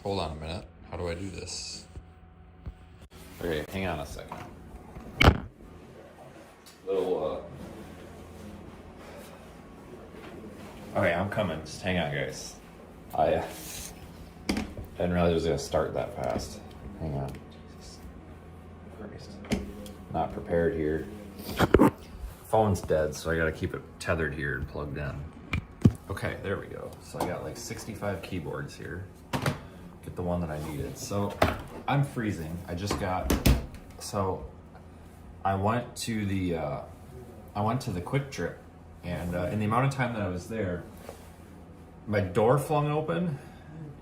Hold on a minute. How do I do this? Okay, hang on a second. Okay, I'm coming. Just hang on, guys. I didn't realize it was gonna start that fast. Hang on. Jesus Christ. Not prepared here. Phone's dead, so I gotta keep it tethered here and plugged in. Okay, there we go. So I got like 65 keyboards here. Get the one that I needed. So I'm freezing. I just got. So I went to the Quick Trip, and in the amount of time that I was there, my door flung open,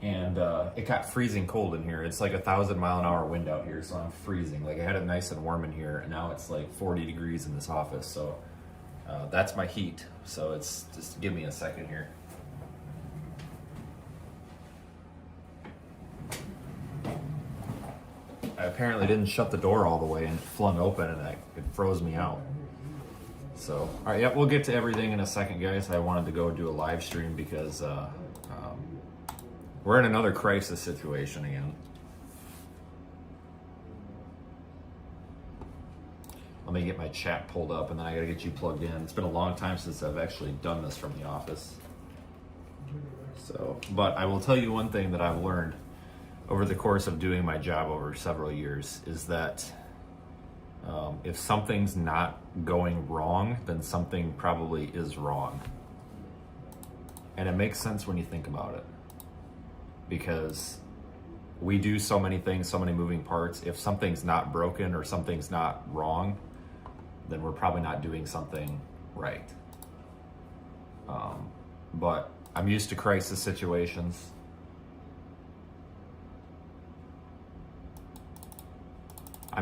and it got freezing cold in here. It's like 1,000-mile-an-hour wind out here, so I'm freezing. Like I had it nice and warm in here, and now it's like 40 degrees in this office. So that's my heat. So it's just give me a second here. I apparently didn't shut the door all the way, and it flung open, and it froze me out. So, all right, yeah, we'll get to everything in a second, guys. I wanted to go do a live stream because we're in another crisis situation again. Let me get my chat pulled up, and then I gotta get you plugged in. It's been a long time since I've actually done this from the office. So, but I will tell you one thing that I've learned over the course of doing my job over several years is that if something's not going wrong, then something probably is wrong. And it makes sense when you think about it, because we do so many things, so many moving parts. If something's not broken or something's not wrong, then we're probably not doing something right. But I'm used to crisis situations. It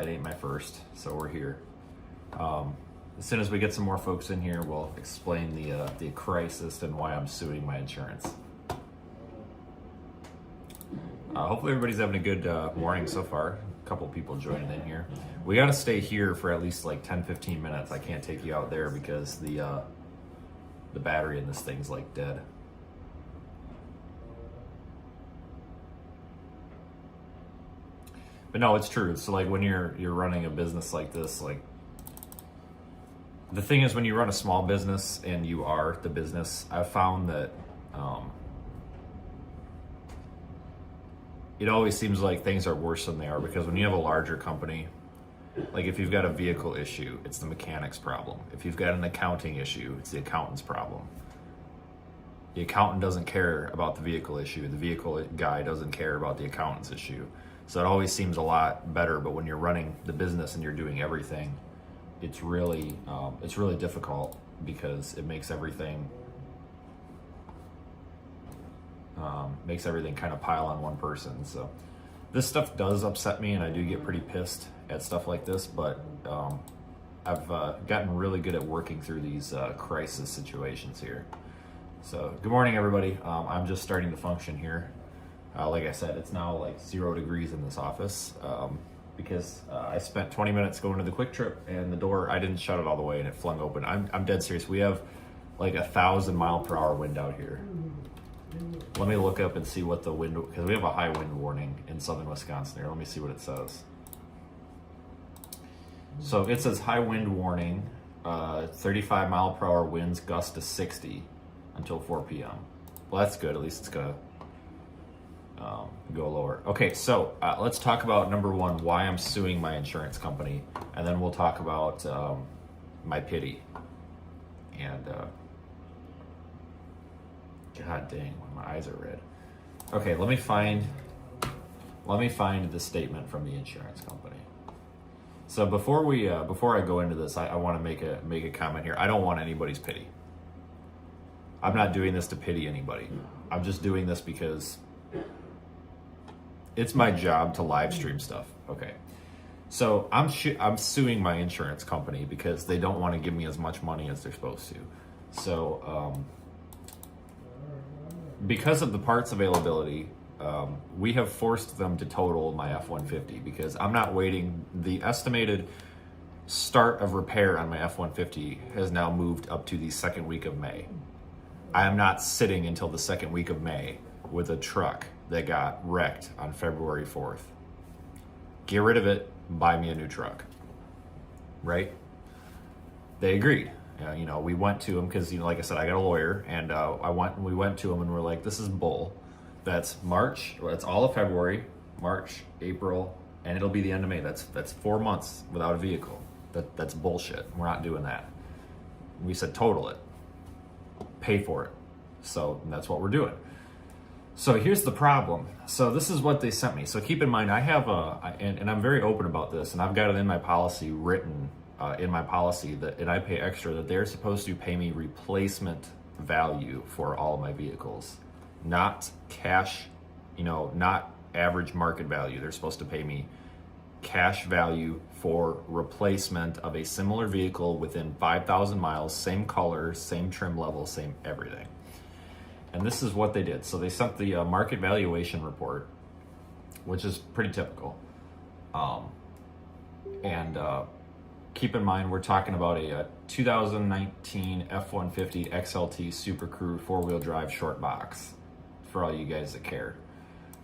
ain't my first, so we're here. As soon as we get some more folks in here, we'll explain the crisis and why I'm suing my insurance. Hopefully everybody's having a good morning so far. A couple people joining in here. We got to stay here for at least like 10-15 minutes. I can't take you out there because the battery in this thing's like dead. But no, it's true. So like when you're running a business like this, like the thing is when you run a small business and you are the business, I've found that it always seems like things are worse than they are, because when you have a larger company, like if you've got a vehicle issue, it's the mechanic's problem. If you've got an accounting issue, it's the accountant's problem. The accountant doesn't care about the vehicle issue. The vehicle guy doesn't care about the accountant's issue. So it always seems a lot better, but when you're running the business and you're doing everything, it's really difficult, because it makes everything kind of pile on one person. So this stuff does upset me, and I do get pretty pissed at stuff like this, but I've gotten really good at working through these crisis situations here. So good morning, everybody. I'm just starting to function here. Like I said, it's now like 0 degrees in this office because I spent 20 minutes going to the Quick Trip, and the door, I didn't shut it all the way, and it flung open. I'm dead serious. We have like 1,000-mile-per-hour wind out here. Let me look up and see what the wind, because we have a high wind warning in southern Wisconsin here. Let me see what it says. So it says high wind warning, 35-mile-per-hour winds, gust to 60 until 4 p.m. Well, that's good. At least it's gonna go lower. Okay, so let's talk about number one, why I'm suing my insurance company, and then we'll talk about my pity. And God dang, my eyes are red. Okay, let me find the statement from the insurance company. So before I go into this, I want to make a comment here. I don't want anybody's pity. I'm not doing this to pity anybody. I'm just doing this because it's my job to live stream stuff. Okay, so I'm suing my insurance company because they don't want to give me as much money as they're supposed to. So because of the parts availability, we have forced them to total my F-150, because I'm not waiting. The estimated start of repair on my F-150 has now moved up to the second week of May. I am not sitting until the second week of May with a truck that got wrecked on February 4th. Get rid of it, buy me a new truck. Right? They agreed. We went to them because, like I said, I got a lawyer, and we went to them and we're like, this is bull. That's March, that's all of February, March, April, and it'll be the end of May. That's 4 months without a vehicle. That's bullshit. We're not doing that. We said total it, pay for it. So that's what we're doing. So here's the problem. So this is what they sent me. So keep in mind, I have and I'm very open about this, and I've got it in my policy written in my policy and I pay extra, that they're supposed to pay me replacement value for all of my vehicles, not cash, not average market value. They're supposed to pay me cash value for replacement of a similar vehicle within 5,000 miles, same color, same trim level, same everything. And this is what they did. So they sent the market valuation report, which is pretty typical. Keep in mind, we're talking about a 2019 F-150 XLT Super Crew 4-wheel drive short box, for all you guys that care.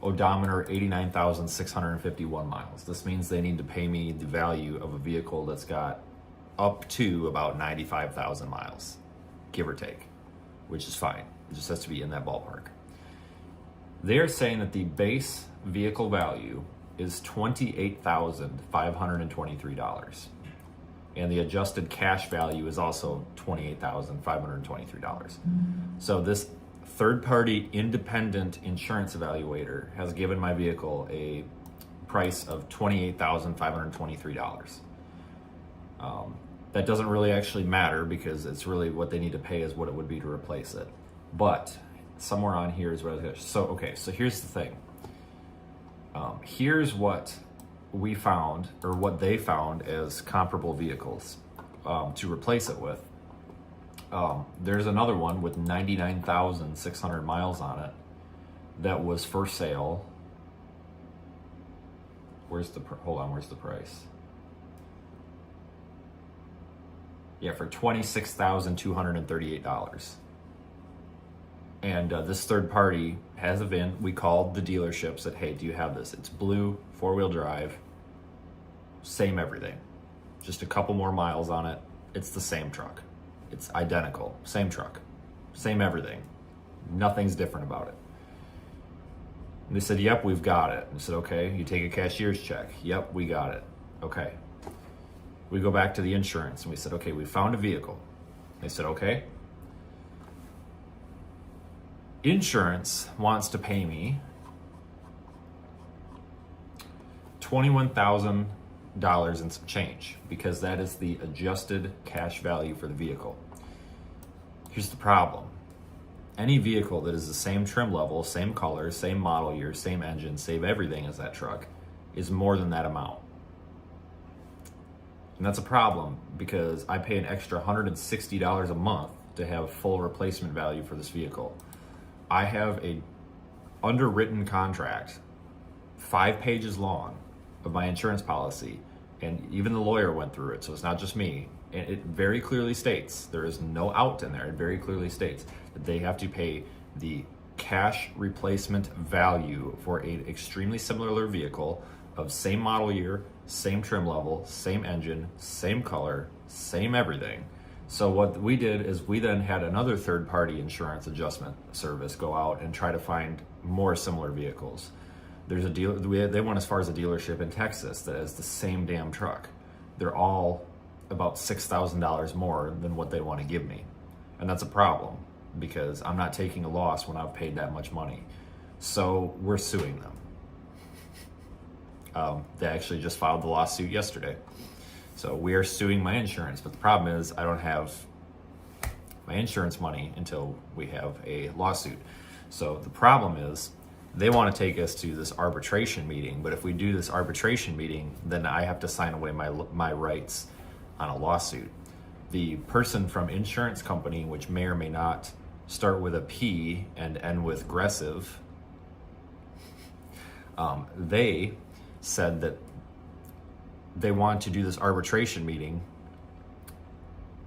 Odometer 89,651 miles. This means they need to pay me the value of a vehicle that's got up to about 95,000 miles, give or take, which is fine. It just has to be in that ballpark. They're saying that the base vehicle value is $28,523. And the adjusted cash value is also $28,523. So this third-party independent insurance evaluator has given my vehicle a price of $28,523. That doesn't really actually matter, because it's really what they need to pay is what it would be to replace it. But somewhere on here is where so here's the thing. Here's what we found, or what they found as comparable vehicles to replace it with. There's another one with 99,600 miles on it that was for sale. Where's the price? Yeah, for $26,238. And this third party has a VIN. We called the dealership, said, hey, do you have this? It's blue, 4-wheel drive, same everything. Just a couple more miles on it. It's the same truck. It's identical, same truck, same everything. Nothing's different about it. And they said, yep, we've got it. And I said, okay, you take a cashier's check. Yep, we got it. Okay. We go back to the insurance and we said, okay, we found a vehicle. They said, okay. Insurance wants to pay me $21,000 and some change, because that is the adjusted cash value for the vehicle. Here's the problem. Any vehicle that is the same trim level, same color, same model year, same engine, same everything as that truck is more than that amount. And that's a problem, because I pay an extra $160 a month to have full replacement value for this vehicle. I have a underwritten contract, 5 pages long, of my insurance policy, and even the lawyer went through it, so it's not just me. And it very clearly states, there is no out in there, it very clearly states that they have to pay the cash replacement value for an extremely similar vehicle of same model year, same trim level, same engine, same color, same everything. So what we did is we then had another third-party insurance adjustment service go out and try to find more similar vehicles. There's a deal. They went as far as a dealership in Texas that has the same damn truck. They're all about $6,000 more than what they want to give me, and that's a problem, because I'm not taking a loss when I've paid that much money. So we're suing them. They actually just filed the lawsuit yesterday. So we are suing my insurance, but the problem is I don't have my insurance money until we have a lawsuit. So the problem is they want to take us to this arbitration meeting, but if we do this arbitration meeting, then I have to sign away my rights on a lawsuit. The person from insurance company, which may or may not start with a P and end with aggressive, they said that they want to do this arbitration meeting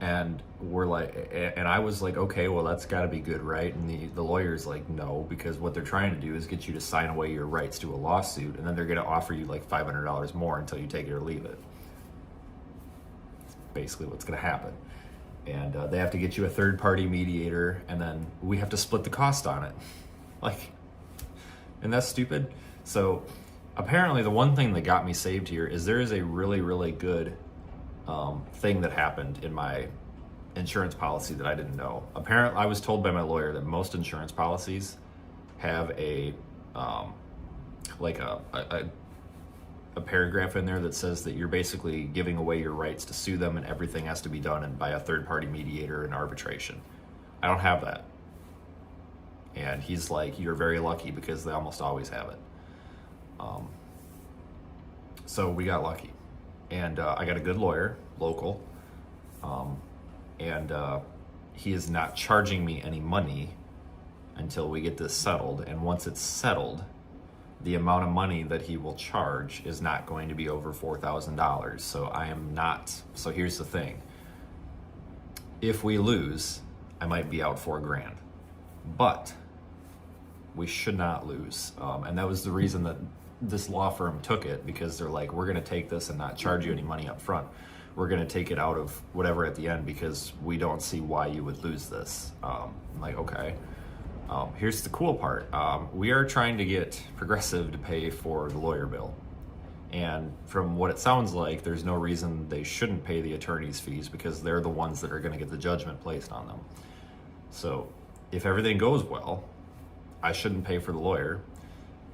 And we're like, and I was like, okay, well, that's got to be good, right? And the lawyer's like, no, because what they're trying to do is get you to sign away your rights to a lawsuit, and then they're going to offer you like $500 more until you take it or leave it. It's basically what's going to happen. And they have to get you a third-party mediator, and then we have to split the cost on it. Like, and that's stupid. So apparently the one thing that got me saved here is there is a really, really good thing that happened in my insurance policy that I didn't know. Apparently, I was told by my lawyer that most insurance policies have a paragraph in there that says that you're basically giving away your rights to sue them, and everything has to be done by a third-party mediator in arbitration. I don't have that. And he's like, you're very lucky because they almost always have it. So we got lucky. And I got a good lawyer, local, and he is not charging me any money until we get this settled. And once it's settled, the amount of money that he will charge is not going to be over $4,000. So I am not. So here's the thing: if we lose, I might be out $4,000, but we should not lose. And that was the reason that this law firm took it, because they're like, we're going to take this and not charge you any money up front. We're going to take it out of whatever at the end because we don't see why you would lose this. I'm like, okay. Here's the cool part. We are trying to get Progressive to pay for the lawyer bill. And from what it sounds like, there's no reason they shouldn't pay the attorney's fees because they're the ones that are going to get the judgment placed on them. So if everything goes well, I shouldn't pay for the lawyer.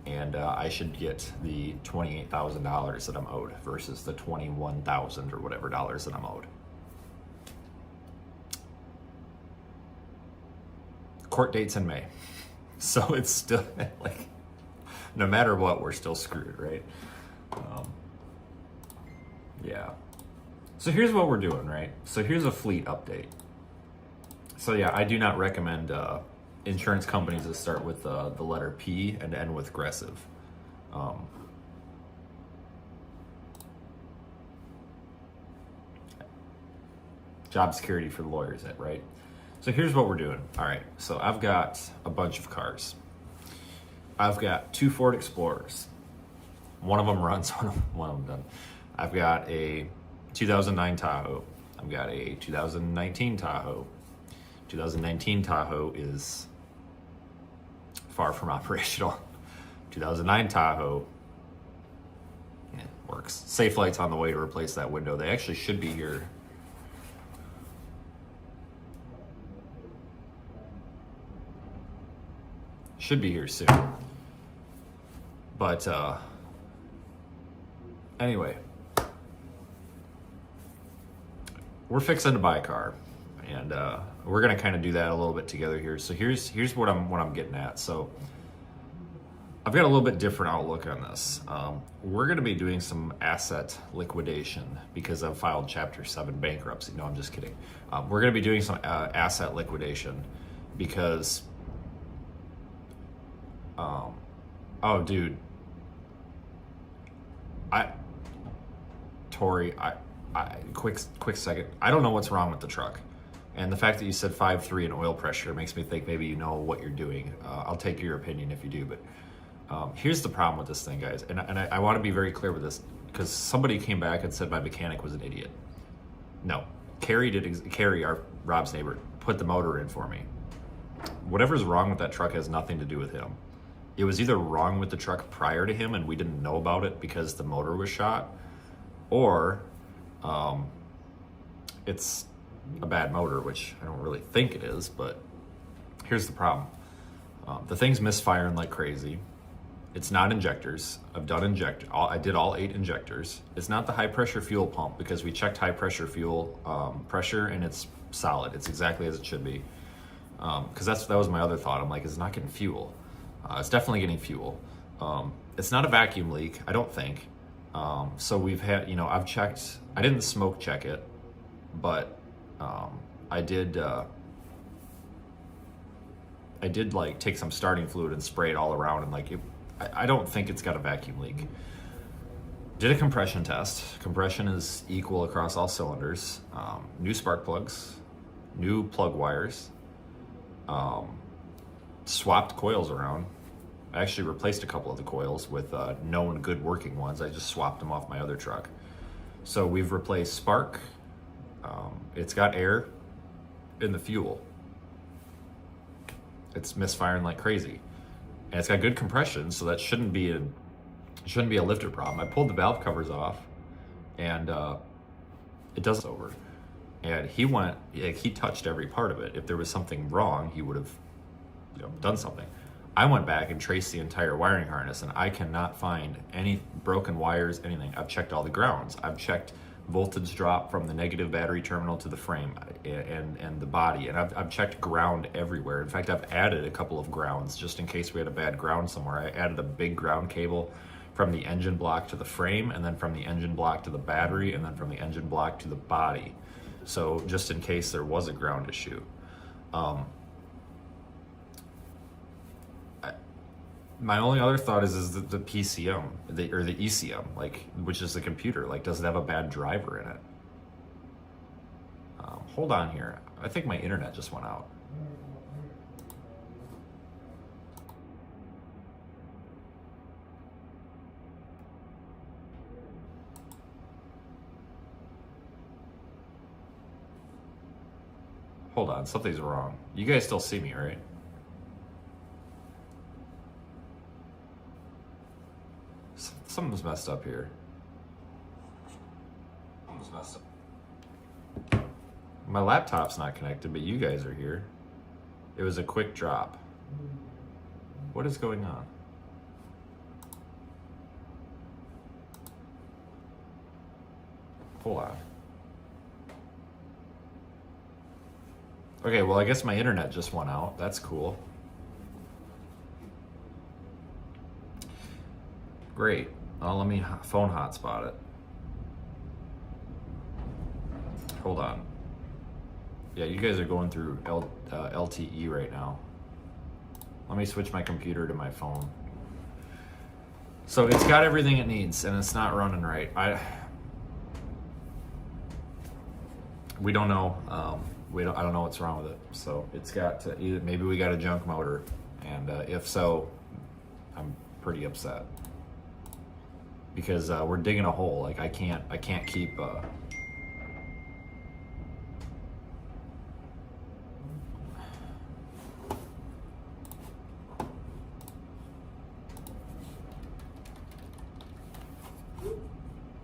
And I should get the $28,000 that I'm owed versus the $21,000 or whatever dollars that I'm owed. Court date's in May. So it's still like, no matter what, we're still screwed, right? Yeah. So here's what we're doing, right? So here's a fleet update. So yeah, I do not recommend insurance companies that start with the letter P and end with aggressive. Job security for the lawyers, right? So here's what we're doing. All right, so I've got a bunch of cars. I've got 2 Ford Explorers. One of them runs, one of them doesn't. I've got a 2009 Tahoe. I've got a 2019 Tahoe. 2019 Tahoe is far from operational. 2009 Tahoe, yeah, works. Safe Light's on the way to replace that window. They actually should be here. Should be here soon. But anyway, we're fixing to buy a car, and we're gonna kind of do that a little bit together here. So here's what I'm getting at. So I've got a little bit different outlook on this. We're gonna be doing some asset liquidation because I've filed Chapter 7 bankruptcy. No, I'm just kidding. We're gonna be doing some asset liquidation because, oh dude, Tori, quick second. I don't know what's wrong with the truck. And the fact that you said 5.3 in oil pressure makes me think maybe you know what you're doing. I'll take your opinion if you do, but here's the problem with this thing, guys. And I want to be very clear with this because somebody came back and said my mechanic was an idiot. No, Carrie, Rob's neighbor, put the motor in for me. Whatever's wrong with that truck has nothing to do with him. It was either wrong with the truck prior to him and we didn't know about it because the motor was shot, or it's a bad motor, which I don't really think it is, but here's the problem. The thing's misfiring like crazy. It's not injectors. I've done I did all 8 injectors. It's not the high pressure fuel pump because we checked high pressure fuel pressure and it's solid. It's exactly as it should be. Because that was my other thought. I'm like, it's not getting fuel. It's definitely getting fuel. It's not a vacuum leak, I don't think. So we've had, I've checked, I didn't smoke check it, but I did like take some starting fluid and spray it all around, and like I don't think it's got a vacuum leak. Did a compression test. Compression is equal across all cylinders. New spark plugs, new plug wires, swapped coils around. I actually replaced a couple of the coils with known good working ones. I just swapped them off my other truck. So we've replaced spark. It's got air in the fuel. It's misfiring like crazy. And it's got good compression, so that shouldn't be a lifter problem. I pulled the valve covers off, and it does over. And he touched every part of it. If there was something wrong, he would have, done something. I went back and traced the entire wiring harness, and I cannot find any broken wires, anything. I've checked all the grounds. I've checked voltage drop from the negative battery terminal to the frame and the body, and I've checked ground everywhere. In fact, I've added a couple of grounds just in case we had a bad ground somewhere. I added a big ground cable from the engine block to the frame, and then from the engine block to the battery, and then from the engine block to the body. So just in case there was a ground issue. My only other thought is that the PCM, or the ECM, which is the computer, does it have a bad driver in it? Hold on here. I think my internet just went out. Hold on, something's wrong. You guys still see me, right? Something's messed up here. Something's messed up. My laptop's not connected, but you guys are here. It was a quick drop. What is going on? Hold on. Okay, well, I guess my internet just went out. That's cool. Great. Let me phone hotspot it. Hold on. Yeah, you guys are going through LTE right now. Let me switch my computer to my phone. So it's got everything it needs, and it's not running right. We don't know. I don't know what's wrong with it. So it's got to either, maybe we got a junk motor, and if so, I'm pretty upset because we're digging a hole. I can't keep.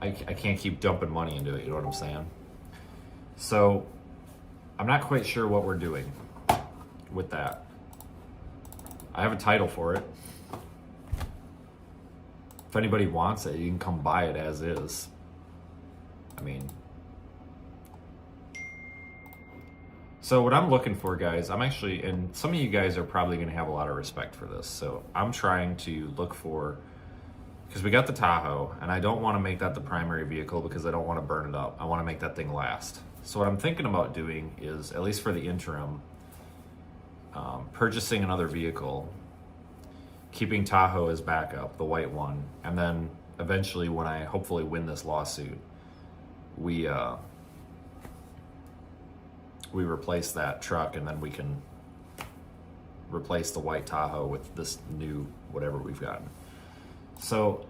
I can't keep dumping money into it. You know what I'm saying? So I'm not quite sure what we're doing with that. I have a title for it. If anybody wants it, you can come buy it as is. I mean, so what I'm looking for, guys, I'm actually, and some of you guys are probably going to have a lot of respect for this. So I'm trying to look for, because we got the Tahoe, and I don't want to make that the primary vehicle because I don't want to burn it up. I want to make that thing last. So what I'm thinking about doing is, at least for the interim, purchasing another vehicle, keeping Tahoe as backup, the white one, and then eventually when I hopefully win this lawsuit, we replace that truck, and then we can replace the white Tahoe with this new whatever we've gotten. So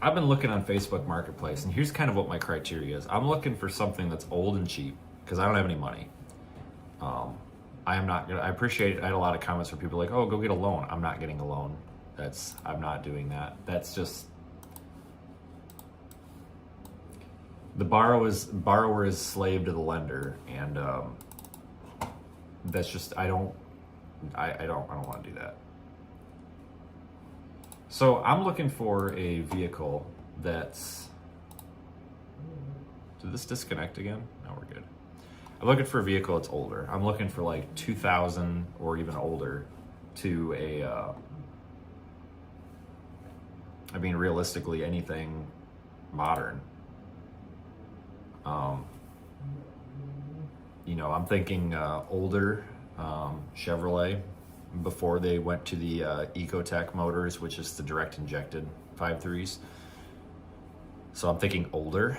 I've been looking on Facebook Marketplace, and here's kind of what my criteria is. I'm looking for something that's old and cheap because I don't have any money. I am not gonna. I appreciate it. I had a lot of comments from people like, "Oh, go get a loan." I'm not getting a loan. I'm not doing that. That's just the borrower is slave to the lender, and that's just I don't want to do that. So I'm looking for a vehicle that's. Did this disconnect again? No, we're good. I'm looking for a vehicle that's older. I'm looking for like 2000 or even older to a. I mean, realistically, anything modern. I'm thinking older Chevrolet before they went to the Ecotec motors, which is the direct injected 5.3s. So I'm thinking older.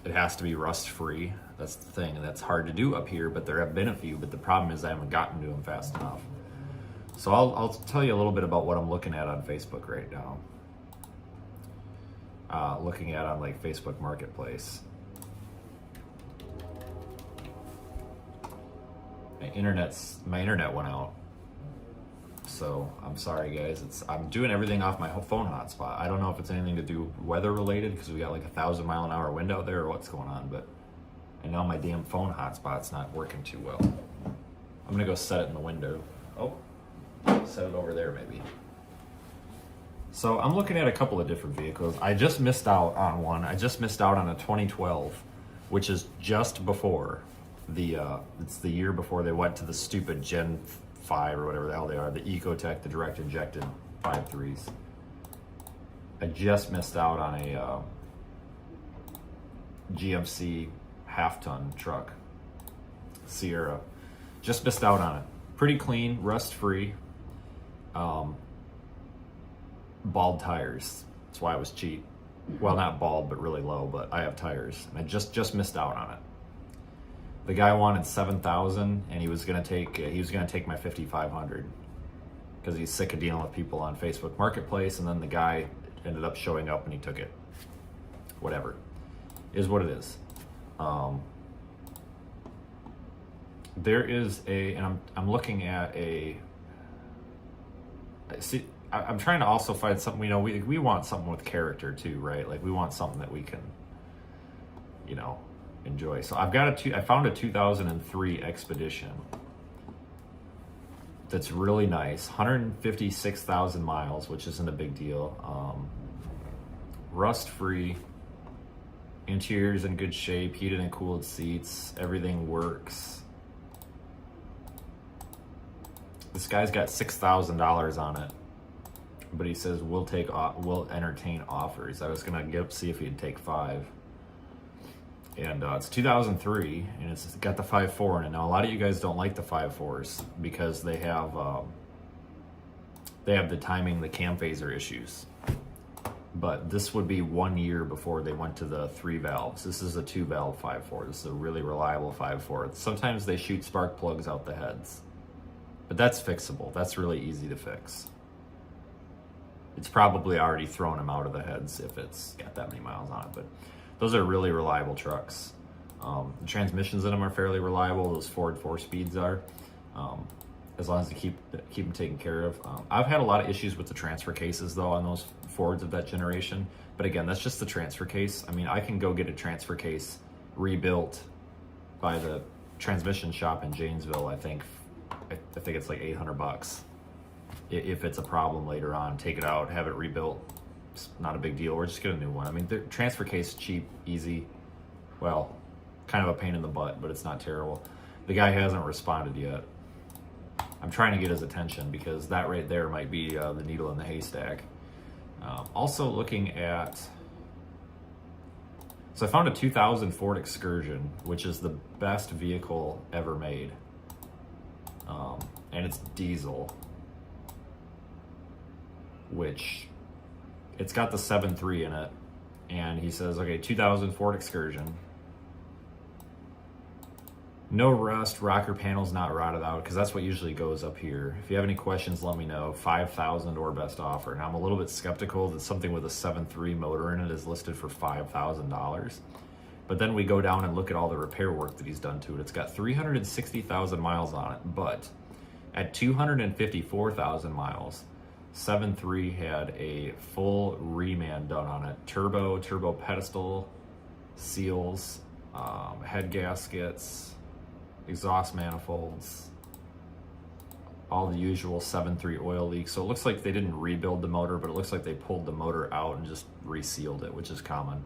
It has to be rust free. That's the thing, and that's hard to do up here, but there have been a few, but the problem is I haven't gotten to them fast enough. So I'll tell you a little bit about what I'm looking at on Facebook right now. Looking at on like Facebook Marketplace. My internet went out. So I'm sorry guys, I'm doing everything off my phone hotspot. I don't know if it's anything to do weather related because we got like 1,000-mile-an-hour wind out there or what's going on, but and now my damn phone hotspot's not working too well. I'm gonna go set it in the window. Oh, set it over there maybe. So I'm looking at a couple of different vehicles. I just missed out on one. I just missed out on a 2012, which is just before it's the year before they went to the stupid Gen 5 or whatever the hell they are, the Ecotech, the direct injected 5.3s. I just missed out on a GMC half-ton truck, Sierra. Just missed out on it. Pretty clean, rust-free, bald tires. That's why it was cheap. Well, not bald, but really low, but I have tires. And I just missed out on it. The guy wanted 7,000, and he was gonna take my 5,500 because he's sick of dealing with people on Facebook Marketplace. And then the guy ended up showing up, and he took it. Whatever, is what it is. There is and I'm looking at see. I'm trying to also find something. You know, we want something with character too, right? Like we want something that we can, you know, enjoy. So I found a 2003 Expedition that's really nice, 156,000 miles, which isn't a big deal. Rust free, interior's in good shape, heated and cooled seats, everything works. This guy's got $6,000 on it, but he says we'll entertain offers. I was gonna see if he'd take 5. And it's 2003, and it's got the 5.4 in it. Now, a lot of you guys don't like the 5.4s because they have the timing, the cam phaser issues. But this would be 1 year before they went to the 3 valves. This is a 2-valve 5.4. This is a really reliable 5.4. Sometimes they shoot spark plugs out the heads, but that's fixable. That's really easy to fix. It's probably already thrown them out of the heads if it's got that many miles on it, but those are really reliable trucks. The transmissions in them are fairly reliable. Those Ford 4-speeds are, as long as you keep them taken care of. I've had a lot of issues with the transfer cases though on those Fords of that generation. But again, that's just the transfer case. I mean, I can go get a transfer case rebuilt by the transmission shop in Janesville. I think it's like $800 if it's a problem later on. Take it out, have it rebuilt. It's not a big deal, or just get a new one. I mean, the transfer case, cheap, easy. Well, kind of a pain in the butt, but it's not terrible. The guy hasn't responded yet. I'm trying to get his attention because that right there might be the needle in the haystack. Also looking at, so I found a 2000 Ford Excursion, which is the best vehicle ever made. And it's diesel, which it's got the 7.3 in it, and he says, okay, 2000 Ford Excursion. No rust, rocker panels not rotted out, because that's what usually goes up here. If you have any questions, let me know. 5,000 or best offer. Now, I'm a little bit skeptical that something with a 7.3 motor in it is listed for $5,000. But then we go down and look at all the repair work that he's done to it. It's got 360,000 miles on it, but at 254,000 miles, 7.3 had a full reman done on it. Turbo pedestal, seals, head gaskets, exhaust manifolds, all the usual 7.3 oil leaks. So it looks like they didn't rebuild the motor, but it looks like they pulled the motor out and just resealed it, which is common.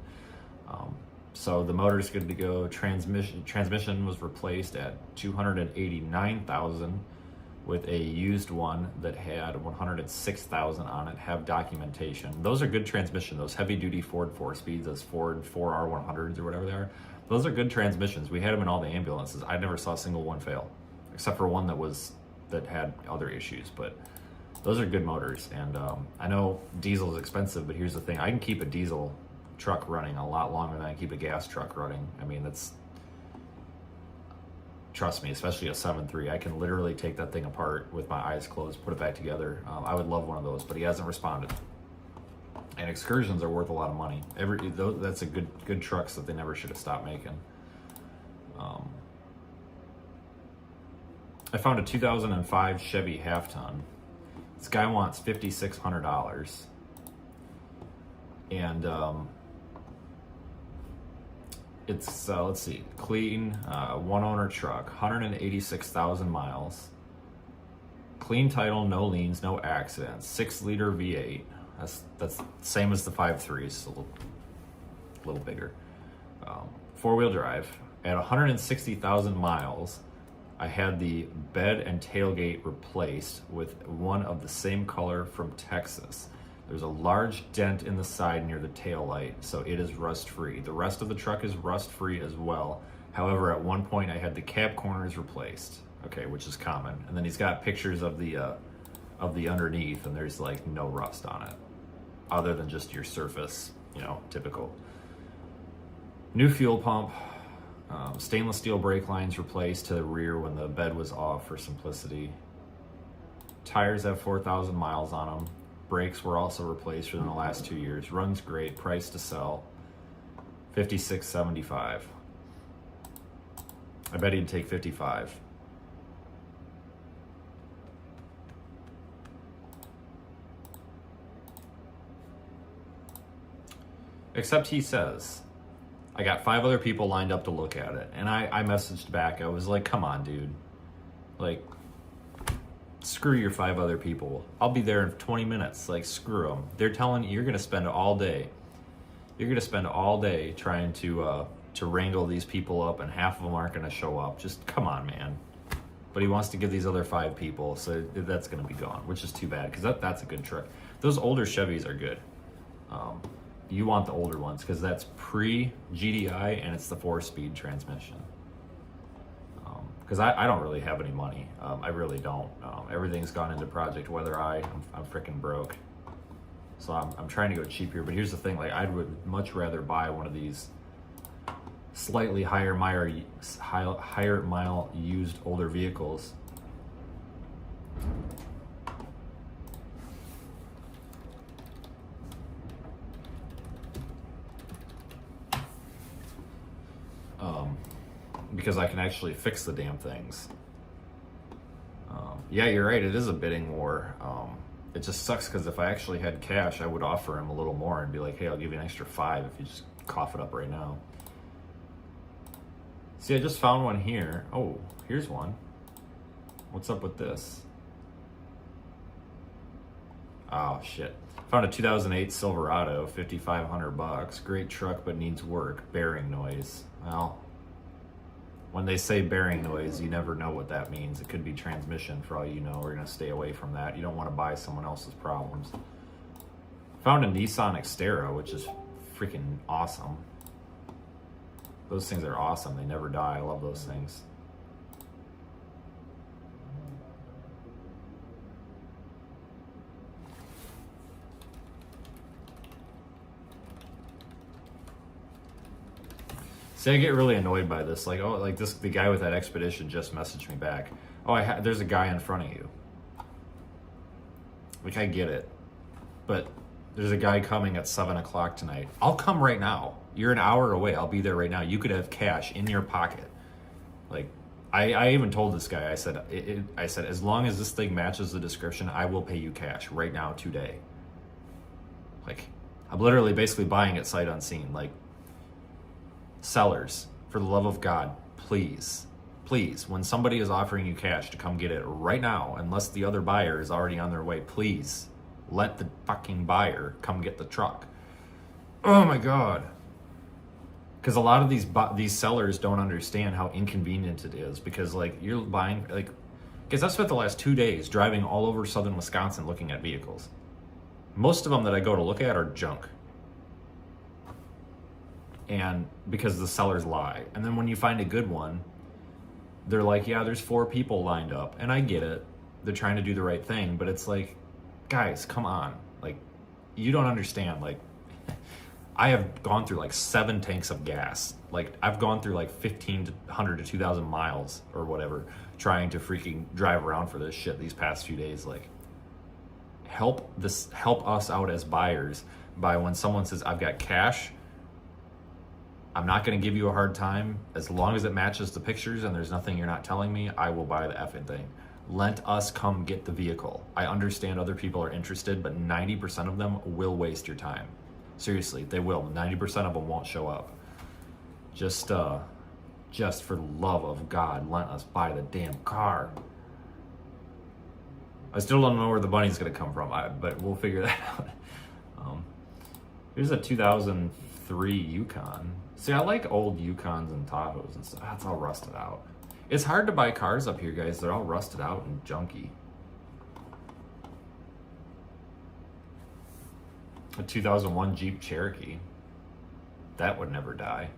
So the motor's good to go. Transmission was replaced at 289,000 with a used one that had 106,000 on it, have documentation. Those are good transmission, those heavy duty Ford 4-speeds, those Ford 4R100s or whatever they are. Those are good transmissions. We had them in all the ambulances. I never saw a single one fail, except for one that had other issues, but Those are good motors, and I know diesel is expensive, but here's the thing: I can keep a diesel truck running a lot longer than I keep a gas truck running. I mean, trust me, especially a 7.3, I can literally take that thing apart with my eyes closed, put it back together. I would love one of those, but he hasn't responded. And Excursions are worth a lot of money. That's a good trucks that they never should have stopped making. I found a 2005 Chevy half-ton. This guy wants $5,600, and it's let's see, clean, one-owner truck, 186,000 miles, clean title, no liens, no accidents, 6-liter V8. That's same as the 5.3s, a little bigger. 4-wheel drive. At 160,000 miles, I had the bed and tailgate replaced with one of the same color from Texas. There's a large dent in the side near the tail light, so it is rust-free. The rest of the truck is rust-free as well. However, at one point I had the cab corners replaced, okay, which is common. And then he's got pictures of the underneath, and there's like no rust on it, other than just your surface, typical. New fuel pump. Stainless steel brake lines replaced to the rear when the bed was off for simplicity. Tires have 4,000 miles on them. Brakes were also replaced within the last 2 years. Runs great. Price to sell, $56.75. I bet he'd take 55. Except he says, I got 5 other people lined up to look at it. And I messaged back. I was like, come on, dude. Like, screw your 5 other people. I'll be there in 20 minutes. Like, screw them. They're telling you you're going to spend all day. You're going to spend all day trying to wrangle these people up, and half of them aren't going to show up. Just come on, man. But he wants to give these other 5 people, so that's going to be gone, which is too bad, because that's a good truck. Those older Chevys are good. You want the older ones because that's pre-GDI and it's the 4-speed transmission. Because I don't really have any money. I really don't. Everything's gone into Project Weather Eye. I'm freaking broke. So I'm trying to go cheap here. But here's the thing: like, I would much rather buy one of these slightly higher mile used older vehicles. Because I can actually fix the damn things. Yeah, you're right, it is a bidding war. It just sucks because if I actually had cash, I would offer him a little more and be like, hey, I'll give you an extra 5 if you just cough it up right now. See, I just found one here. Oh, here's one. What's up with this? Oh, shit. Found a 2008 Silverado, $5,500. Great truck, but needs work. Bearing noise. Well, when they say bearing noise, you never know what that means. It could be transmission for all you know. We're going to stay away from that. You don't want to buy someone else's problems. Found a Nissan Xterra, which is freaking awesome. Those things are awesome. They never die. I love those things. See, I get really annoyed by this. Like, oh, like the guy with that Expedition just messaged me back. Oh, there's a guy in front of you. Like, I get it. But there's a guy coming at 7 o'clock tonight. I'll come right now. You're an hour away. I'll be there right now. You could have cash in your pocket. Like, I even told this guy, I said, as long as this thing matches the description, I will pay you cash right now, today. Like, I'm literally basically buying it sight unseen. Like, sellers, for the love of God, please, when somebody is offering you cash to come get it right now, unless the other buyer is already on their way, please let the fucking buyer come get the truck. Oh my God. Because a lot of these sellers don't understand how inconvenient it is, because like, you're buying, like, because I've spent the last 2 days driving all over southern Wisconsin looking at vehicles. Most of them that I go to look at are junk. And because the sellers lie. And then when you find a good one, they're like, yeah, there's 4 people lined up. And I get it. They're trying to do the right thing. But it's like, guys, come on. Like, you don't understand. Like, I have gone through like 7 tanks of gas. Like, I've gone through like 1,500 to 2,000 miles or whatever trying to freaking drive around for this shit these past few days. Like, help us out as buyers by when someone says, I've got cash, I'm not going to give you a hard time. As long as it matches the pictures and there's nothing you're not telling me, I will buy the effing thing. Let us come get the vehicle. I understand other people are interested, but 90% of them will waste your time. Seriously, they will. 90% of them won't show up. Just for the love of God, let us buy the damn car. I still don't know where the money's going to come from, but we'll figure that out. Here's a 2003 Yukon. See, I like old Yukons and Tahoes and stuff. That's all rusted out. It's hard to buy cars up here, guys. They're all rusted out and junky. A 2001 Jeep Cherokee. That would never die.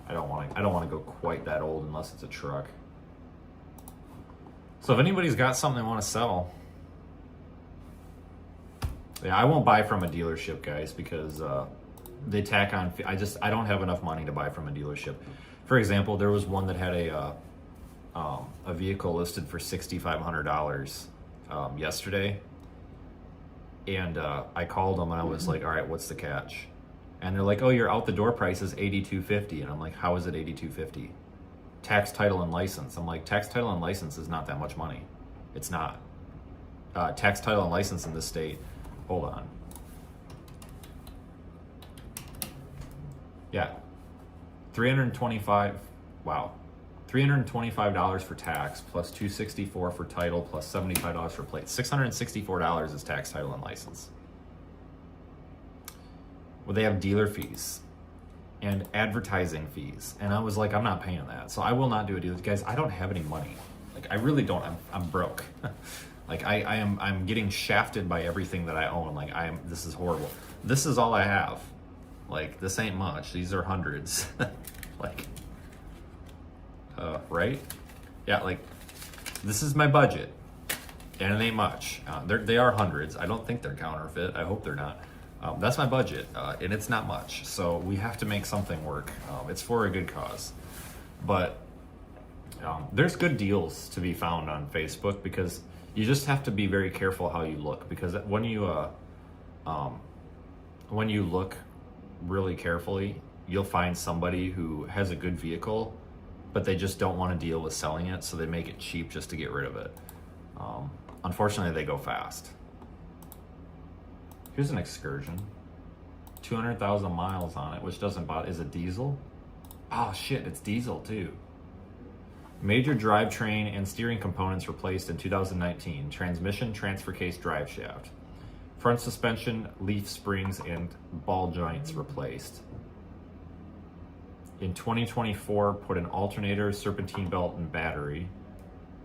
I don't want to go quite that old unless it's a truck. So if anybody's got something they want to sell, yeah, I won't buy from a dealership, guys, because they tack on. I don't have enough money to buy from a dealership. For example, there was one that had a vehicle listed for $6,500 yesterday, and I called them and I was like, "All right, what's the catch?" And they're like, "Oh, your out the door price is $8,250," and I'm like, "How is it $8,250?" Tax, title, and license. I'm like, tax, title, and license is not that much money. It's not. Tax, title, and license in this state. Hold on. Yeah, 325. Wow, $325 for tax plus $264 for title plus $75 for plates. $664 is tax, title, and license. Well, they have dealer fees and advertising fees, and I was like, I'm not paying that, so I will not do a deal. Guys, I don't have any money. Like, I really don't. I'm broke. Like, I'm getting shafted by everything that I own. Like, this is horrible. This is all I have. Like, this ain't much. These are hundreds. Like, right? Yeah, like, this is my budget, and it ain't much. They are hundreds. I don't think they're counterfeit. I hope they're not. That's my budget, and it's not much. So we have to make something work. It's for a good cause. But there's good deals to be found on Facebook, because you just have to be very careful how you look. Because when you look really carefully, you'll find somebody who has a good vehicle, but they just don't want to deal with selling it, so they make it cheap just to get rid of it. Unfortunately, they go fast. Here's an Excursion, 200,000 miles on it, which doesn't bother. Is it diesel? Oh shit, it's diesel too. Major drivetrain and steering components replaced in 2019. Transmission, transfer case, drive shaft. Front suspension, leaf springs, and ball joints replaced. In 2024, put an alternator, serpentine belt, and battery.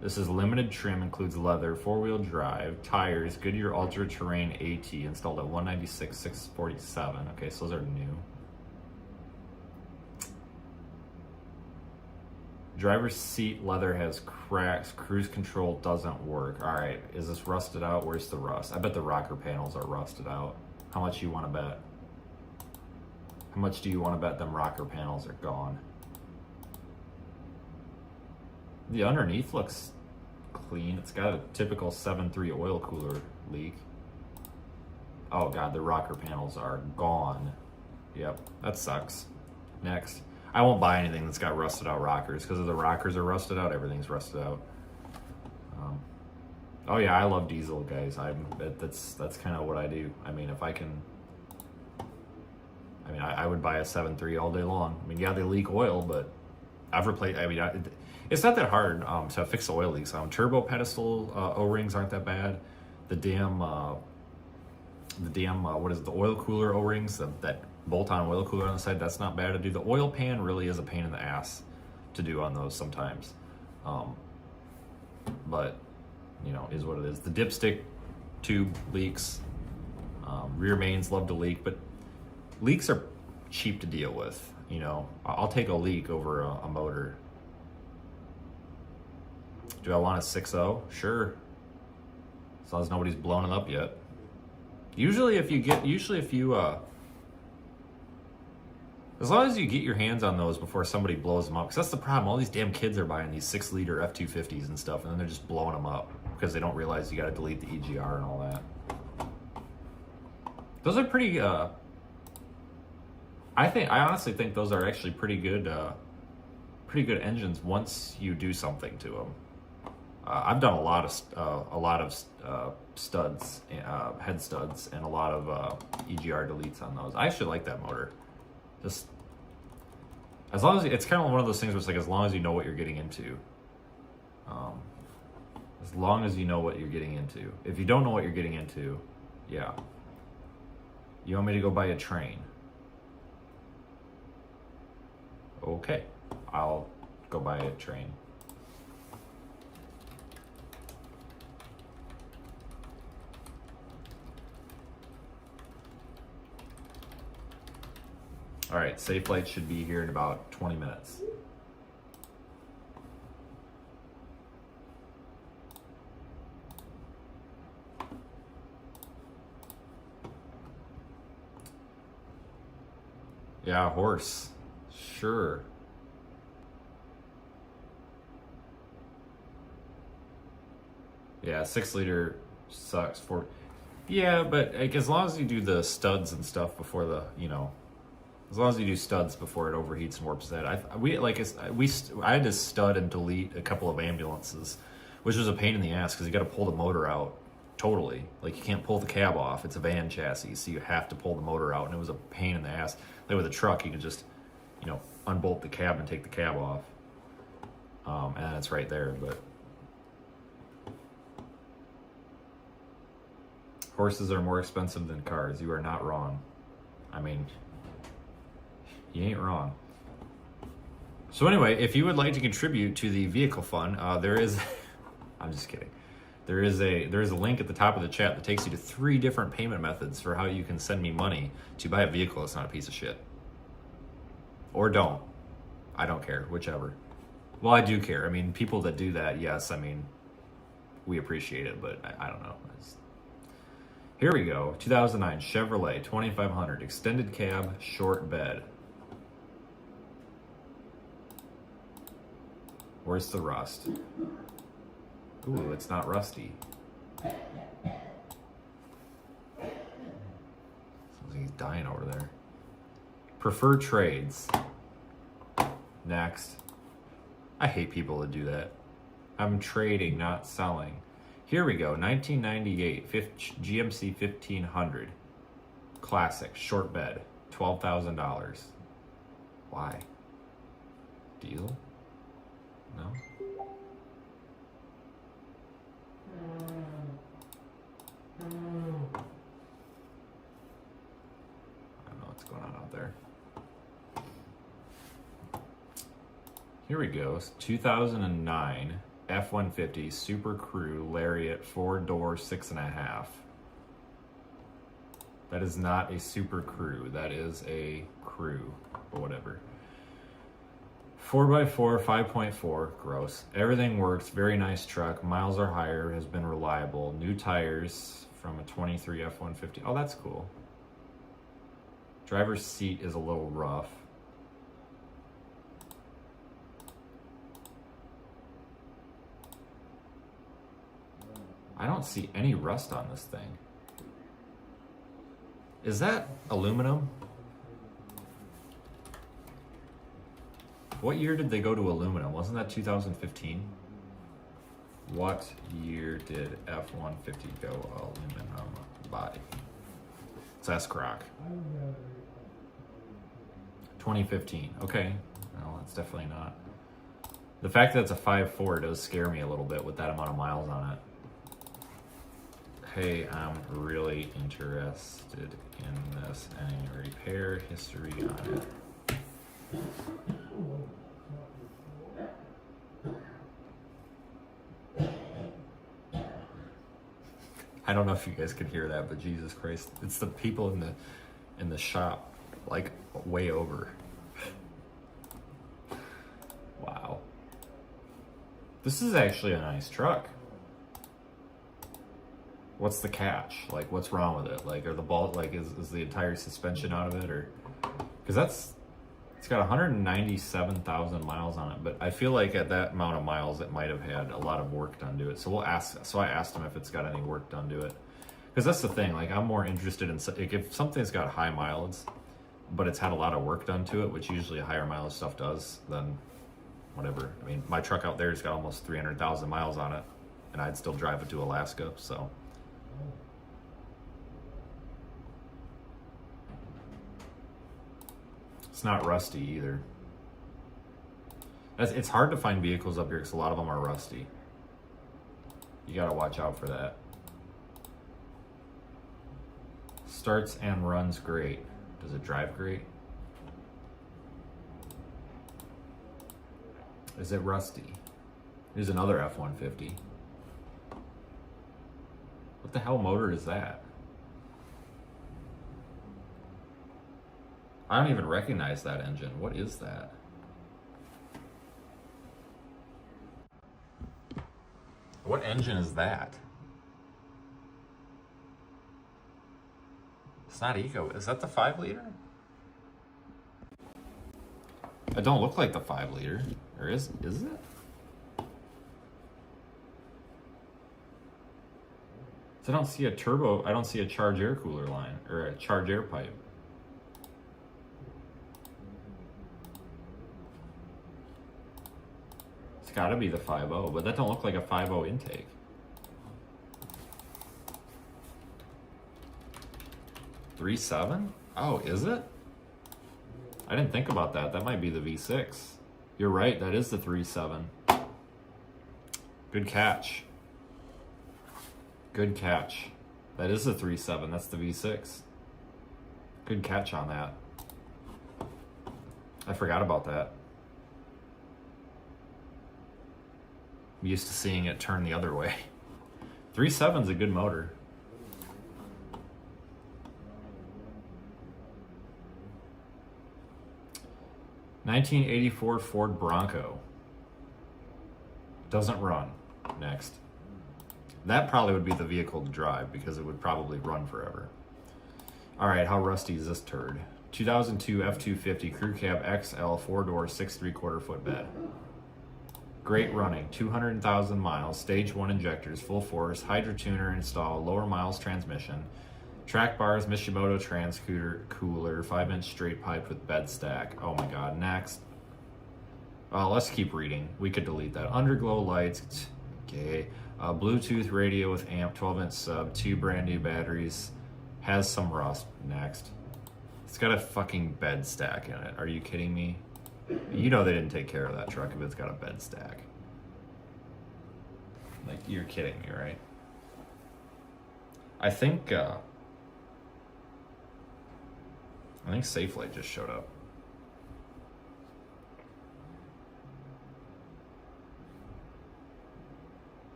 This is limited trim, includes leather, 4-wheel drive, tires, Goodyear Ultra Terrain AT, installed at 196,647. Okay, so those are new. Driver's seat leather has cracks, cruise control doesn't work. All right, is this rusted out? Where's the rust? I bet the rocker panels are rusted out. How much you want to bet? How much do you want to bet them rocker panels are gone? The underneath looks clean. It's got a typical 7.3 oil cooler leak. Oh god, the rocker panels are gone. Yep, that sucks. Next. I won't buy anything that's got rusted out rockers, because if the rockers are rusted out, everything's rusted out. Oh yeah, I love diesel, guys. That's kind of what I do. I mean, if I can, I would buy a 7.3 all day long. I mean, yeah, they leak oil, but I've replaced. It's not that hard to fix the oil leaks. Turbo pedestal O-rings aren't that bad. The damn what is it, the oil cooler O-rings, that bolt-on oil cooler on the side, that's not bad to do. The oil pan really is a pain in the ass to do on those sometimes. But, is what it is. The dipstick tube leaks. Rear mains love to leak, but leaks are cheap to deal with. I'll take a leak over a motor. Do I want a 6.0? Sure. As long as nobody's blown it up yet. Usually if you, as long as you get your hands on those before somebody blows them up, because that's the problem. All these damn kids are buying these 6-liter F-250s and stuff, and then they're just blowing them up because they don't realize you got to delete the EGR and all that. Those are pretty. I honestly think those are actually pretty good engines once you do something to them. I've done a lot of studs, head studs, and a lot of EGR deletes on those. I actually like that motor. Just as long as it's kind of one of those things where it's like as long as you know what you're getting into. As long as you know what you're getting into. If you don't know what you're getting into, yeah. You want me to go buy a train? Okay, I'll go buy a train. All right, safe flight should be here in about 20 minutes. Yeah, horse. Sure. Yeah, 6-liter sucks for. Yeah, but like as long as you do the studs and stuff before the, as long as you do studs before it overheats and warps that. I had to stud and delete a couple of ambulances, which was a pain in the ass because you got to pull the motor out totally. Like you can't pull the cab off. It's a van chassis, so you have to pull the motor out, and it was a pain in the ass. Like with a truck, you could just, unbolt the cab and take the cab off, and it's right there. But horses are more expensive than cars. You are not wrong. I mean, you ain't wrong. So anyway, if you would like to contribute to the vehicle fund, there is, I'm just kidding. There is a link at the top of the chat that takes you to 3 different payment methods for how you can send me money to buy a vehicle that's not a piece of shit. Or don't. I don't care, whichever. Well, I do care. I mean, people that do that, yes, I mean, we appreciate it, but I don't know. Here we go. 2009 Chevrolet 2500 extended cab, short bed. Where's the rust? Ooh, it's not rusty. Sounds like he's dying over there. Preferred trades. Next. I hate people that do that. I'm trading, not selling. Here we go. 1998 GMC 1500. Classic. Short bed. $12,000. Why? Diesel? No? I don't know what's going on out there. Here we go. 2009 F-150 Super Crew Lariat 4-door 6.5. That is not a Super Crew. That is a Crew or whatever. 4x4, 5.4, gross. Everything works, very nice truck. Miles are higher, has been reliable. New tires from a 23 F-150. Oh, that's cool. Driver's seat is a little rough. I don't see any rust on this thing. Is that aluminum? What year did they go to aluminum? Wasn't that 2015? What year did F-150 go aluminum body? It's S-Croc. 2015. Okay. No, that's definitely not. The fact that it's a 5.4 does scare me a little bit with that amount of miles on it. Hey, I'm really interested in this. Any repair history on it? I don't know if you guys could hear that, but Jesus Christ, it's the people in the shop, like way over. Wow. This is actually a nice truck. What's the catch? Like, what's wrong with it? Like, are the balls, like, is the entire suspension out of it, or? Because it's got 197,000 miles on it, but I feel like at that amount of miles, it might have had a lot of work done to it. So I asked him if it's got any work done to it. Because that's the thing, like, I'm more interested in, like, if something's got high mileage, but it's had a lot of work done to it, which usually higher mileage stuff does, then whatever. I mean, my truck out there has got almost 300,000 miles on it, and I'd still drive it to Alaska, so. It's not rusty either. It's hard to find vehicles up here because a lot of them are rusty. You gotta watch out for that. Starts and runs great. Does it drive great? Is it rusty? Here's another F-150. What the hell motor is that? I don't even recognize that engine. What is that? What engine is that? It's not Eco. Is that the 5-liter? It don't look like the 5-liter. Or is it? So I don't see a turbo. I don't see a charge air cooler line or a charge air pipe. It's got to be the 5.0, but that don't look like a 5.0 intake. .37? Oh, is it? I didn't think about that. That might be the V6. You're right, that is the 3.7. Good catch. Good catch. That is the 3.7. That's the V6. Good catch on that. I forgot about that. I'm used to seeing it turn the other way. 3.7's a good motor. (1984) Ford Bronco. Doesn't run. Next. That probably would be the vehicle to drive because it would probably run forever. All right, how rusty is this turd? 2002 F-250 Crew Cab XL 4-door 6.75 foot bed. Great running, 200,000 miles, stage 1 injectors, full force, hydro tuner installed, lower miles transmission, track bars, Mishimoto trans cooler, 5-inch straight pipe with bed stack. Oh my God, next. Let's keep reading. We could delete that. Underglow lights, okay. Bluetooth radio with amp, 12-inch sub, 2 brand new batteries, has some rust. Next. It's got a fucking bed stack in it. Are you kidding me? You know they didn't take care of that truck if it's got a bed stack. Like, you're kidding me, right? I think Safelite just showed up.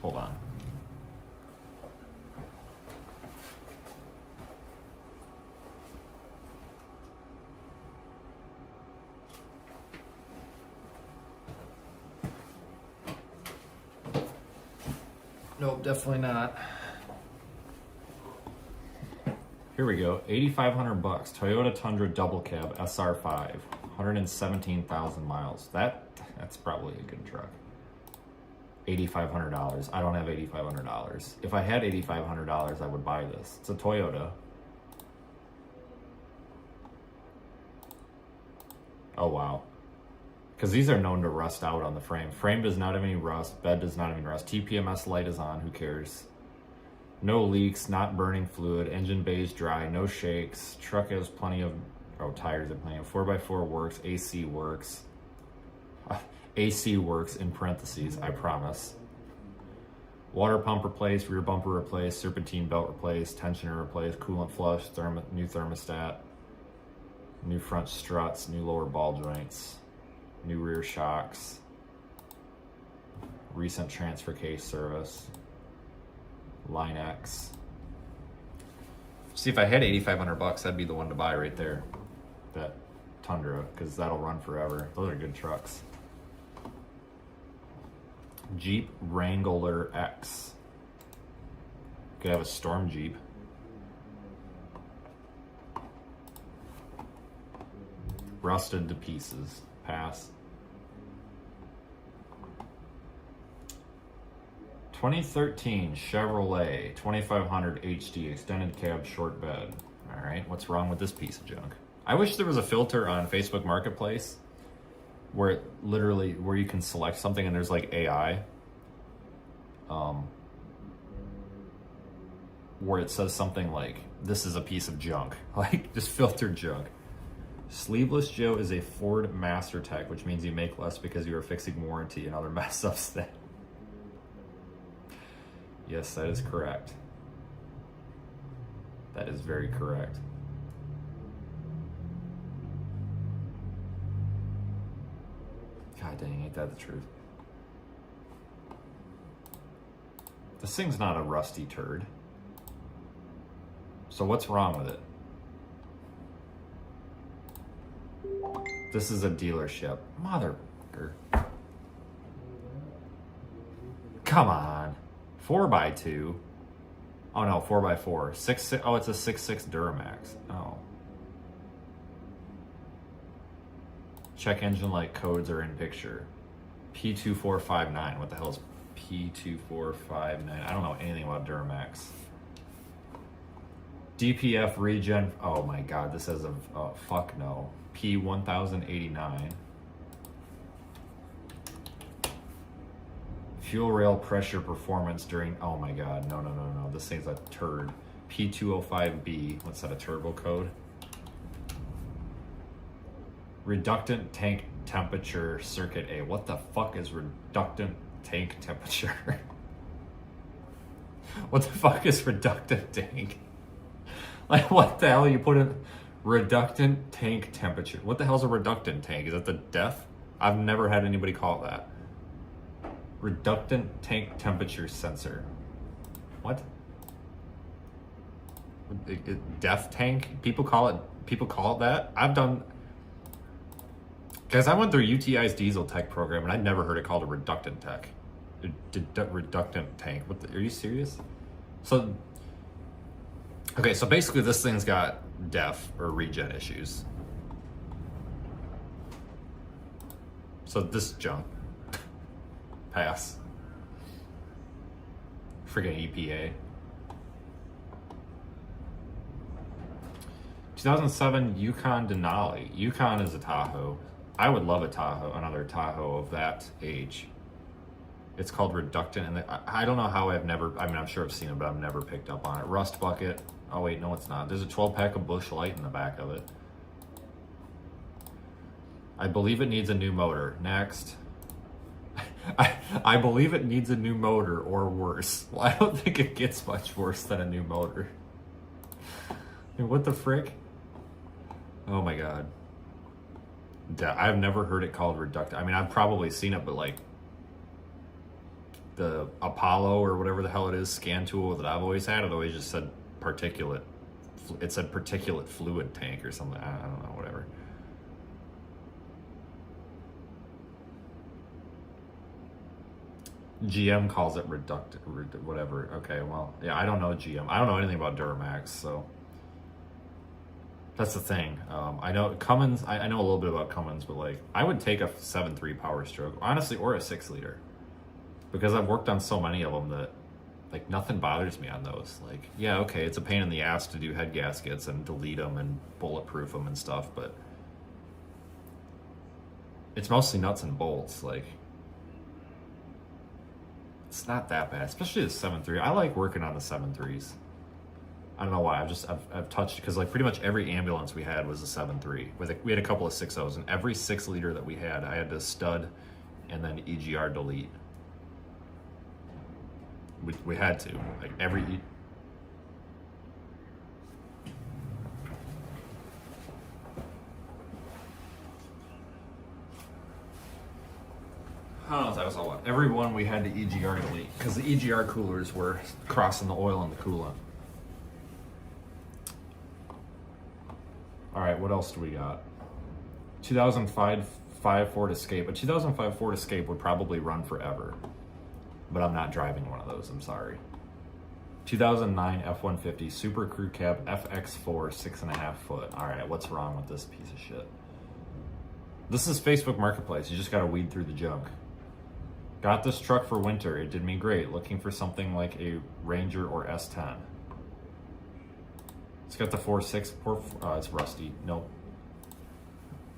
Hold on. Nope, definitely not. Here we go. 8,500 bucks. Toyota Tundra double cab SR5, 117,000 miles. That's probably a good truck. $8,500. I don't have $8,500. If I had $8,500, I would buy this. It's a Toyota. Oh wow. Because these are known to rust out on the frame. Frame does not have any rust. Bed does not have any rust. TPMS light is on. Who cares? No leaks. Not burning fluid. Engine bay is dry. No shakes. Truck has plenty of... Oh, tires have plenty of... 4x4 works. AC works. AC works in parentheses. I promise. Water pump replaced. Rear bumper replaced. Serpentine belt replaced. Tensioner replaced. Coolant flush. New thermostat. New front struts. New lower ball joints. New rear shocks, recent transfer case service, Line X, See, if I had $8,500, that'd be the one to buy right there. That Tundra, because that'll run forever. Those are good trucks. Jeep Wrangler X. Could have a Storm Jeep. Rusted to pieces. Pass. 2013 Chevrolet 2500 HD extended cab short bed. All right, what's wrong with this piece of junk? I wish there was a filter on Facebook Marketplace where it literally where you can select something and there's like AI, where it says something like this is a piece of junk, like just filtered junk. Sleeveless Joe is a Ford Master Tech, which means you make less because you are fixing warranty and other mess ups that. Yes, that is correct. That is very correct. God dang, ain't that the truth? This thing's not a rusty turd. So what's wrong with it? This is a dealership. Motherfucker. Come on. 4x2. Oh no, 4x4. 6. Oh, it's a 6.6 Duramax. Oh. Check engine light codes are in picture. P2459. What the hell is P2459? I don't know anything about Duramax. DPF regen. Oh my god, this has a fuck no. P1089. Fuel rail pressure performance during. Oh my god, no. This thing's a turd. P205B. What's that, a turbo code? Reductant tank temperature circuit A. What the fuck is reductant tank temperature? What the fuck is reductant tank? Like, what the hell you put in reductant tank temperature? What the hell's a reductant tank? Is that the DEF? I've never had anybody call it that. Reductant tank temperature sensor. What? DEF tank? People call it that? I've done. Guys, I went through UTI's diesel tech program and I'd never heard it called a reductant tech. Reductant tank. What the, are you serious? So, okay, so basically this thing's got DEF or regen issues. So this junk. Pass. Friggin' EPA. 2007 Yukon Denali. Yukon is a Tahoe. I would love a Tahoe, another Tahoe of that age. It's called reductant, and I don't know how I've never, I mean, I'm sure I've seen it, but I've never picked up on it. Rust bucket. Oh wait, no it's not. There's a 12-pack of Busch Light in the back of it. I believe it needs a new motor. Next. I believe it needs a new motor or worse. Well, I don't think it gets much worse than a new motor. I mean, what the frick? Oh my god. I've never heard it called reductant. I mean, I've probably seen it, but like the Apollo or whatever the hell it is scan tool that I've always had, it always just said particulate. It said particulate fluid tank or something. I don't know, whatever. GM calls it reductant, whatever. Okay, well, yeah, I don't know GM. I don't know anything about Duramax, so that's the thing. I know Cummins. I know a little bit about Cummins, but like, I would take a 7.3 Power Stroke, honestly, or a 6-liter, because I've worked on so many of them that like nothing bothers me on those. Like, yeah, okay, it's a pain in the ass to do head gaskets and delete them and bulletproof them and stuff, but it's mostly nuts and bolts. Like, it's not that bad, especially the 7.3. I like working on the 7.3s. I don't know why. I've touched, because like pretty much every ambulance we had was a 7.3. We had a couple of 6.0s, and every 6-liter that we had, I had to stud and then EGR delete. We had to, like every. I don't know if that was all. Every one we had to EGR delete because the EGR coolers were crossing the oil and the coolant. All right, what else do we got? 2005 Ford Escape. A 2005 Ford Escape would probably run forever, but I'm not driving one of those. I'm sorry. 2009 F-150 Super Crew Cab FX4 6.5 foot. All right, what's wrong with this piece of shit? This is Facebook Marketplace. You just got to weed through the junk. Got this truck for winter. It did me great. Looking for something like a Ranger or S10. It's got the 4.6. It's rusty. Nope.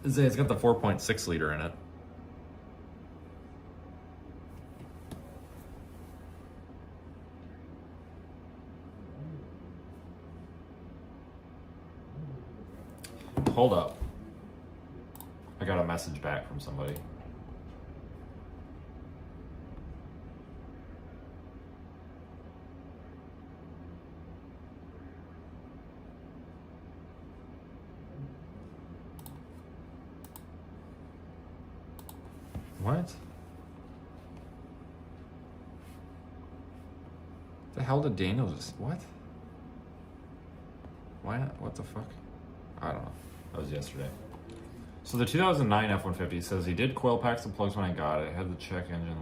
It's got the 4.6 liter in it. Hold up. I got a message back from somebody. What? The hell did Daniel just... What? Why not? What the fuck? I don't know. That was yesterday. So the 2009 F-150 says he did coil packs and plugs when I got it. It had the check engine.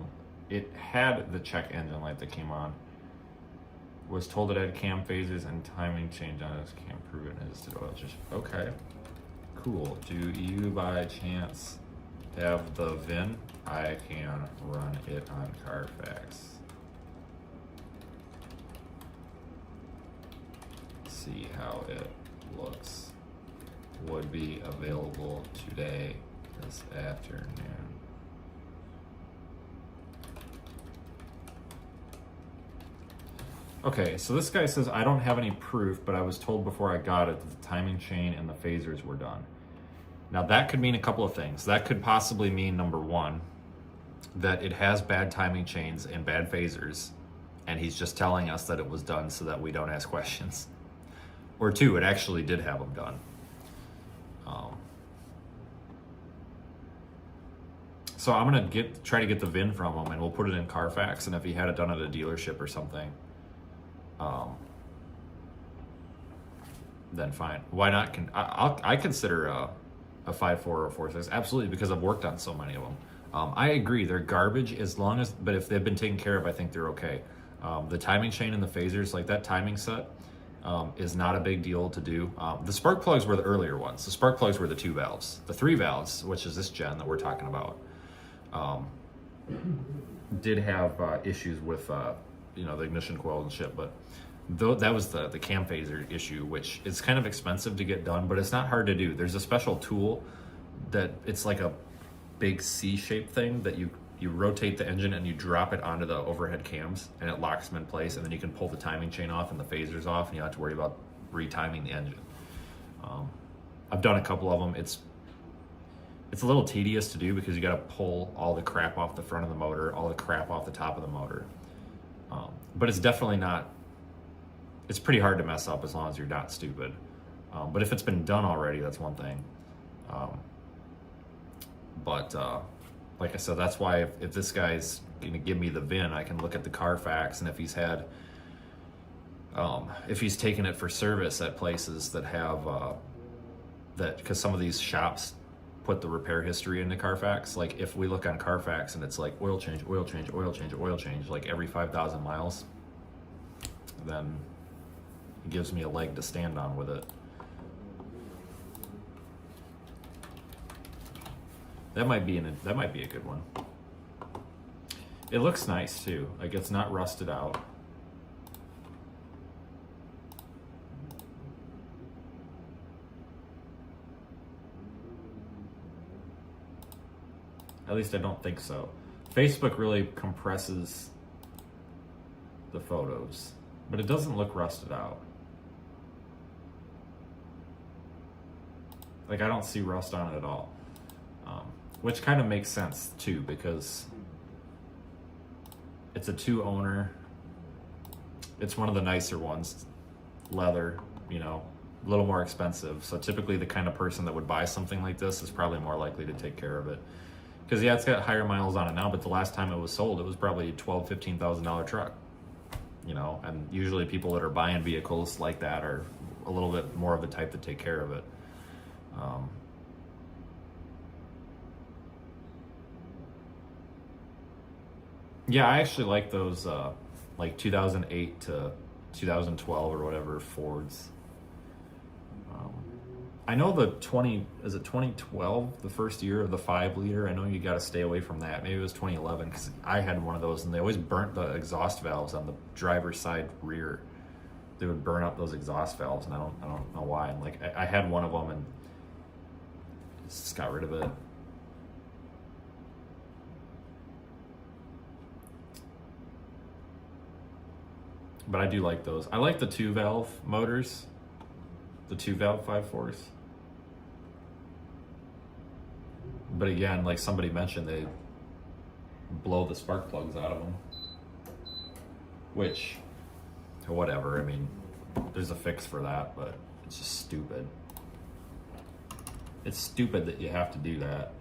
It had the check engine light that came on. Was told it had cam phasers and timing change on it. Can't prove it. It just oil change. Okay. Cool. Do you by chance have the VIN? I can run it on Carfax. See how it looks. Would be available today, this afternoon. Okay, so this guy says, I don't have any proof, but I was told before I got it that the timing chain and the phasers were done. Now that could mean a couple of things. That could possibly mean, number one, that it has bad timing chains and bad phasers, and he's just telling us that it was done so that we don't ask questions. Or two, it actually did have them done. So I'm gonna try to get the VIN from him, and we'll put it in Carfax. And if he had it done at a dealership or something, then fine. Why not? I consider a 5.4 or 4.6 absolutely, because I've worked on so many of them. I agree, they're garbage but if they've been taken care of, I think they're okay. The timing chain and the phasers, like that timing set, is not a big deal to do. The spark plugs were the earlier ones. The spark plugs were the 2 valves. The 3 valves, which is this gen that we're talking about, did have issues with the ignition coil and shit, but that was the cam phaser issue, which is kind of expensive to get done, but it's not hard to do. There's a special tool that it's like a big C-shaped thing that you rotate the engine and you drop it onto the overhead cams, and it locks them in place, and then you can pull the timing chain off and the phasers off, and you don't have to worry about retiming the engine. I've done a couple of them. It's a little tedious to do because you got to pull all the crap off the front of the motor, all the crap off the top of the motor. But it's definitely not, it's pretty hard to mess up as long as you're not stupid. But if it's been done already, that's one thing. Like I said, that's why if this guy's going to give me the VIN, I can look at the Carfax, and if he's had, if he's taken it for service at places that have, because some of these shops put the repair history into Carfax. Like if we look on Carfax and it's like oil change, oil change, oil change, oil change, like every 5,000 miles, then it gives me a leg to stand on with it. That might be a good one. It looks nice too. Like it's not rusted out. At least I don't think so. Facebook really compresses the photos, but it doesn't look rusted out. Like I don't see rust on it at all. Which kind of makes sense too, because it's a 2-owner. It's one of the nicer ones, leather, a little more expensive. So typically the kind of person that would buy something like this is probably more likely to take care of it. Because yeah, it's got higher miles on it now, but the last time it was sold, it was probably a $12,000, $15,000 truck. And usually people that are buying vehicles like that are a little bit more of the type that take care of it. Yeah, I actually like those like 2008 to 2012 or whatever Fords. I know the 2012, the first year of the 5 liter. I know you got to stay away from that. Maybe it was 2011 because I had one of those, and they always burnt the exhaust valves on the driver's side rear. They would burn up those exhaust valves, and I don't know why. And like I had one of them, and just got rid of it. But I do like those. I like the 2-valve motors, the 2-valve 5.4s. But again, like somebody mentioned, they blow the spark plugs out of them. Which, whatever. I mean, there's a fix for that, but it's just stupid. It's stupid that you have to do that.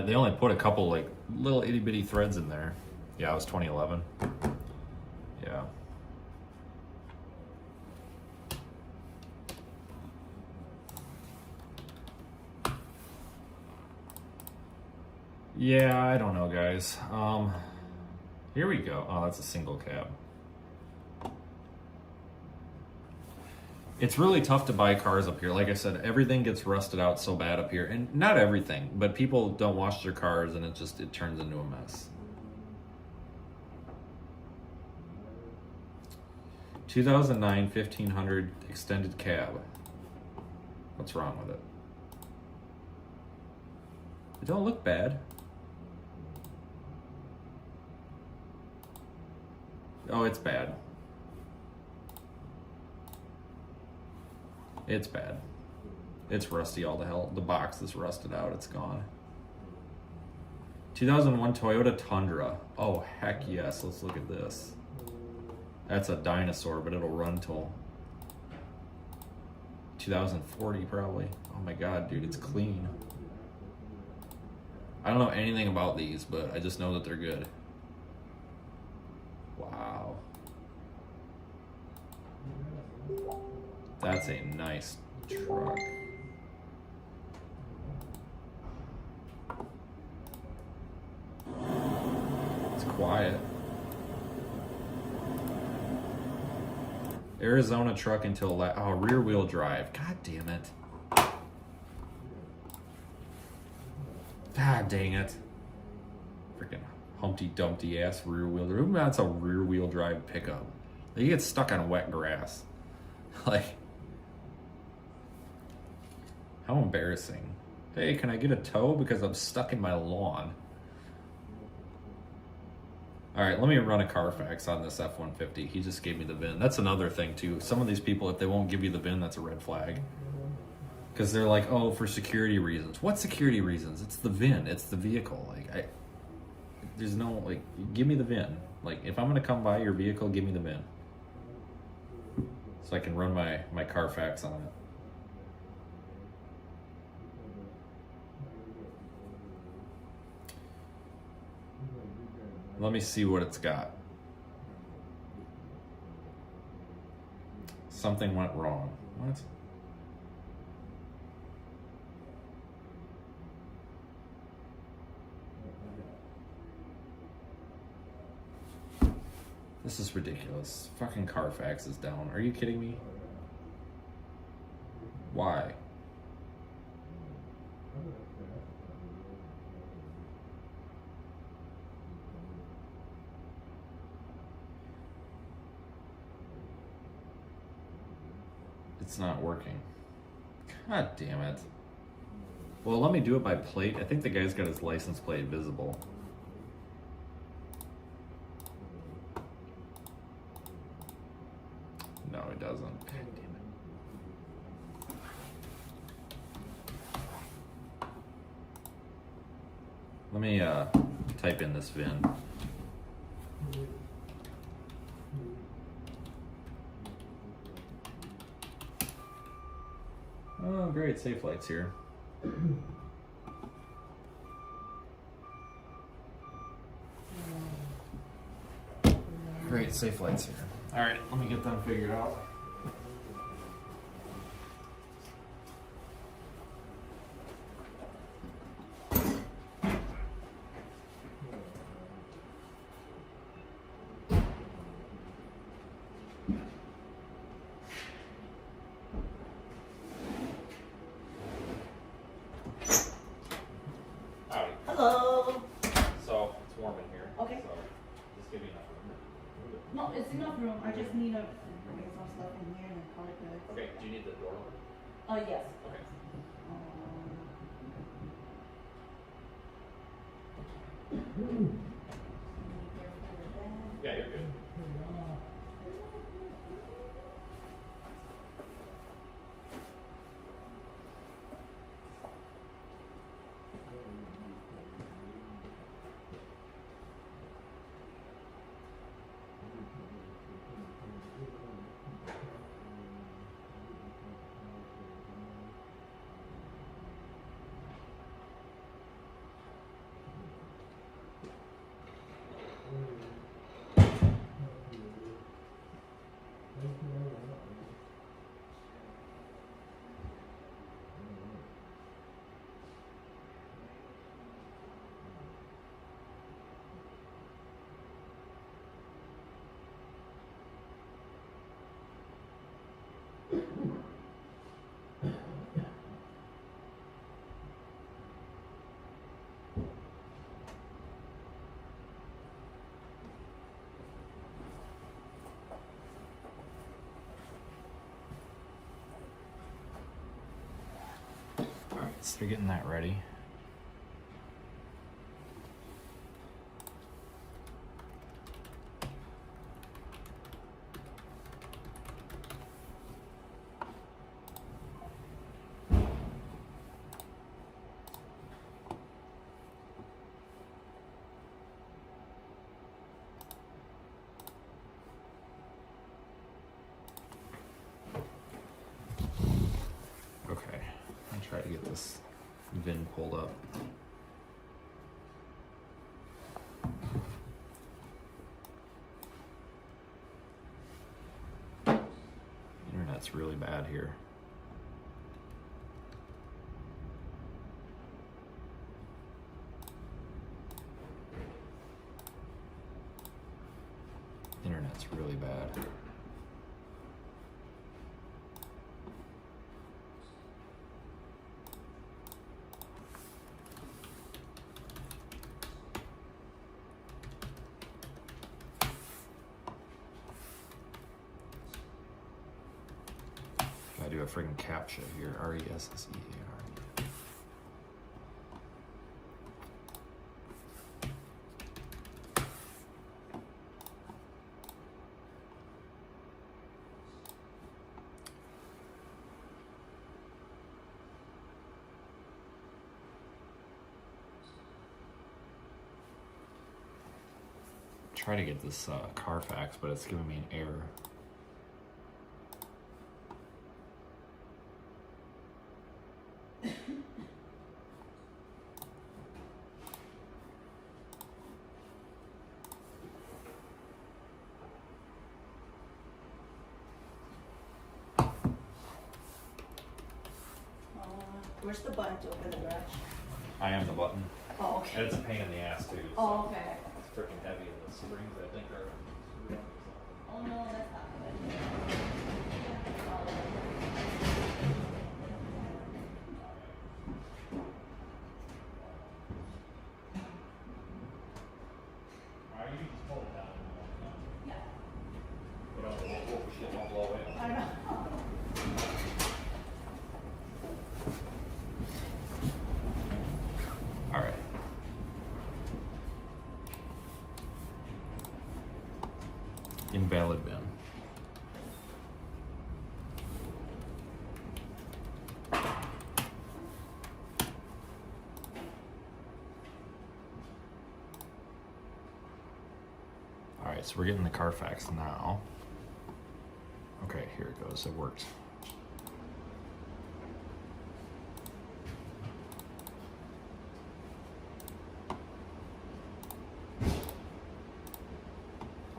They only put a couple like little itty bitty threads in there. Yeah, it was 2011. Yeah. Yeah, I don't know, guys. Here we go. Oh, that's a single cab. It's really tough to buy cars up here. Like I said, everything gets rusted out so bad up here. And not everything, but people don't wash their cars and it turns into a mess. 2009 1500 extended cab. What's wrong with it? It don't look bad. Oh, it's bad. It's bad. It's rusty all the hell. The box is rusted out. It's gone. 2001 Toyota Tundra. Oh, heck yes. Let's look at this. That's a dinosaur, but it'll run till 2040 probably. Oh my god, dude, it's clean. I don't know anything about these, but I just know that they're good. Wow. That's a nice truck. It's quiet. Arizona truck until rear wheel drive. God damn it. God dang it. Freaking Humpty Dumpty ass rear wheel drive. Who wants a rear wheel drive pickup? You get stuck on wet grass. Like, how embarrassing. Hey, can I get a tow because I'm stuck in my lawn? All right, let me run a Carfax on this F-150. He just gave me the VIN. That's another thing too. Some of these people, if they won't give you the VIN, that's a red flag. Because they're like, oh, for security reasons. What security reasons? It's the VIN. It's the vehicle. Like, there's no, like, give me the VIN. Like, if I'm gonna come by your vehicle, give me the VIN. So I can run my Carfax on it. Let me see what it's got. Something went wrong. What? This is ridiculous. Fucking Carfax is down. Are you kidding me? Why? It's not working. God damn it. Well, let me do it by plate. I think the guy's got his license plate visible. No, he doesn't. God damn it. Let me type in this VIN. Oh, great, Safe Light's here. Great, Safe Light's here. All right, let me get them figured out. it's enough room. I just need to bring some stuff in here and then call it good. Okay, do you need the door open? Yes. Okay. Yeah, you're good. So they're getting that ready. Okay, I'll try to get this VIN pulled up. Internet's really bad here. Internet's really bad. I do a friggin' CAPTCHA here. RESSEAR. Try to get this Carfax, but it's giving me an error. Where's the button to open the garage? I am the button. Oh, okay. And it's a pain in the ass too. Oh, okay. It's freaking heavy, and the springs I think are. Oh no, that's not good. Alright, you can just pull it down. Yeah. You know, shit won't blow away. I know. Alright. Invalid bin. Alright, so we're getting the Carfax now. Okay, here it goes. It worked.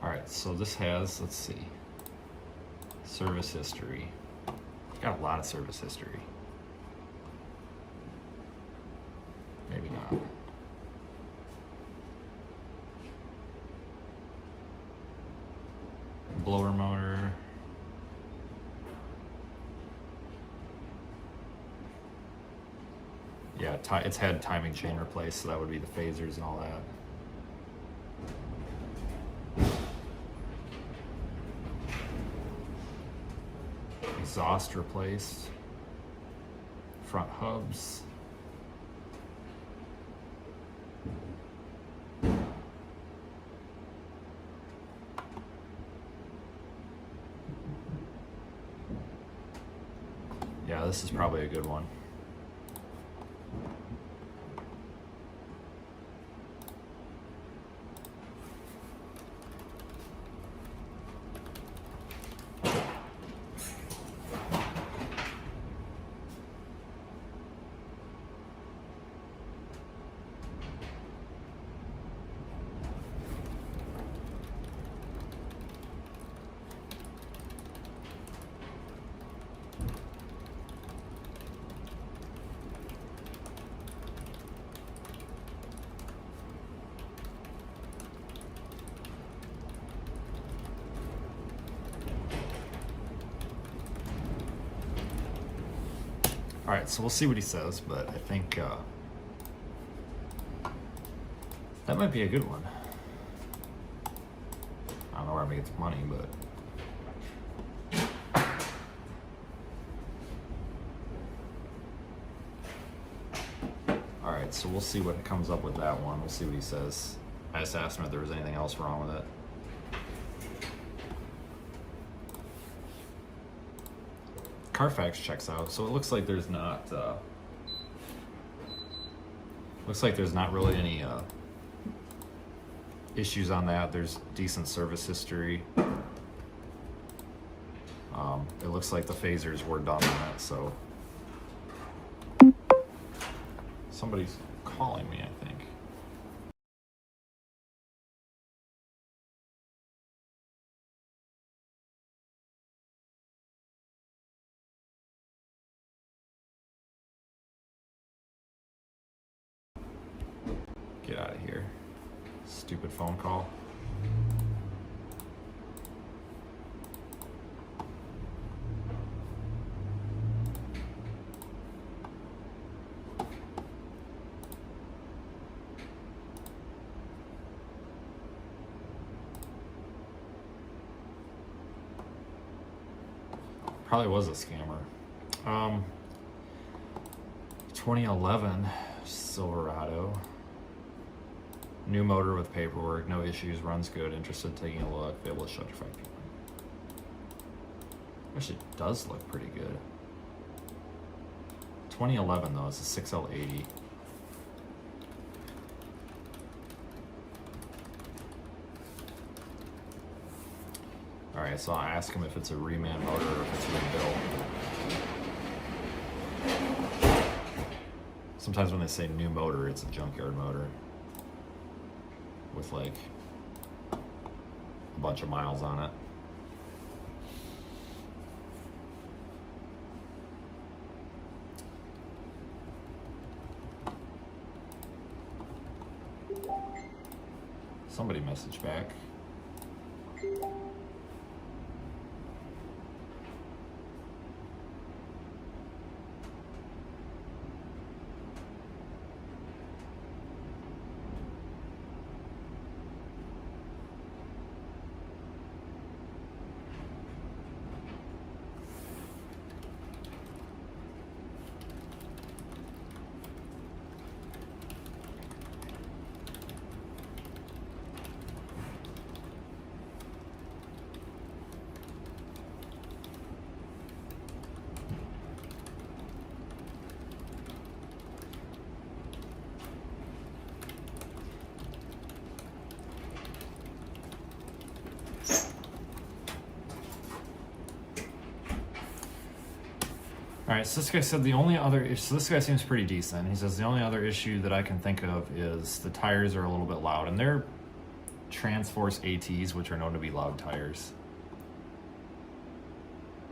Alright, so this has, let's see, service history. Got a lot of service history. Maybe not. Blower motor. Yeah, it's had timing chain replaced, so that would be the phasers and all that. Exhaust replaced. Front hubs. Yeah, this is probably a good one. All right, so we'll see what he says, but I think that might be a good one. I don't know where I'm gonna get the money, but all right, so we'll see what comes up with that one. We'll see what he says. I just asked him if there was anything else wrong with it. Carfax checks out, so it looks like there's not really any issues on that. There's decent service history. It looks like the phasers were done on it, so somebody's calling me, I think. Get out of here. Stupid phone call. Probably was a scammer. 2011 Silverado. New motor with paperwork, no issues, runs good, interested in taking a look, be able to shut your factory. Actually, it does look pretty good. 2011 though, it's a 6L80. Alright, so I'll ask him if it's a reman motor or if it's rebuilt. Sometimes when they say new motor, it's a junkyard motor with like a bunch of miles on it. Somebody messaged back. All right, so this guy said the only other so this guy seems pretty decent. He says the only other issue that I can think of is the tires are a little bit loud, and they're Transforce ATs, which are known to be loud tires.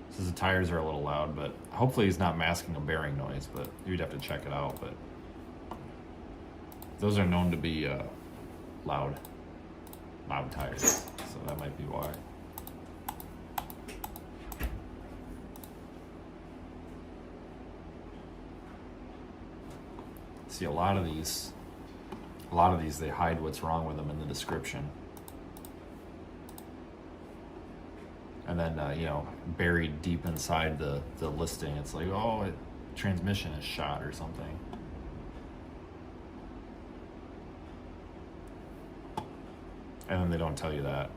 Says the tires are a little loud, but hopefully he's not masking a bearing noise, but you'd have to check it out. But those are known to be loud tires, so that might be why. See, a lot of these they hide what's wrong with them in the description. And then, buried deep inside the listing, it's like, oh, transmission is shot or something. And then they don't tell you that.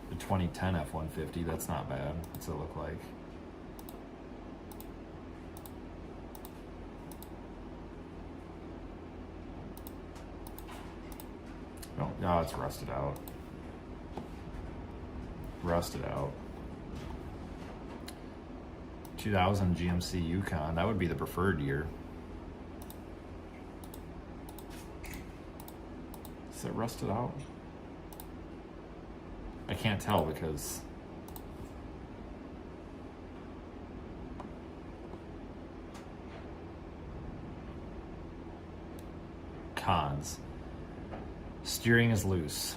The 2010 F-150, that's not bad. What's it look like? No, it's rusted out. Rusted out. 2000 GMC Yukon, that would be the preferred year. Is it rusted out? I can't tell because cons. Steering is loose,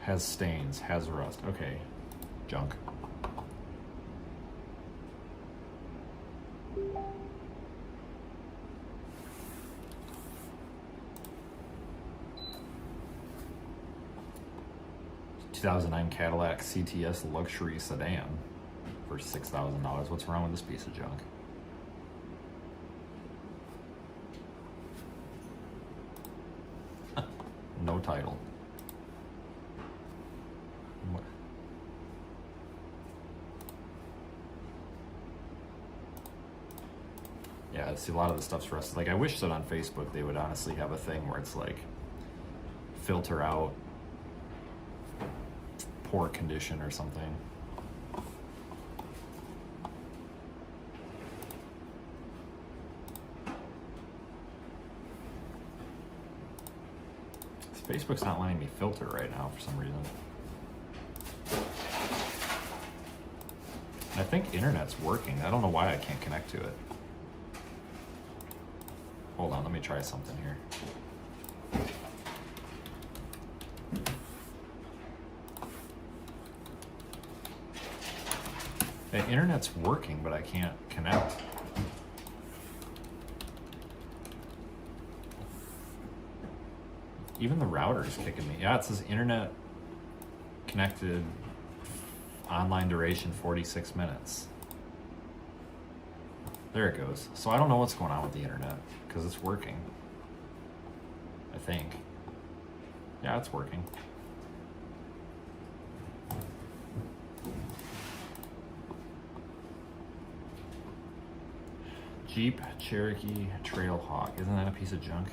has stains, has rust. Okay, junk. ...2009 Cadillac CTS luxury sedan for $6,000. What's wrong with this piece of junk? No title. What? Yeah, see, a lot of the stuff's rusted. Like, I wish that on Facebook they would honestly have a thing where it's like, filter out poor condition or something. Facebook's not letting me filter right now for some reason. And I think internet's working. I don't know why I can't connect to it. Hold on, let me try something here. The internet's working, but I can't connect. Even the router is kicking me. Yeah, it says internet connected, online duration 46 minutes. There it goes. So I don't know what's going on with the internet because it's working. I think. Yeah, it's working. Jeep Cherokee Trailhawk. Isn't that a piece of junk?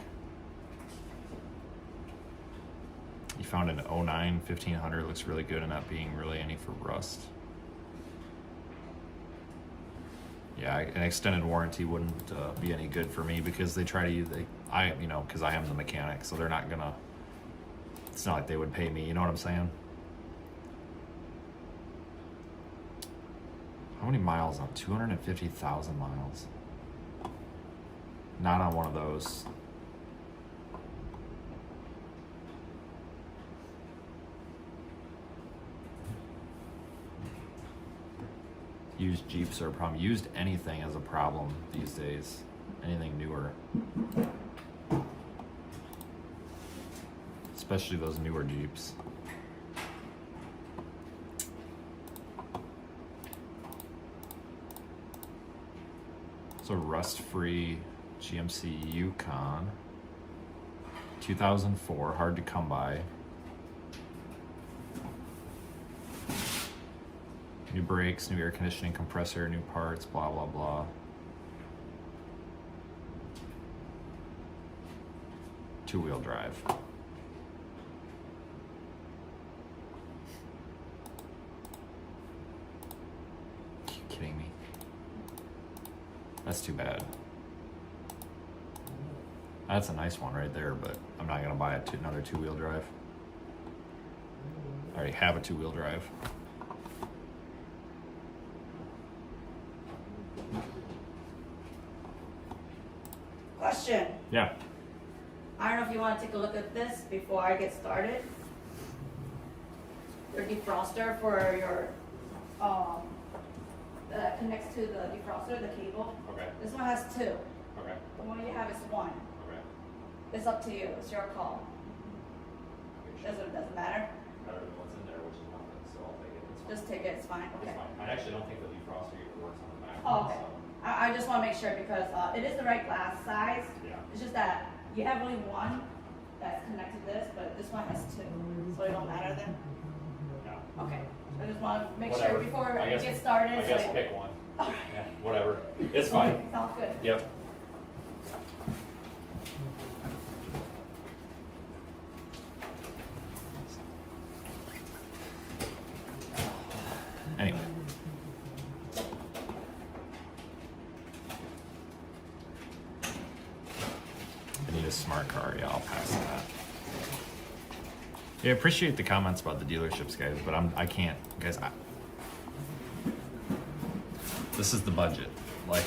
You found an 09 1500, looks really good and not being really any for rust. Yeah, an extended warranty wouldn't be any good for me because they try to use, because I am the mechanic, so they're not gonna, it's not like they would pay me, you know what I'm saying? How many miles on 250,000 miles? Not on one of those. Used Jeeps are a problem. Used anything is a problem these days. Anything newer. Especially those newer Jeeps. So rust-free GMC Yukon. 2004, hard to come by. New brakes, new air conditioning compressor, new parts, blah, blah, blah. Two-wheel drive. Are you kidding me? That's too bad. That's a nice one right there, but I'm not gonna buy another two-wheel drive. I already have a two-wheel drive. Question. Yeah. I don't know if you want to take a look at this before I get started. Your defroster for your, that connects to the defroster, the cable. Okay. This one has two. Okay. The one you have is one. Okay. It's up to you. It's your call. Doesn't matter. Better than what's in there, which is nothing, so I'll take it. It's fine. Just take it, it's fine, It's okay. fine. I actually don't think the defroster even works on the back. Oh, okay. So, I just wanna make sure because, it is the right glass size. yeah. It's just that you have only one that's connected to this, but this one has two, so it don't matter then? Yeah. Okay, I just wanna make Whatever. sure before I we guess- get started. I so- guess pick one. Yeah, whatever. It's fine. Okay, sounds good. Yep. Anyway. I need a smart car. Yeah, I'll pass that. Yeah, I appreciate the comments about the dealerships, guys, but I can't, guys. This is the budget. Like,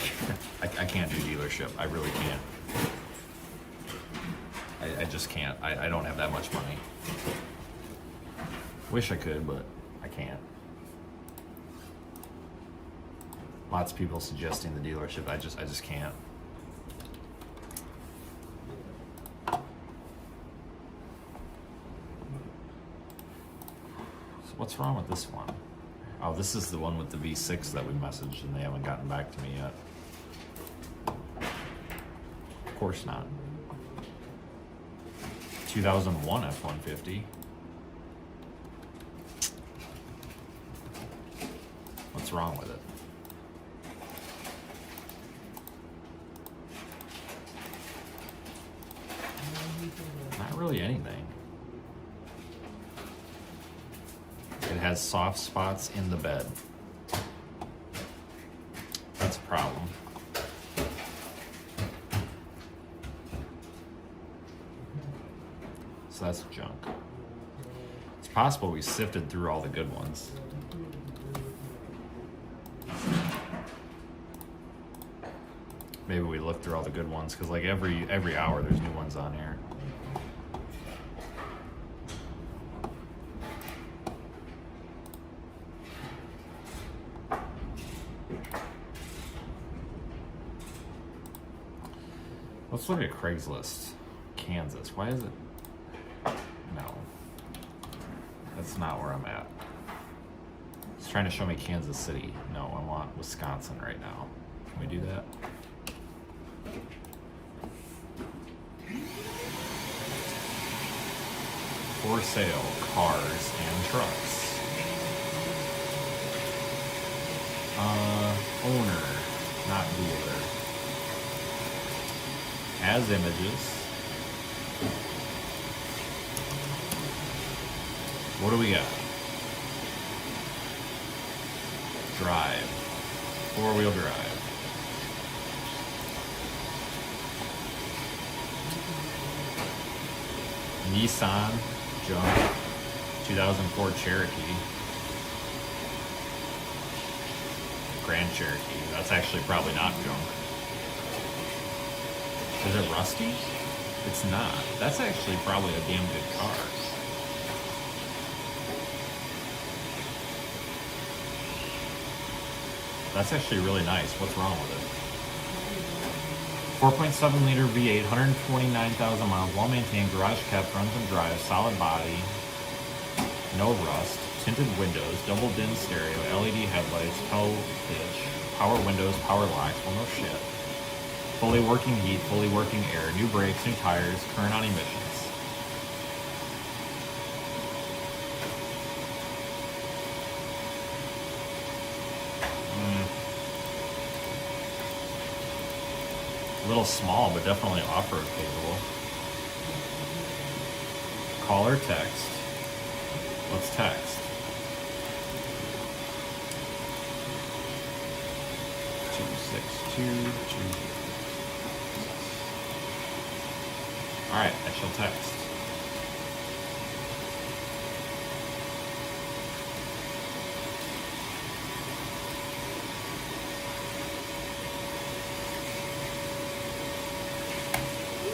I can't do dealership. I really can't. I just can't. I don't have that much money. Wish I could, but I can't. Lots of people suggesting the dealership. I just can't. So what's wrong with this one? Oh, this is the one with the V6 that we messaged and they haven't gotten back to me yet. Of course not. 2001 F-150. What's wrong with it? Not really anything. It has soft spots in the bed. That's a problem. So that's junk. It's possible we sifted through all the good ones. Maybe we looked through all the good ones because like every hour there's new ones on here. Let's look at Craigslist, Kansas. Why is it? No. That's not where I'm at. It's trying to show me Kansas City. No, I want Wisconsin right now. Can we do that? For sale, cars and trucks. Owner, not dealer. As images. What do we got? Drive. Four-wheel drive. Nissan junk. 2004 Cherokee. Grand Cherokee. That's actually probably not junk. Is it rusty? It's not. That's actually probably a damn good car. That's actually really nice. What's wrong with it? 4.7 liter V8, 129,000 miles, well maintained, garage kept, runs and drives, solid body, no rust, tinted windows, double din stereo, LED headlights, tow hitch, power windows, power locks, well no shit. Fully working heat, fully working air, new brakes, new tires, current on emissions. A little small, but definitely off-road capable. Call or text. Let's text. 262. Alright, I shall text.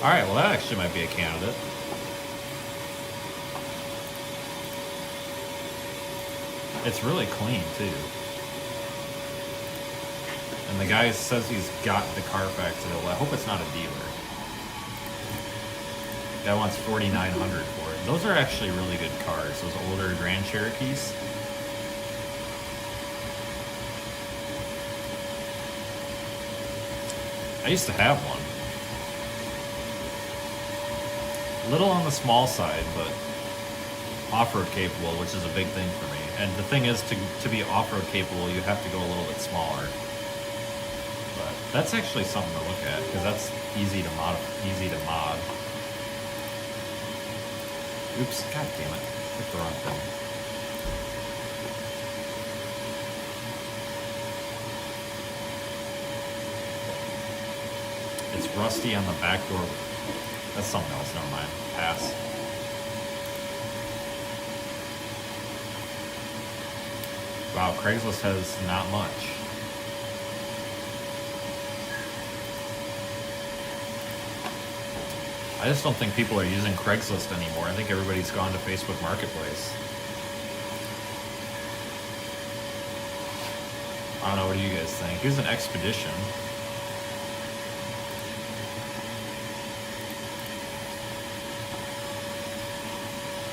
Alright, well that actually might be a candidate. It's really clean too. And the guy says he's got the Carfax available. I hope it's not a dealer. Guy wants $4,900 for it. Those are actually really good cars. Those older Grand Cherokees. I used to have one. Little on the small side, but off-road capable, which is a big thing for me. And the thing is, to be off-road capable, you have to go a little bit smaller. But that's actually something to look at, because that's easy to mod. Oops, god damn it. Picked the wrong thing. It's rusty on the back door. That's something else, never mind. Pass. Wow, Craigslist has not much. I just don't think people are using Craigslist anymore. I think everybody's gone to Facebook Marketplace. I don't know, what do you guys think? Here's an Expedition.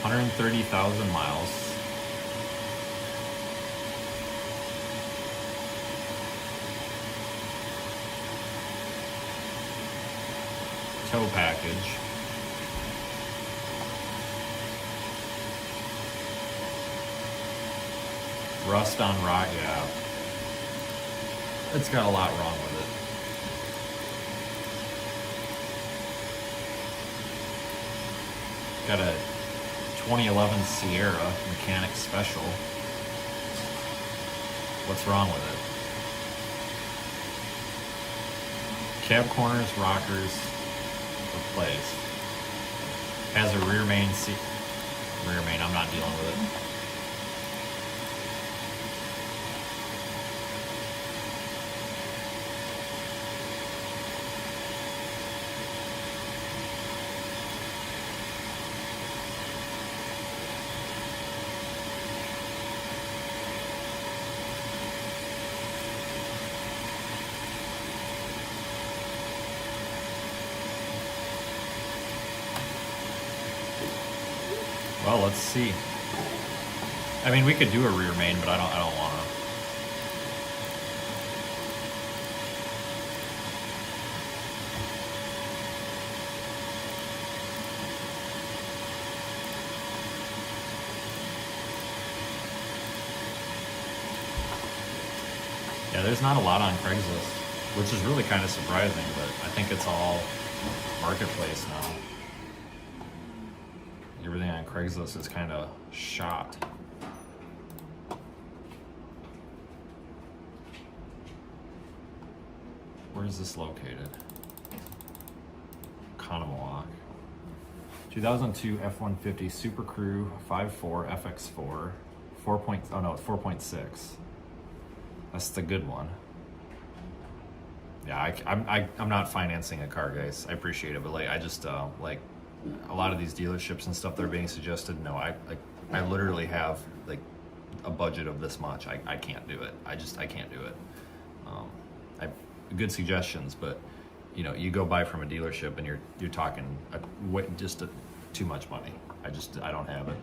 $130,000 miles. Tow package. Rust on rock, yeah. It's got a lot wrong with it. Got a 2011 Sierra Mechanic Special. What's wrong with it? Cab corners, rockers, replaced. Has a rear main seat. Rear main, I'm not dealing with it. Well, let's see. I mean, we could do a rear main, but I don't want to. Yeah, there's not a lot on Craigslist, which is really kind of surprising, but I think it's all marketplace now. Everything on Craigslist is kind of shot. Where is this located? Conomowoc. 2002 F-150 Super Crew 5.4 FX4. 4.6. That's the good one. Yeah, I'm not financing a car, guys. I appreciate it, but like I just like a lot of these dealerships and stuff that are being suggested. No, I literally have like a budget of this much. I can't do it. I can't do it. Good suggestions, but you know, you go buy from a dealership and you're talking too much money. I don't have it.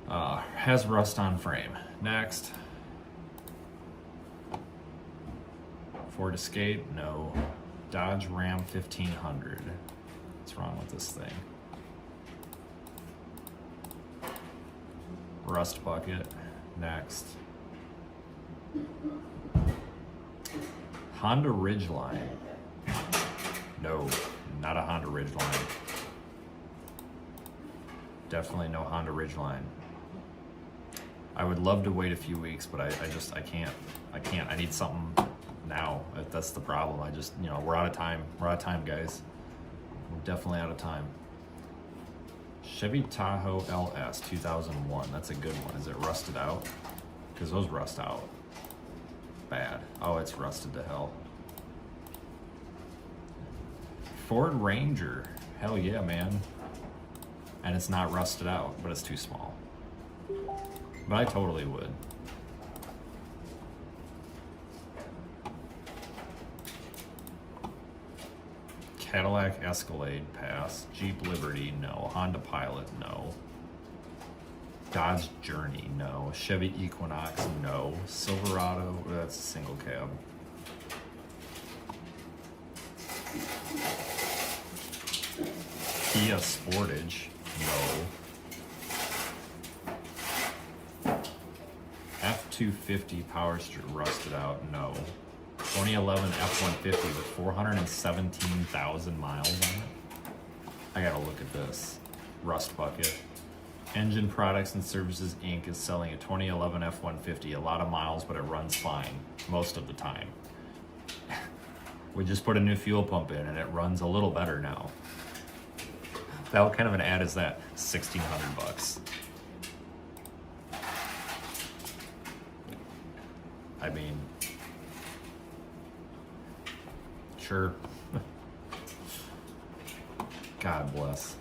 Has rust on frame. Next. Ford Escape, no. Dodge Ram 1500. What's wrong with this thing? Rust bucket. Next. Honda Ridgeline. No, not a Honda Ridgeline. Definitely no Honda Ridgeline. I would love to wait a few weeks, but I can't. I need something now. That's the problem. We're out of time. We're out of time, guys. We're definitely out of time. Chevy Tahoe LS 2001. That's a good one. Is it rusted out? Because those rust out bad. Oh, it's rusted to hell. Ford Ranger. Hell yeah, man. And it's not rusted out, but it's too small. But I totally would. Cadillac Escalade, pass. Jeep Liberty, no. Honda Pilot, no. Dodge Journey, no. Chevy Equinox, no. Silverado, that's a single cab. Kia Sportage, no. F-250 Power Street rusted out, no. 2011 F-150 with 417,000 miles on it. I gotta look at this. Rust bucket. Engine Products and Services Inc. is selling a 2011 F-150. A lot of miles, but it runs fine most of the time. We just put a new fuel pump in and it runs a little better now. What kind of an ad is that? $1,600. I mean, sure. God bless.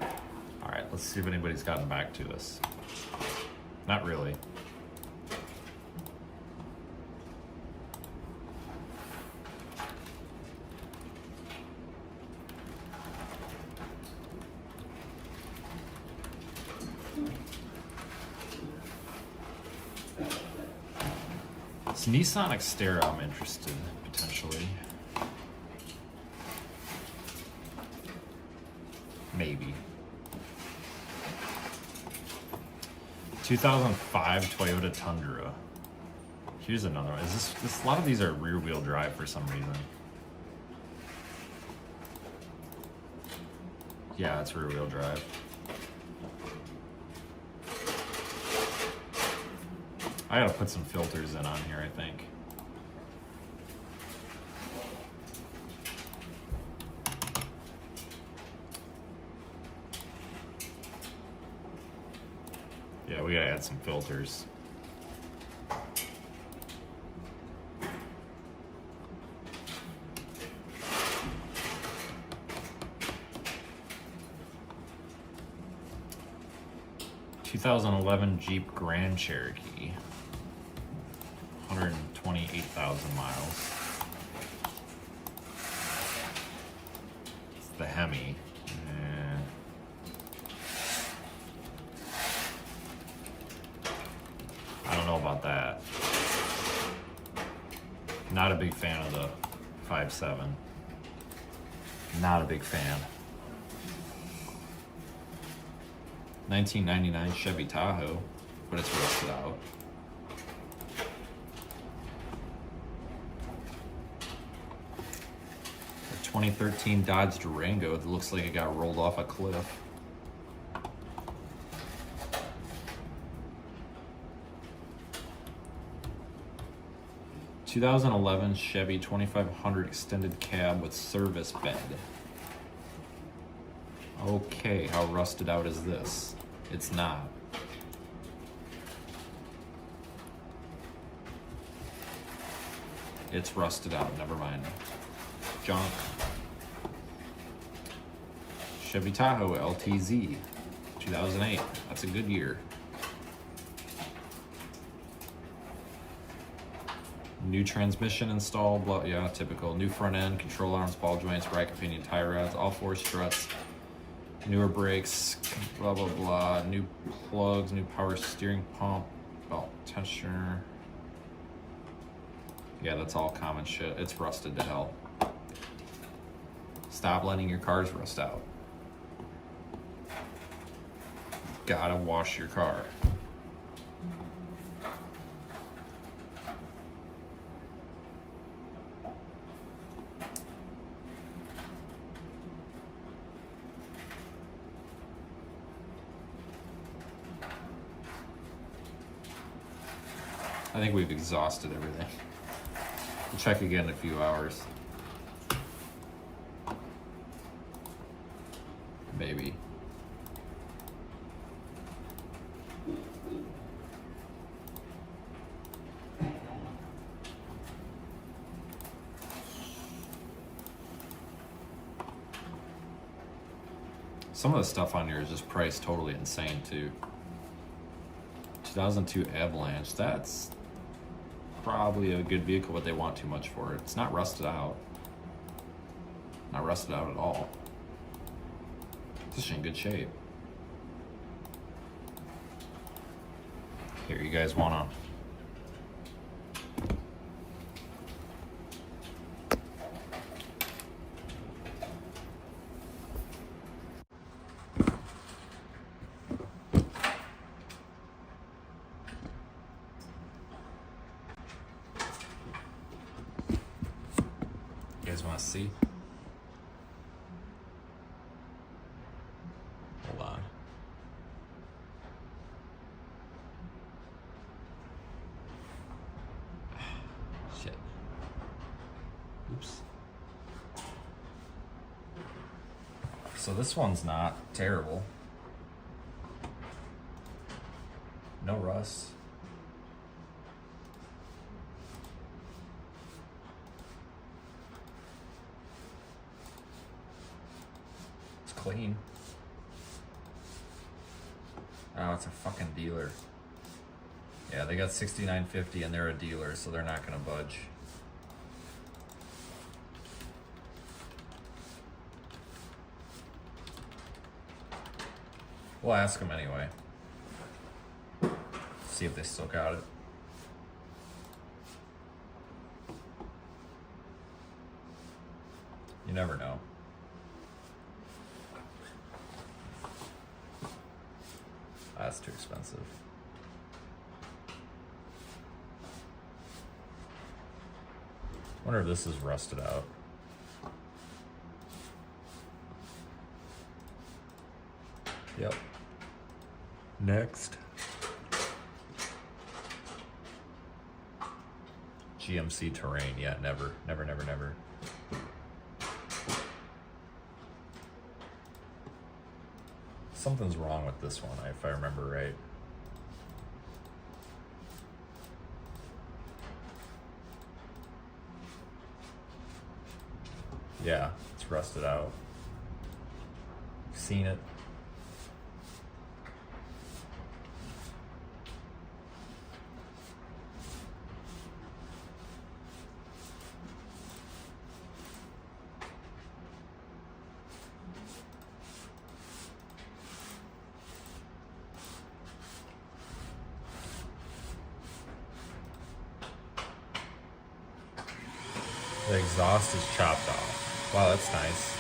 All right, let's see if anybody's gotten back to us. Not really. It's Nissan Xterra I'm interested, potentially. Maybe. 2005 Toyota Tundra. Here's another one. Is this a lot of these are rear wheel drive for some reason. Yeah, it's rear wheel drive. I gotta put some filters in on here, I think. Yeah, we gotta add some filters. (2011) Jeep Grand Cherokee. 128,000 miles. It's the Hemi. I don't know about that. Not a big fan of the 5.7. Not a big fan. 1999 Chevy Tahoe, but it's rusted out. A 2013 Dodge Durango that looks like it got rolled off a cliff. (2011) Chevy 2500 extended cab with service bed. Okay, how rusted out is this? It's not. It's rusted out, never mind. Junk. Chevy Tahoe LTZ, 2008. That's a good year. New transmission installed, blah, yeah, typical. New front end, control arms, ball joints, rack and pinion tie rods, all four struts. Newer brakes, blah, blah, blah. New plugs, new power steering pump, belt tensioner. Yeah, that's all common shit. It's rusted to hell. Stop letting your cars rust out. Gotta wash your car. I think we've exhausted everything. We'll check again in a few hours. Maybe. Some of the stuff on here is just priced totally insane too. 2002 Avalanche. That's probably a good vehicle, but they want too much for it. It's not rusted out. Not rusted out at all. It's just in good shape. Here, you guys wanna... You guys wanna see? Hold on. Shit. Oops. So this one's not terrible. No rust. It's clean. Oh, it's a fucking dealer. Yeah, they got $69.50 and they're a dealer, so they're not gonna budge. We'll ask them anyway. See if they still got it. You never know. That's too expensive. Wonder if this is rusted out. Yep. Next. GMC Terrain. Yeah, never. Never, never, never. Something's wrong with this one, if I remember right. Yeah, it's rusted out. Seen it. The exhaust is chopped off. Wow, that's nice.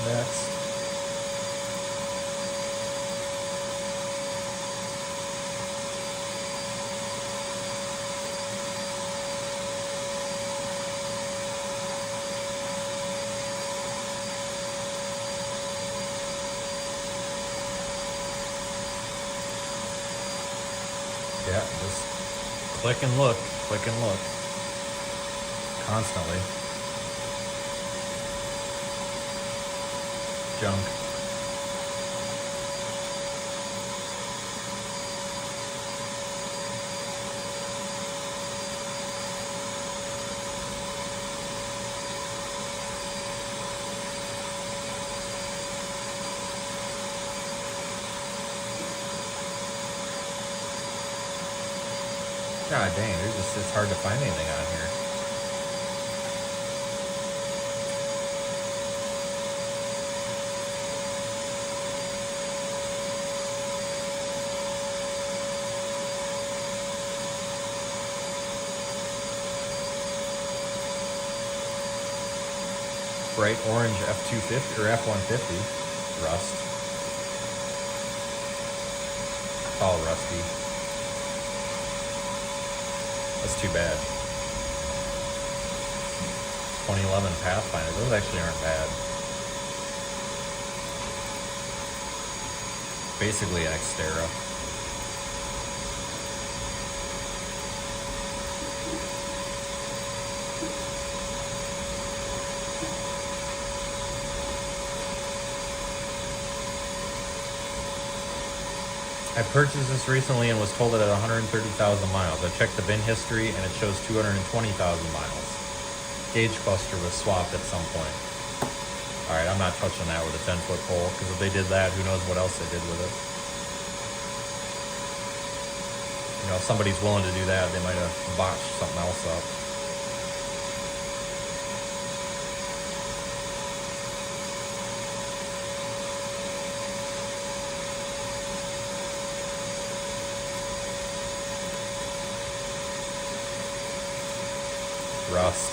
Next. Yeah, just click and look, constantly. Junk. God dang, it's hard to find anything on here. Bright orange F-250 or F-150 rust. It's all rusty. That's too bad. 2011 Pathfinder, those actually aren't bad. Basically Xterra. I purchased this recently and was told it had 130,000 miles. I checked the VIN history and it shows 220,000 miles. Gauge cluster was swapped at some point. All right, I'm not touching that with a 10-foot pole because if they did that, who knows what else they did with it. You know, if somebody's willing to do that, they might have botched something else up. Rust.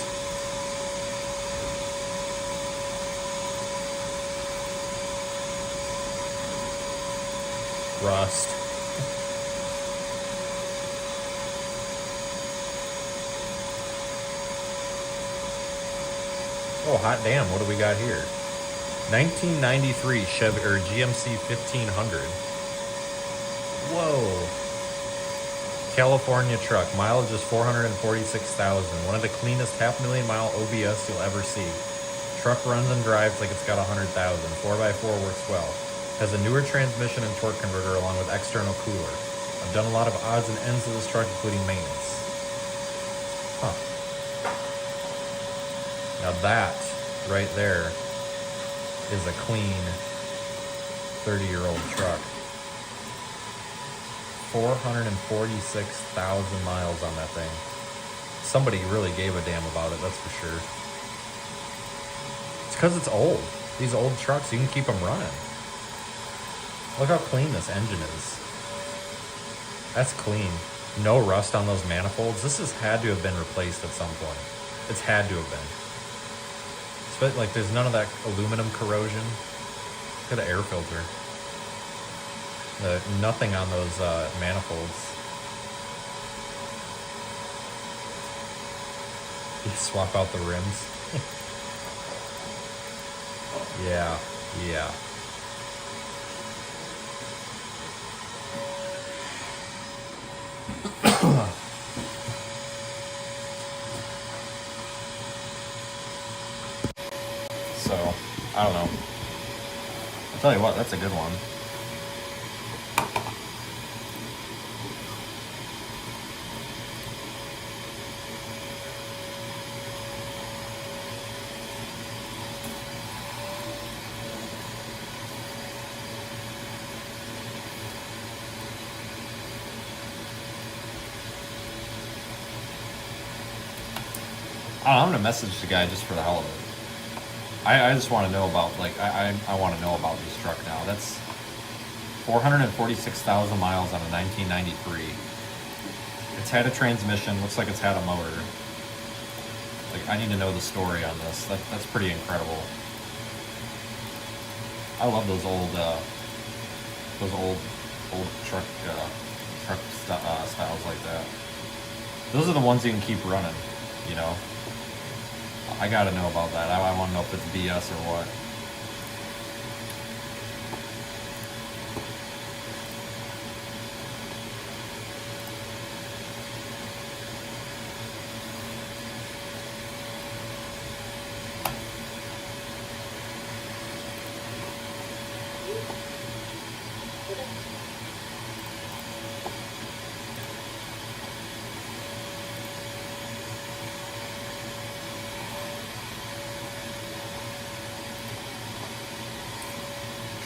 Rust. Oh, hot damn, what do we got here? 1993 Chevy or GMC 1500. Whoa. California truck. Mileage is 446,000. One of the cleanest half-million-mile OBS you'll ever see. Truck runs and drives like it's got 100,000. 4x4 works well. Has a newer transmission and torque converter along with external cooler. I've done a lot of odds and ends of this truck, including maintenance. Huh. Now that right there is a clean 30-year-old truck. 446,000 miles on that thing. Somebody really gave a damn about it, that's for sure. It's because it's old. These old trucks, you can keep them running. Look how clean this engine is. That's clean. No rust on those manifolds. This has had to have been replaced at some point. It's had to have been. But like, there's none of that aluminum corrosion. Look at the air filter. Nothing on those manifolds. You swap out the rims. Yeah, yeah. So, I don't know. I'll tell you what, that's a good one. I'm gonna message the guy just for the hell of it. I just want to know about, like, I want to know about this truck now. That's 446,000 miles on a 1993. It's had a transmission, looks like it's had a motor. Like, I need to know the story on this. That's pretty incredible. I love those old truck styles like that. Those are the ones you can keep running, you know. I gotta know about that. I want to know if it's BS or what.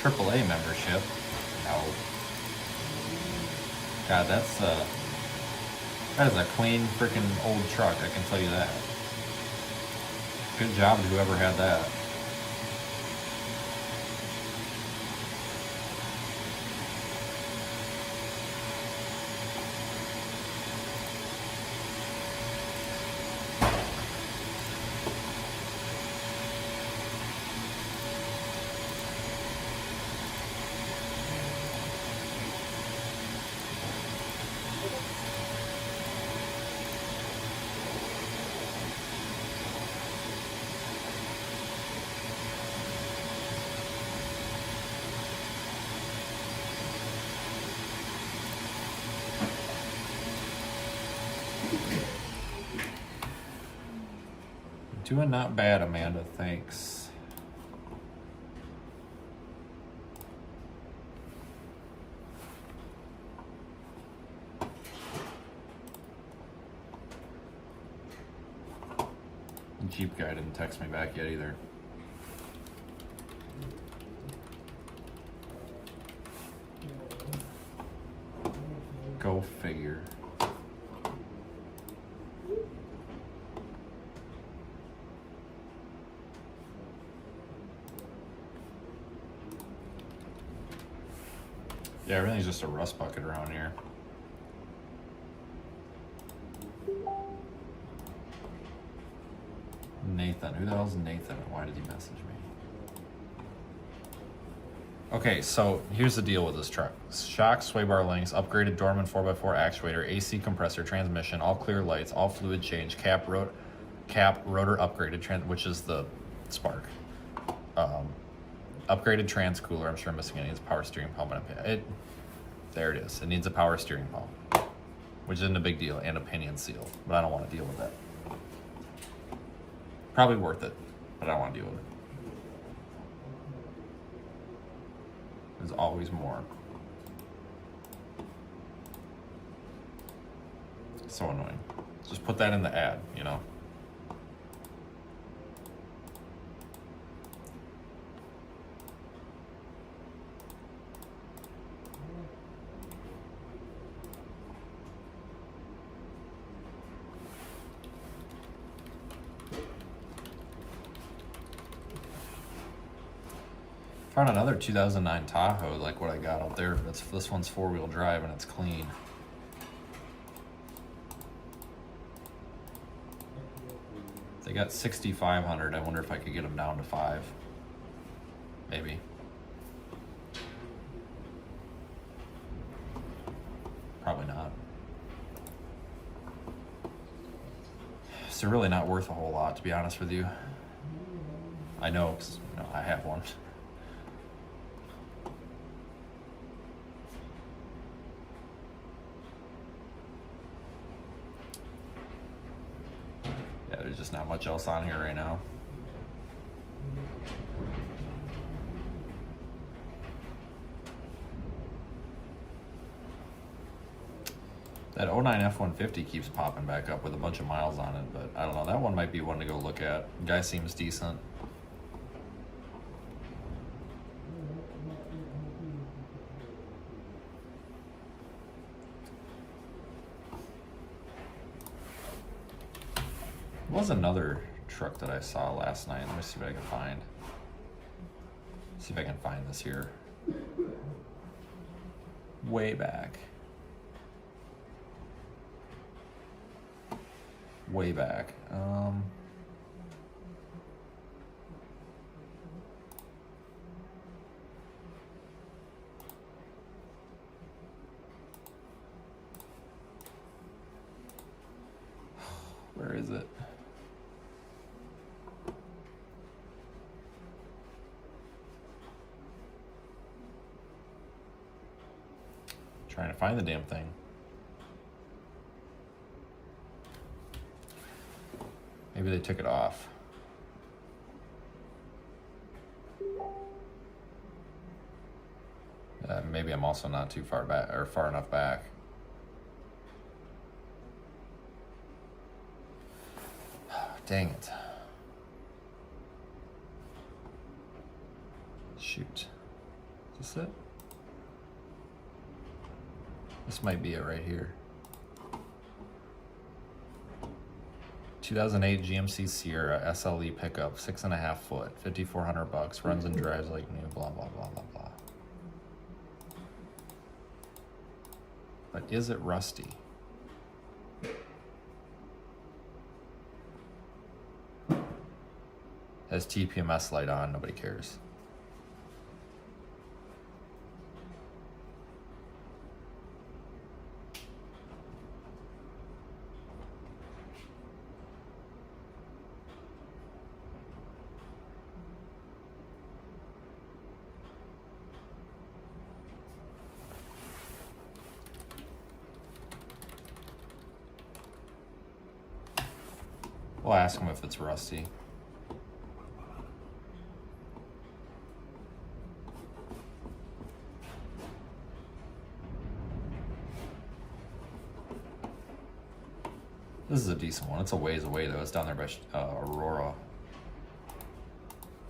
AAA membership. No. God, that is a clean freaking old truck, I can tell you that. Good job to whoever had that. Doing not bad, Amanda, thanks. Jeep guy didn't text me back yet either. Go figure. Yeah, everything's just a rust bucket around here. Nathan. Who the hell's Nathan? Why did he message me? Okay, so here's the deal with this truck. Shock, sway bar links, upgraded Dorman 4x4 actuator, AC compressor, transmission, all clear lights, all fluid change, cap, rotor upgraded, which is the Spark. Upgraded trans cooler. I'm sure I'm missing any. It's power steering pump. There it is. It needs a power steering pump, which isn't a big deal, and a pinion seal, but I don't want to deal with that. Probably worth it, but I don't want to deal with it. There's always more. So annoying. Just put that in the ad, you know? Found another 2009 Tahoe, like what I got out there. This one's 4-wheel drive and it's clean. They got 6,500. I wonder if I could get them down to 5. Maybe. Probably not. So they're really not worth a whole lot, to be honest with you. I know, because I have one. Yeah, there's just not much else on here right now. That 09 F-150 keeps popping back up with a bunch of miles on it, but I don't know. That one might be one to go look at. Guy seems decent. There was another truck that I saw last night. Let me see what I can find. See if I can find this here. Way back. Way back. Where is it? Trying to find the damn thing. Maybe they took it off. Maybe I'm also not too far back or far enough back. Dang it. Shoot. Is this it? This might be it right here. 2008 GMC Sierra SLE pickup, 6.5 foot, 5,400 bucks, runs and drives like new, blah, blah, blah, blah, blah. But is it rusty? Has TPMS light on, nobody cares. We'll ask him if it's rusty. This is a decent one. It's a ways away though. It's down there by Aurora.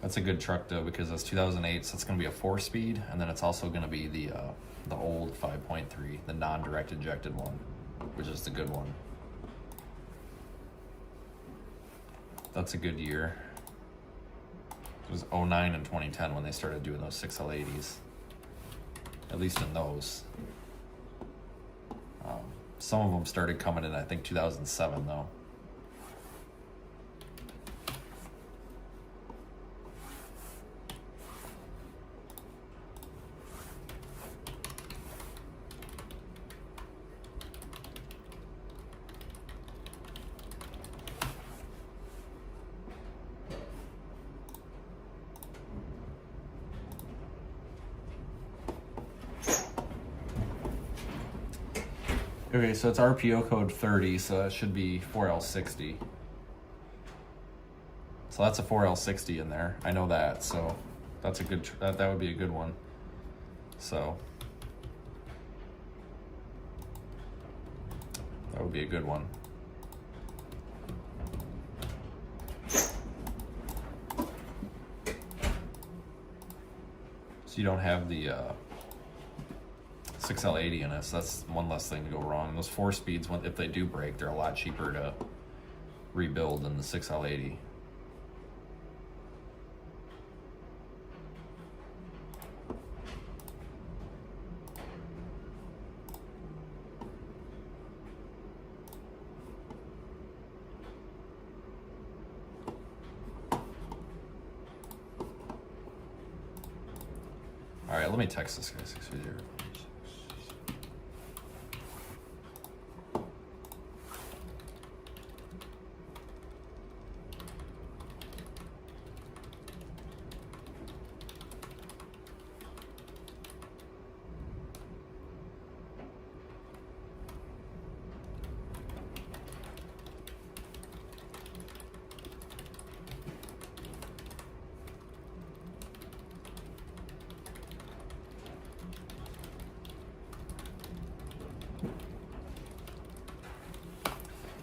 That's a good truck though because it's 2008, so it's going to be a 4-speed, and then it's also going to be the old 5.3, the non-direct injected one, which is the good one. That's a good year. It was 09 and 2010 when they started doing those 6L80s. At least in those. Some of them started coming in, I think, 2007 though. Okay, so it's RPO code 30, so that should be 4L60. So that's a 4L60 in there. I know that, so that's a good. That would be a good one. So that would be a good one. So you don't have the 6L80 in it, so that's one less thing to go wrong. Those 4-speeds, if they do break, they're a lot cheaper to rebuild than the 6L80. All right, let me text this guy. 630.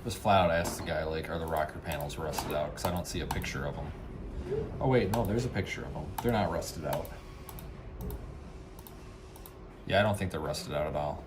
Just flat out ask the guy, like, are the rocker panels rusted out? Because I don't see a picture of them. Oh wait, no, there's a picture of them. They're not rusted out. Yeah, I don't think they're rusted out at all.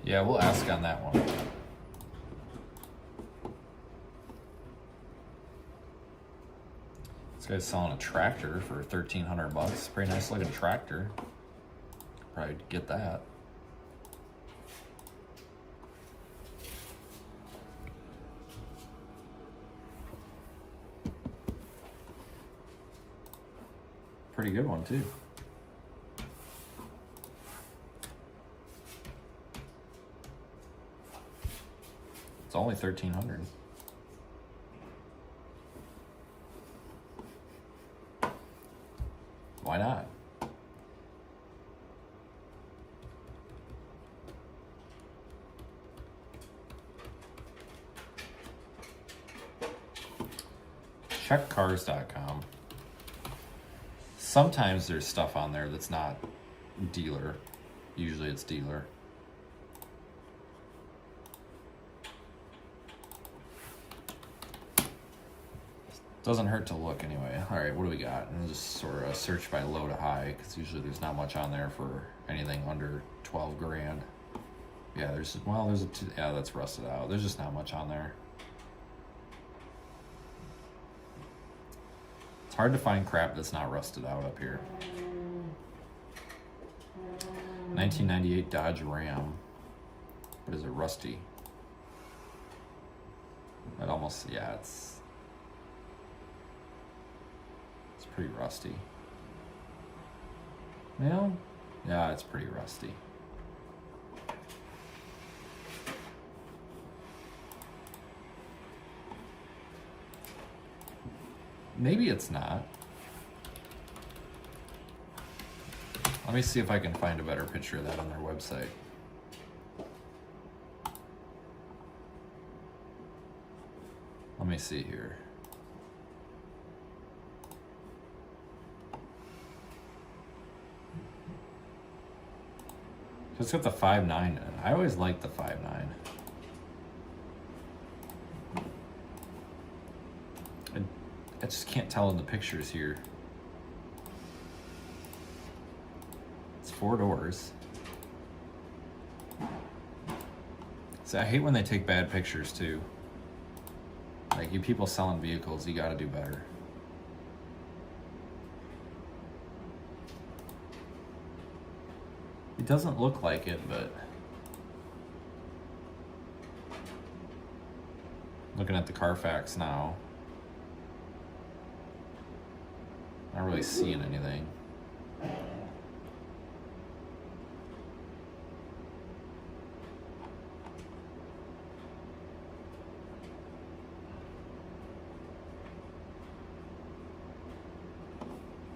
Yeah, we'll ask on that one. This guy's selling a tractor for 1,300 bucks. Pretty nice looking tractor. Probably get that. Pretty good one too. It's only 1,300. Why not? Checkcars.com. Sometimes there's stuff on there that's not dealer. Usually it's dealer. Doesn't hurt to look anyway. All right, what do we got? And just sort of search by low to high, because usually there's not much on there for anything under 12 grand. Yeah, there's yeah, that's rusted out. There's just not much on there. It's hard to find crap that's not rusted out up here. 1998 Dodge Ram, but is it rusty? It almost, yeah, it's pretty rusty. Well, yeah, it's pretty rusty. Maybe it's not. Let me see if I can find a better picture of that on their website. Let me see here. It's got the 5.9 in it. I always liked the 5.9. I just can't tell in the pictures here. It's 4 doors. See, I hate when they take bad pictures too. Like, you people selling vehicles, you gotta do better. It doesn't look like it, but looking at the Carfax now, not really seeing anything.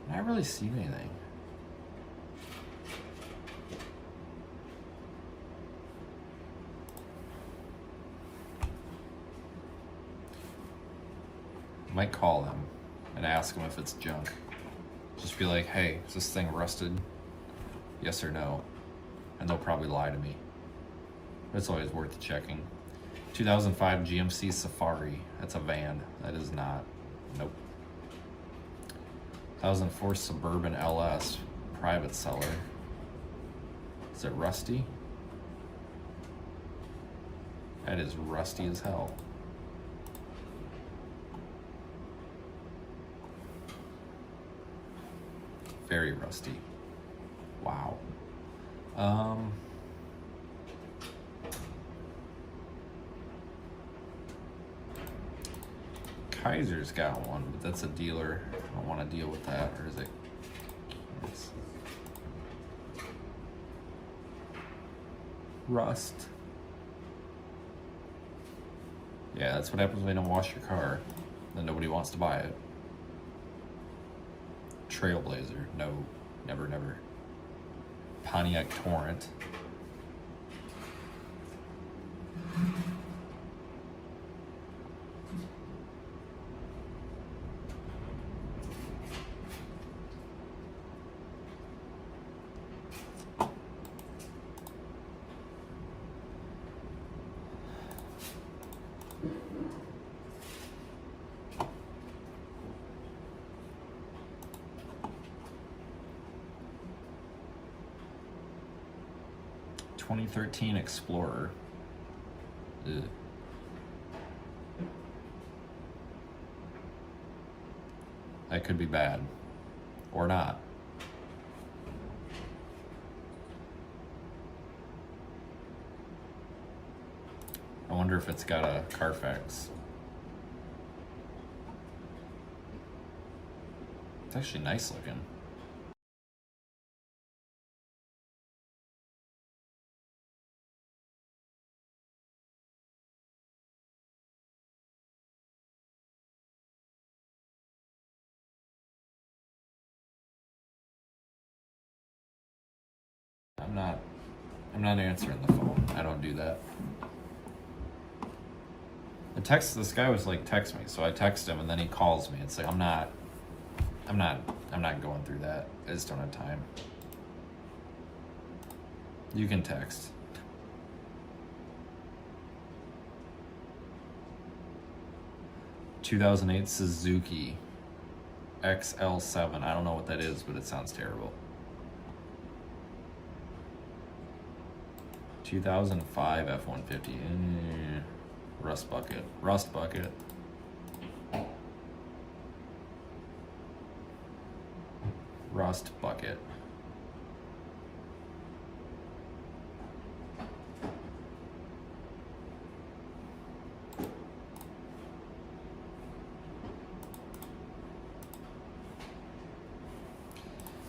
Not really seeing anything. Might call them and ask them if it's junk. Just be like, hey, is this thing rusted? Yes or no? And they'll probably lie to me. It's always worth checking. 2005 GMC Safari. That's a van. That is not. Nope. 2004 Suburban LS. Private seller. Is it rusty? That is rusty as hell. Very rusty. Wow. Kaiser's got one, but that's a dealer. I don't want to deal with that. Or is it? It's rust. Yeah, that's what happens when you don't wash your car. Then nobody wants to buy it. Trailblazer, no, never, never. Pontiac Torrent. '13 Explorer. Ugh. That could be bad. Or not. I wonder if it's got a Carfax. It's actually nice looking. I'm not answering the phone. I don't do that. This guy was like, text me. So I text him and then he calls me. It's like, I'm not going through that. I just don't have time. You can text. 2008 Suzuki XL7. I don't know what that is, but it sounds terrible. 2005 F-150. Rust bucket. Rust bucket. Rust bucket.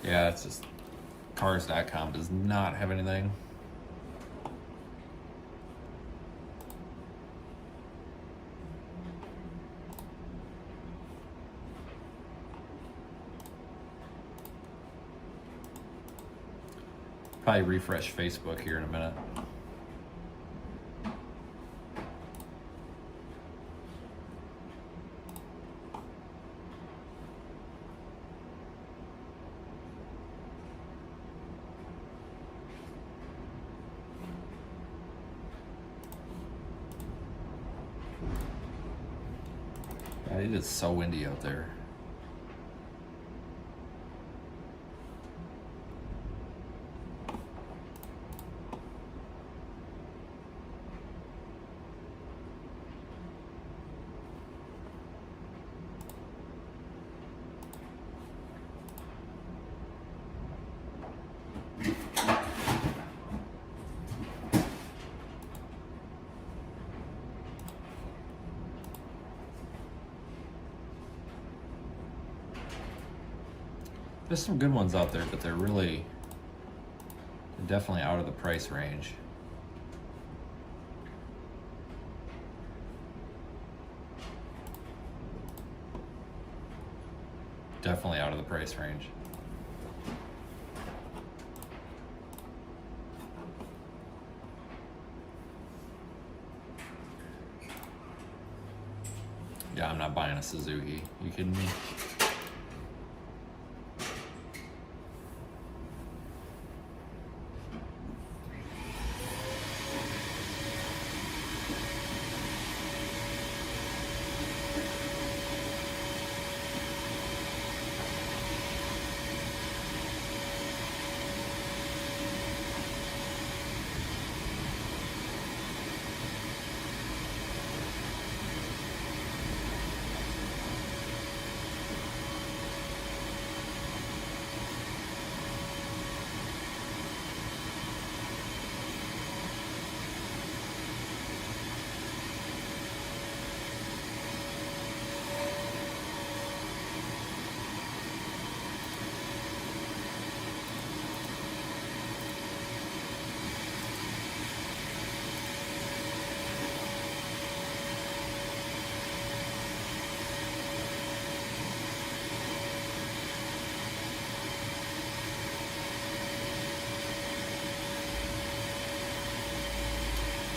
Yeah, it's just cars.com does not have anything. Probably refresh Facebook here in a minute. Yeah, it is so windy out there. There's some good ones out there, but they're definitely out of the price range. Definitely out of the price range. Yeah, I'm not buying a Suzuki. You kidding me?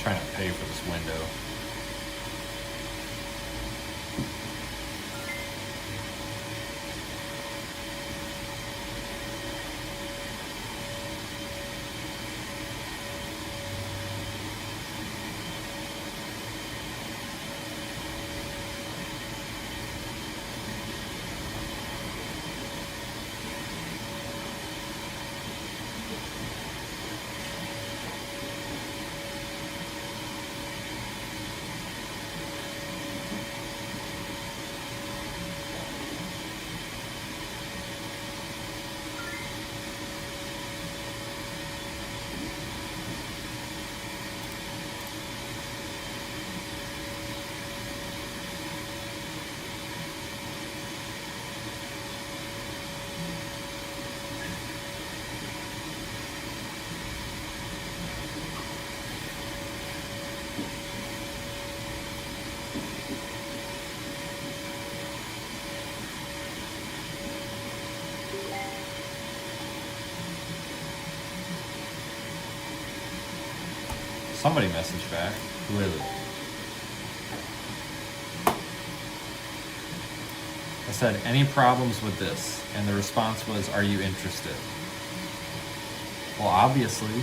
Trying to pay for this window. Somebody messaged back. Who is it? I said, any problems with this? And the response was, are you interested? Well, obviously.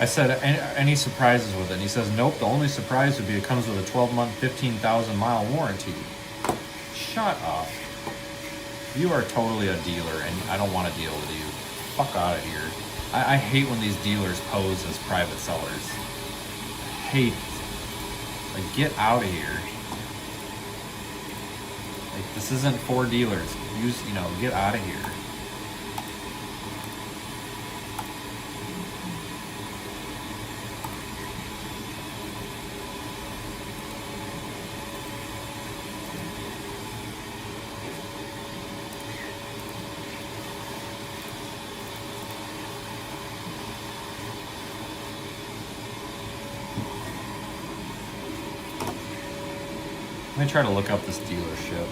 I said, any surprises with it? And he says, nope, the only surprise would be it comes with a 12-month, 15,000-mile warranty. Shut up. You are totally a dealer, and I don't want to deal with you. Fuck out of here. I hate when these dealers pose as private sellers. Hate it. Like, get out of here. Like, this isn't for dealers. Get out of here. Let me try to look up this dealership.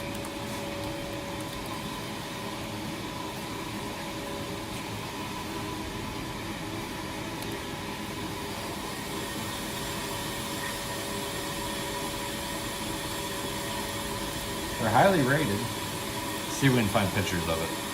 They're highly rated. See if we can find pictures of it.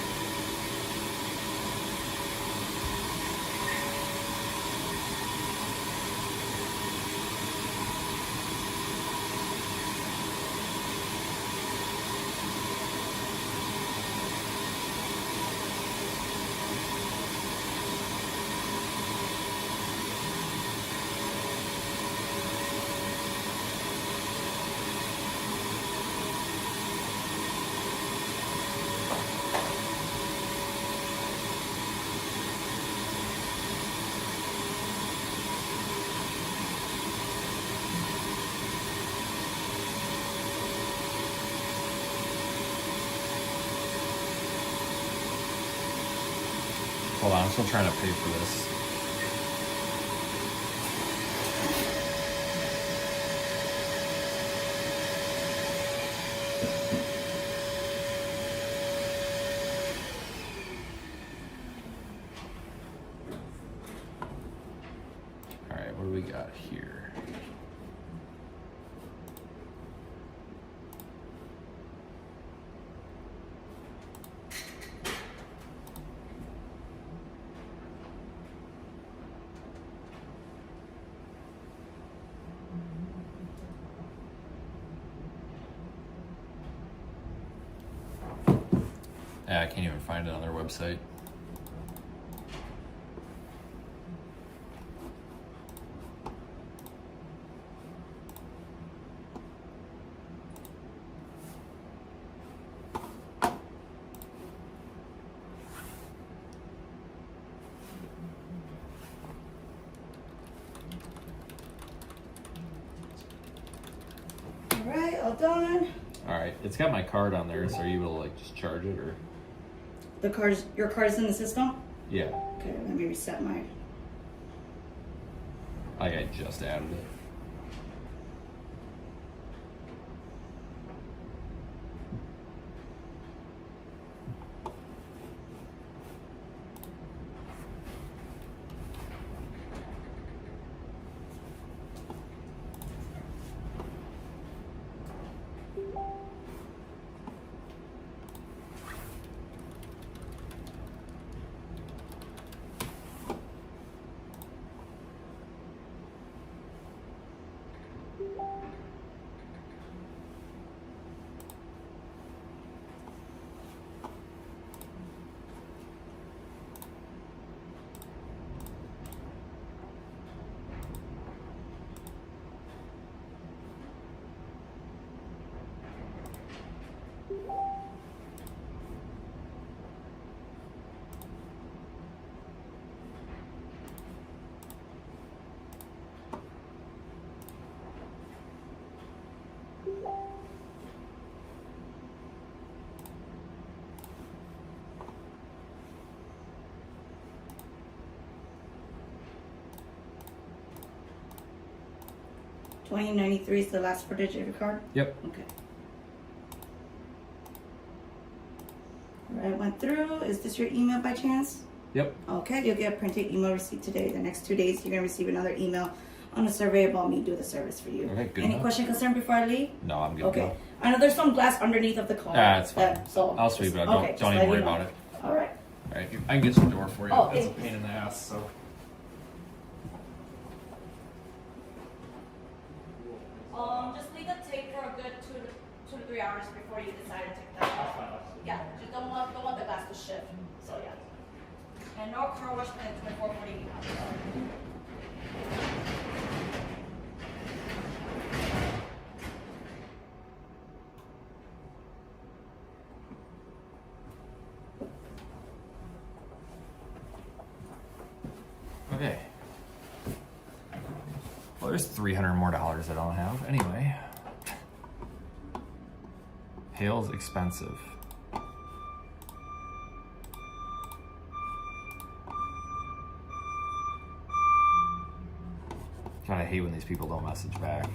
Hold on, I'm still trying to pay for this. All right, what do we got here? Yeah, I can't even find it on their website. All right, all done. All right, it's got my card on there, so are you able to like just charge it or? Your card's in the system? Yeah, Okay, let me reset my. I just added it. $20.93 is the last four digit of your card? Yep. Okay. All right, went through. Is this your email by chance? Yep. Okay, you'll get a printed email receipt today. The next 2 days, you're going to receive another email on a survey about me do the service for you. Okay, good Any enough. question, concern before I leave? No, I'm good. Okay. I know there's some glass underneath of the car. Ah, it's fine. So I'll sweep it up. okay, Don't just even let worry you know. about it. All right. All right, I can get some door for you. Oh, It's a thanks. pain in the ass, so. 3 hours before you decide to take that off. Yeah, just don't want the glass to shift. So yeah. And no car wash plan 24/48 hours. Okay. Well, there's $300 more I don't have. Anyway. Hail's expensive. God, I hate when these people don't message back.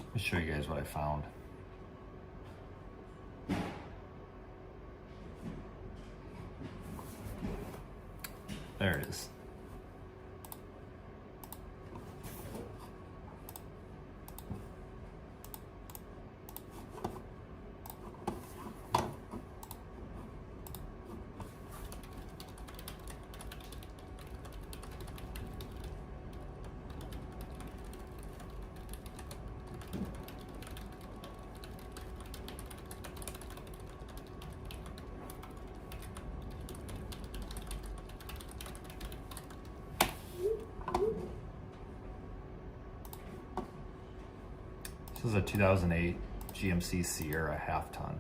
Let me show you guys what I found. There it is. This is a 2008 GMC Sierra half-ton.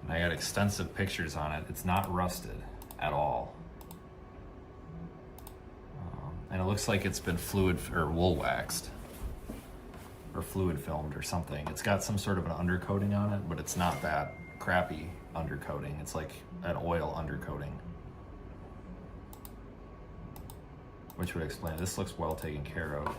I got extensive pictures on it. It's not rusted at all. And it looks like it's been fluid or wool waxed or fluid filmed or something. It's got some sort of an undercoating on it, but it's not that crappy undercoating. It's like an oil undercoating, which would explain it. This looks well taken care of.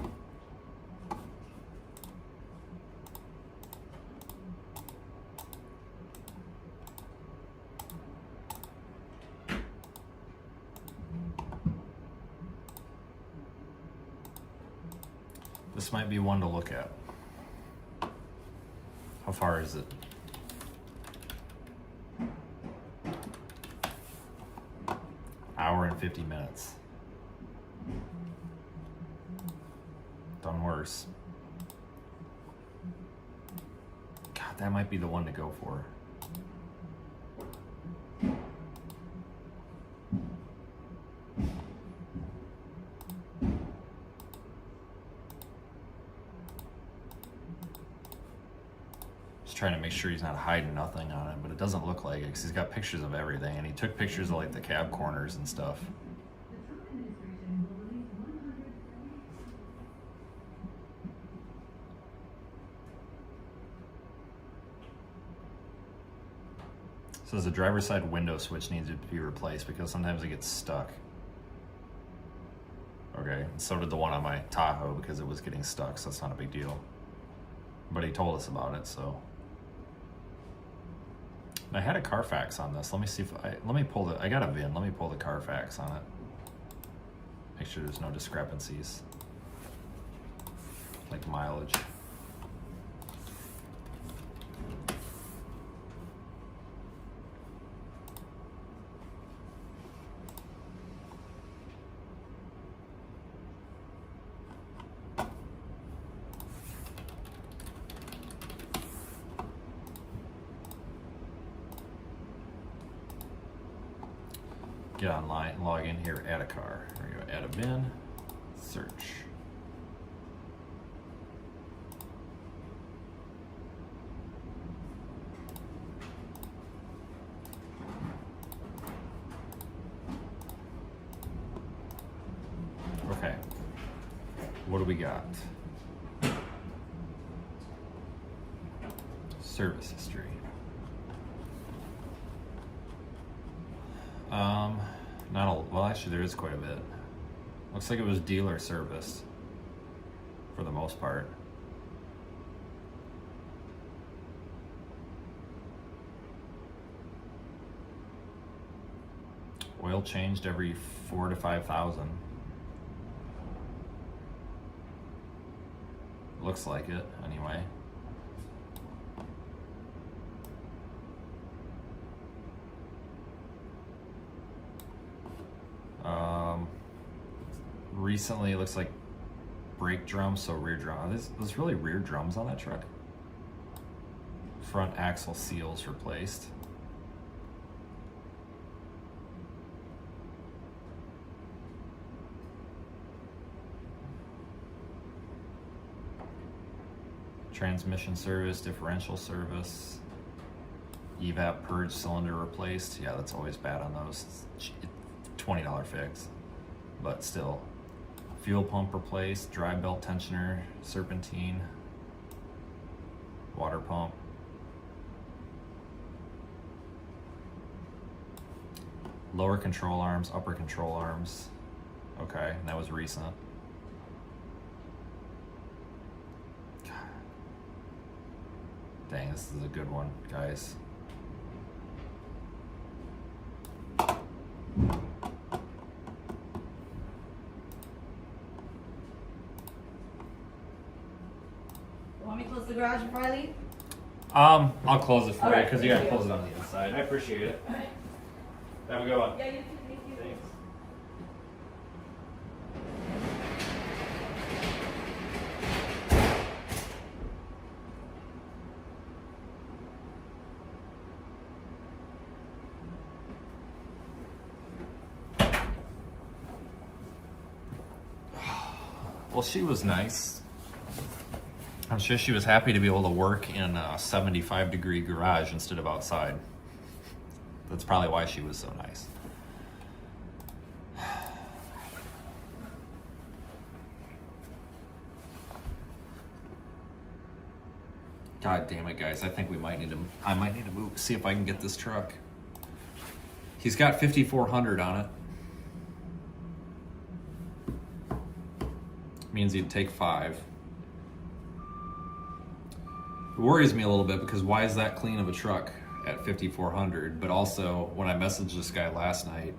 This might be one to look at. How far is it? Hour and 50 minutes. Done worse. God, that might be the one to go for. Trying to make sure he's not hiding nothing on it, but it doesn't look like it because he's got pictures of everything, and he took pictures of like the cab corners and stuff. Says the driver's side window switch needs to be replaced because sometimes it gets stuck. Okay, and so did the one on my Tahoe because it was getting stuck, so that's not a big deal. But he told us about it, so. I had a Carfax on this. Let me see if let me pull I got a VIN. Let me pull the Carfax on it. Make sure there's no discrepancies. Like mileage. Get online, log in here, add a car. There we go, add a VIN, search. Okay, what do we got? Service history. Not a, well, actually there is quite a bit. Looks like it was dealer service for the most part. Oil changed every 4,000 to 5,000. Looks like it, anyway. Recently, it looks like brake drums, so rear drum. There's really rear drums on that truck. Front axle seals replaced. Transmission service, differential service, evap purge cylinder replaced. Yeah, that's always bad on those. $20 fix, but still. Fuel pump replaced, dry belt tensioner, serpentine, water pump. Lower control arms, upper control arms. Okay, and that was recent. Dang, this is a good one, guys. Want me to close the garage before I leave? I'll close it for you Alright, because you gotta thank you. close it on the inside. I appreciate it. Have a good one. Yeah, you too. Thank you. Thanks. Well, she was nice. I'm sure she was happy to be able to work in a 75-degree garage instead of outside. That's probably why she was so nice. God damn it, guys. I think I might need to move, see if I can get this truck. He's got 5,400 on it. Means he'd take 5. It worries me a little bit because why is that clean of a truck at 5,400? But also, when I messaged this guy last night,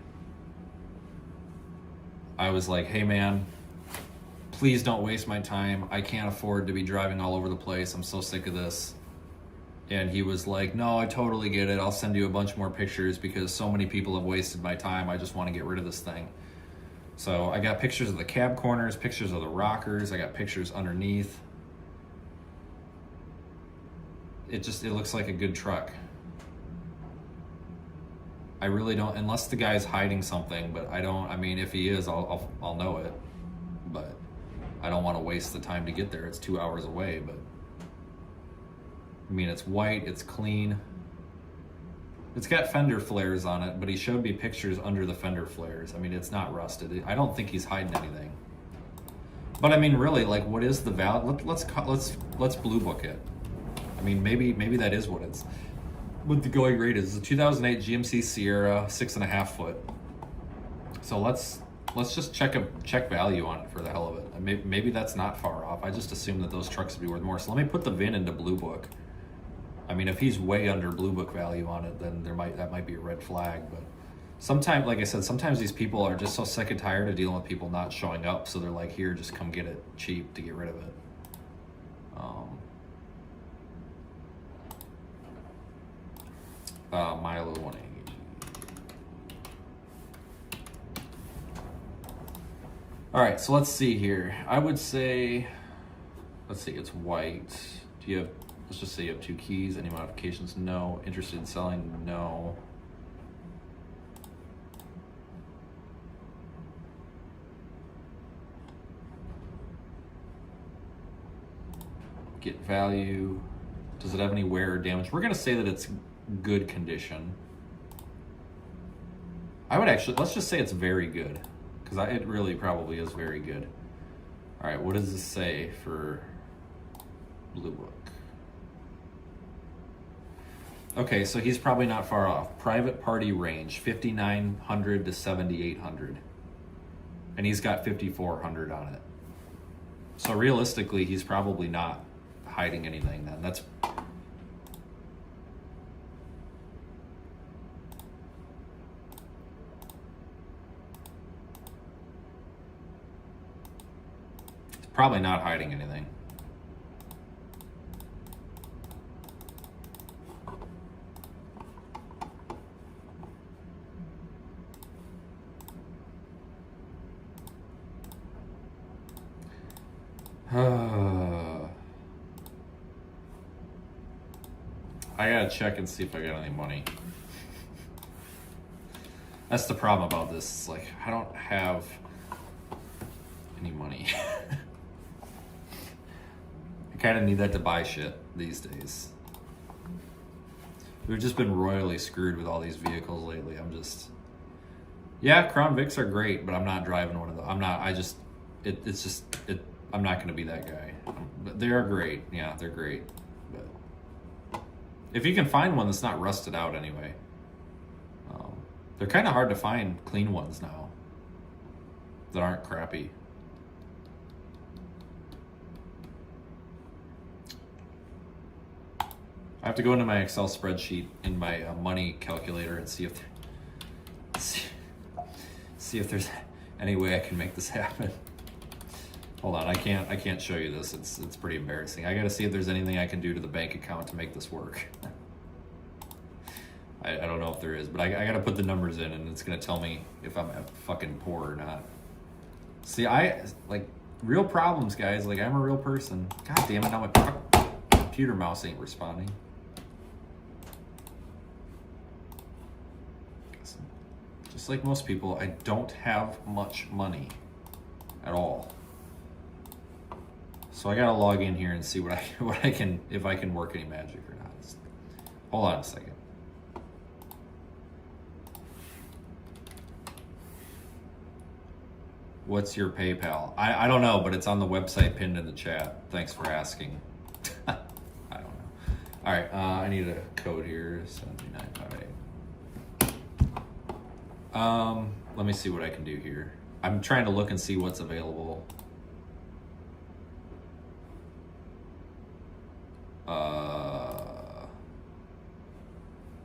I was like, hey man, please don't waste my time. I can't afford to be driving all over the place. I'm so sick of this. And he was like, no, I totally get it. I'll send you a bunch more pictures because so many people have wasted my time. I just want to get rid of this thing. So I got pictures of the cab corners, pictures of the rockers. I got pictures underneath. It looks like a good truck. I really don't, unless the guy's hiding something, but I mean, if he is, I'll know it. But I don't want to waste the time to get there. It's 2 hours away, but I mean, it's white, it's clean. It's got fender flares on it, but he showed me pictures under the fender flares. I mean, it's not rusted. I don't think he's hiding anything. But I mean, really, like, what is the value? Let's blue book it. I mean, maybe that is what the going rate is. It's a 2008 GMC Sierra, 6.5 foot. So let's just check value on it for the hell of it. And maybe that's not far off. I just assume that those trucks would be worth more. So let me put the VIN into blue book. I mean, if he's way under blue book value on it, then that might be a red flag. But sometimes, like I said, sometimes these people are just so sick and tired of dealing with people not showing up, so they're like, here, just come get it cheap to get rid of it. Milo 180. All right, so let's see here. I would say, let's see, it's white. Do you have? Let's just say you have 2 keys. Any modifications? No. Interested in selling? No. Get value. Does it have any wear or damage? We're gonna say that it's good condition. I would actually, let's just say it's very good, because it really probably is very good. All right, what does this say for blue book? Okay, so he's probably not far off. Private party range, 5,900 to 7,800. And he's got 5,400 on it. So realistically, he's probably not hiding anything then. That's... Probably not hiding anything. I gotta check and see if I got any money. That's the problem about this. It's like, I don't have any money. I kind of need that to buy shit these days. We've just been royally screwed with all these vehicles lately. I'm just... Yeah, Crown Vics are great, but I'm not driving one of them. I'm not, I'm not going to be that guy. But they are great. Yeah, they're great. But if you can find one that's not rusted out anyway. They're kind of hard to find clean ones now that aren't crappy. I have to go into my Excel spreadsheet in my money calculator and see if there's any way I can make this happen. Hold on, I can't show you this. It's pretty embarrassing. I gotta see if there's anything I can do to the bank account to make this work. I don't know if there is, but I gotta put the numbers in and it's gonna tell me if I'm fucking poor or not. See, like real problems, guys. Like I'm a real person. God damn it, now my computer mouse ain't responding. Just like most people, I don't have much money at all. So I gotta log in here and see what I can, if I can work any magic or not. Hold on a second. What's your PayPal? I don't know, but it's on the website pinned in the chat. Thanks for asking. I don't know. All right, I need a code here, 73958. Let me see what I can do here. I'm trying to look and see what's available.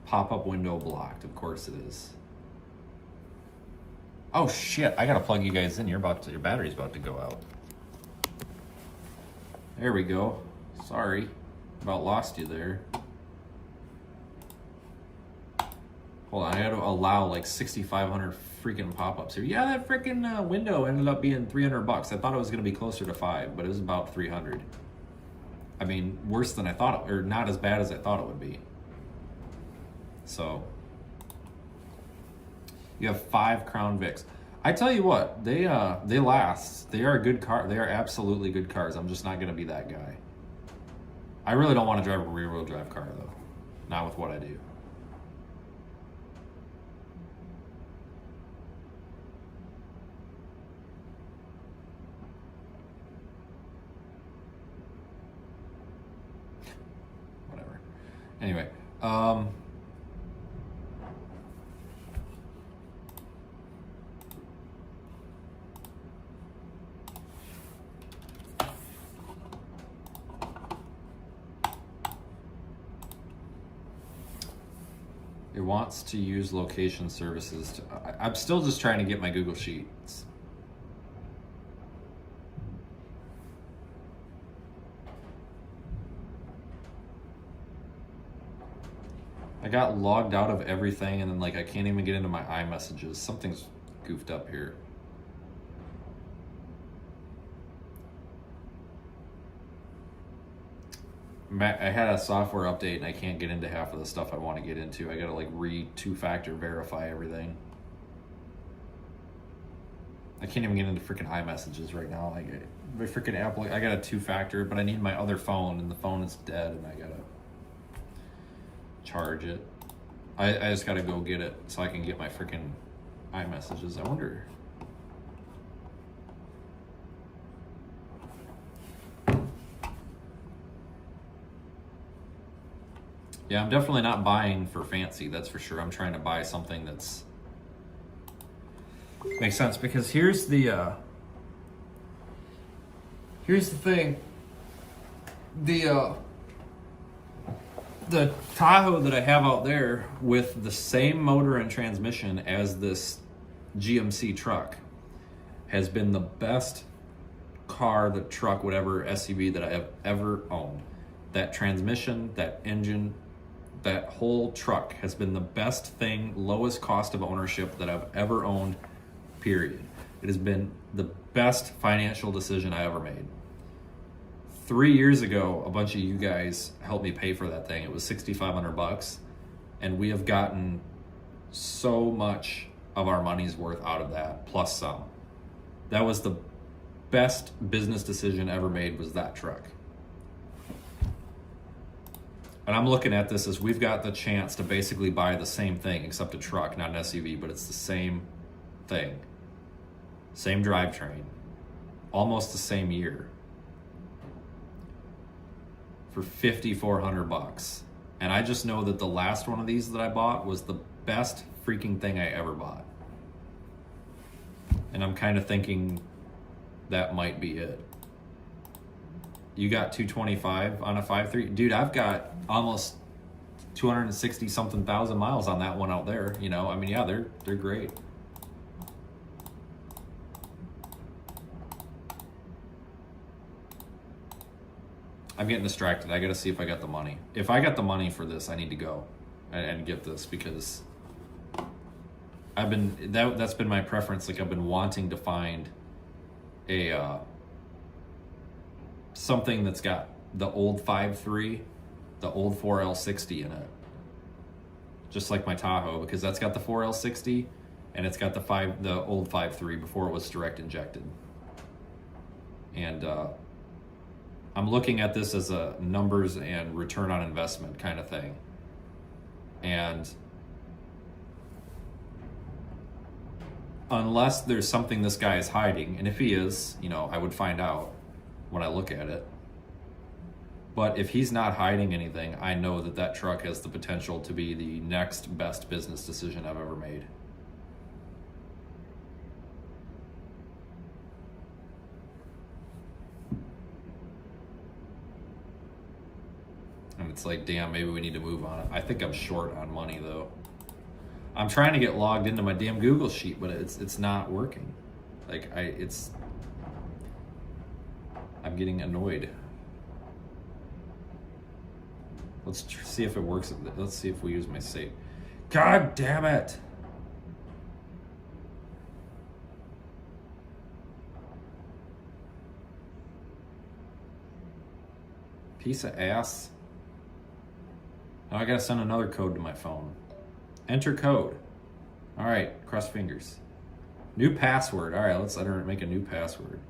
Pop-up window blocked. Of course it is. Oh shit! I gotta plug you guys in. Your battery's about to go out. There we go. Sorry, about lost you there. Hold on, I gotta allow like 6,500 freaking pop-ups here. Yeah, that freaking window ended up being $300. I thought it was gonna be closer to 5, but it was about 300. I mean, worse than I thought, or not as bad as I thought it would be. So, you have 5 Crown Vics. I tell you what, they last. They are a good car. They are absolutely good cars. I'm just not gonna be that guy. I really don't want to drive a rear-wheel drive car though, not with what I do. Whatever. Anyway, it wants to use location services to, I'm still just trying to get my Google Sheets. I got logged out of everything and then like I can't even get into my iMessages. Something's goofed up here. I had a software update and I can't get into half of the stuff I want to get into. I gotta like two-factor verify everything. I can't even get into freaking iMessages right now. Like my freaking Apple, I got a two-factor, but I need my other phone and the phone is dead and I gotta charge it. I just gotta go get it so I can get my freaking iMessages. I wonder. Yeah, I'm definitely not buying for fancy, that's for sure. I'm trying to buy something that's makes sense, because here's the thing. The Tahoe that I have out there with the same motor and transmission as this GMC truck has been the best car, the truck, whatever SUV that I have ever owned. That transmission, that engine, that whole truck has been the best thing, lowest cost of ownership that I've ever owned, period. It has been the best financial decision I ever made. 3 years ago, a bunch of you guys helped me pay for that thing. It was $6,500, and we have gotten so much of our money's worth out of that, plus some. That was the best business decision ever made, was that truck. And I'm looking at this as we've got the chance to basically buy the same thing, except a truck, not an SUV, but it's the same thing. Same drivetrain, almost the same year, for $5,400. And I just know that the last one of these that I bought was the best freaking thing I ever bought. And I'm kind of thinking that might be it. You got 225 on a 5.3? Dude, I've got almost 260 something thousand miles on that one out there. You know, I mean, yeah, they're great. I'm getting distracted. I got to see if I got the money. If I got the money for this, I need to go and get this, because I've been that's been my preference. Like, I've been wanting to find a something that's got the old 5.3, the old 4L60 in it, just like my Tahoe, because that's got the 4L60 and it's got the old 5.3 before it was direct injected. And I'm looking at this as a numbers and return on investment kind of thing. And unless there's something this guy is hiding, and if he is, you know, I would find out when I look at it. But if he's not hiding anything, I know that that truck has the potential to be the next best business decision I've ever made. And it's like, damn, maybe we need to move on it. I think I'm short on money, though. I'm trying to get logged into my damn Google sheet, but it's not working. Like, I'm getting annoyed. Let's see if it works. Let's see if we use my save. God damn it! Piece of ass. Now I gotta send another code to my phone. Enter code. All right, cross fingers. New password. All right, let's let her make a new password.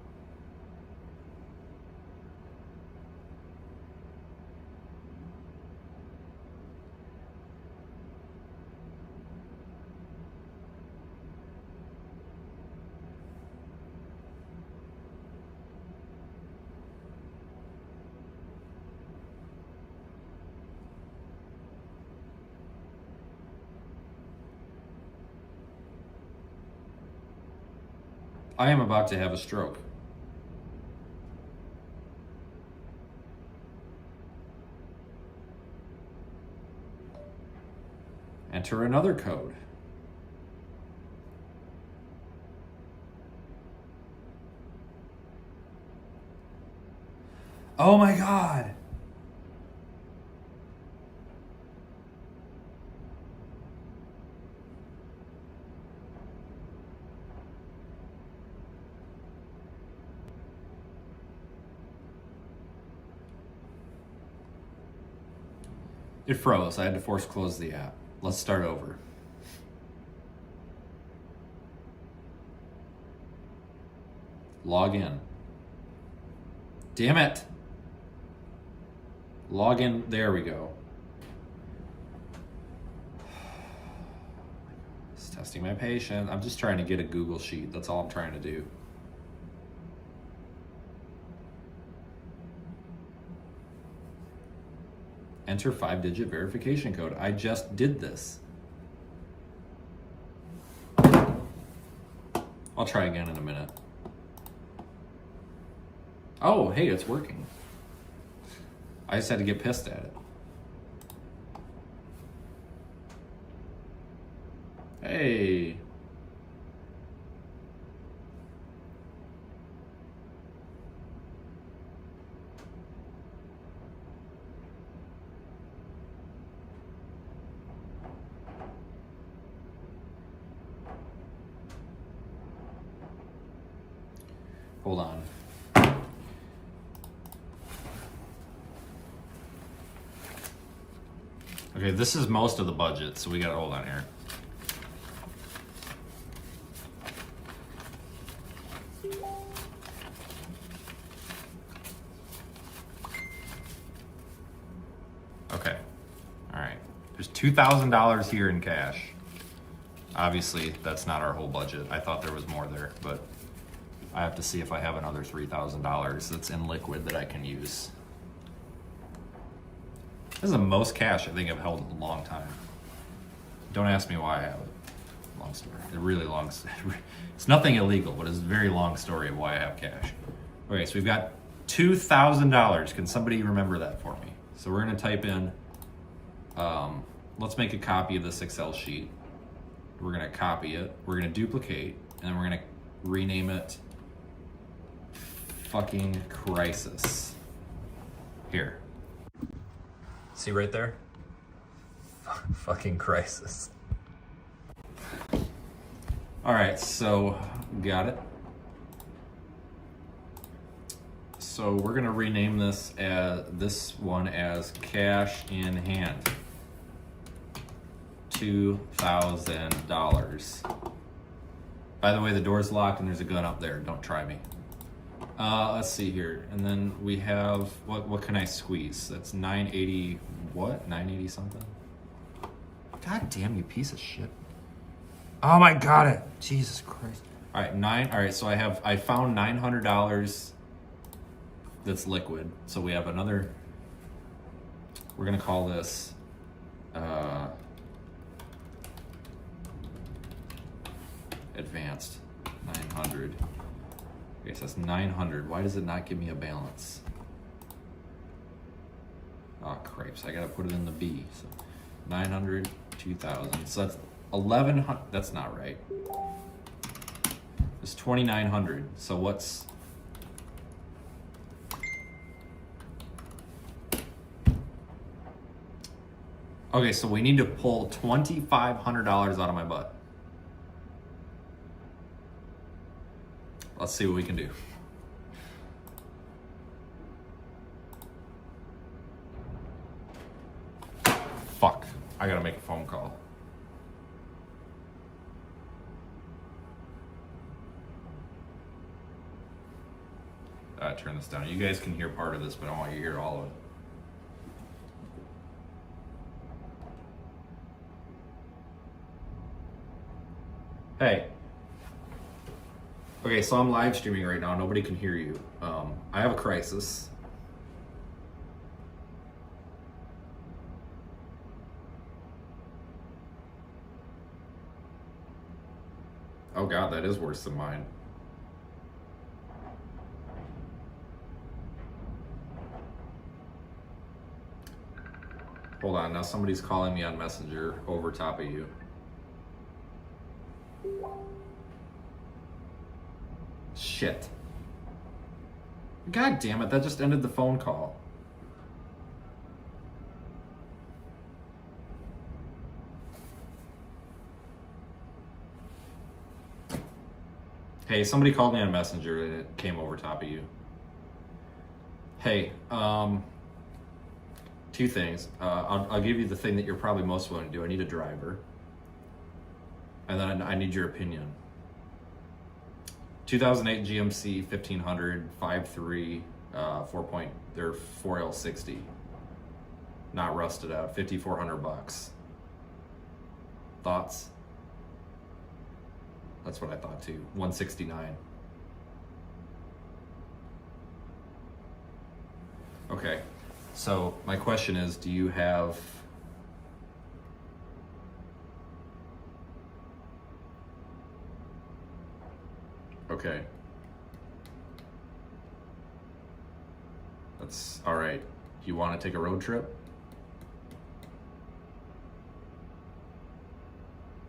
I am about to have a stroke. Enter another code. Oh my God. It froze. I had to force close the app. Let's start over. Log in. Damn it. Log in. There we go. It's testing my patience. I'm just trying to get a Google sheet. That's all I'm trying to do. Enter 5-digit verification code. I just did this. I'll try again in a minute. Oh, hey, it's working. I just had to get pissed at it. Hey. Hold on. Okay, this is most of the budget, so we gotta hold on here. Okay, all right. There's $2,000 here in cash. Obviously, that's not our whole budget. I thought there was more there, but I have to see if I have another $3,000 that's in liquid that I can use. This is the most cash I think I've held in a long time. Don't ask me why I have it. Long story. A really long. It's nothing illegal, but it's a very long story of why I have cash. Okay, so we've got $2,000. Can somebody remember that for me? So we're gonna type in. Let's make a copy of this Excel sheet. We're gonna copy it. We're gonna duplicate, and then we're gonna rename it. Fucking crisis. Here. See right there? Fucking crisis. All right, so got it. So we're gonna rename this as cash in hand. $2,000. By the way, the door's locked and there's a gun up there. Don't try me. Let's see here. And then we have, what can I squeeze? That's 980, what? 980 something? God damn, you piece of shit. Oh my God, it. Jesus Christ. All right, so I found $900 that's liquid. So we have another, we're gonna call this, advanced 900. Okay, so that's 900. Why does it not give me a balance? Oh, cripes. I gotta put it in the B. So 900, 2,000. So that's 1,100. That's not right. It's 2,900. So what's... Okay, so we need to pull $2,500 out of my butt. Let's see what we can do. Fuck, I gotta make a phone call. Turn this down. You guys can hear part of this, but I want you to hear all of it. Hey. Okay, so I'm live streaming right now. Nobody can hear you. I have a crisis. Oh God, that is worse than mine. Hold on, now somebody's calling me on Messenger over top of you. Shit. God damn it, that just ended the phone call. Hey, somebody called me on Messenger and it came over top of you. Hey, two things. I'll give you the thing that you're probably most willing to do. I need a driver. And then I need your opinion. 2008 GMC 1500 5.3 they're 4L60, not rusted out, $5,400. Thoughts? That's what I thought too. 169. Okay, So my question is, do you have okay. That's all right. You want to take a road trip?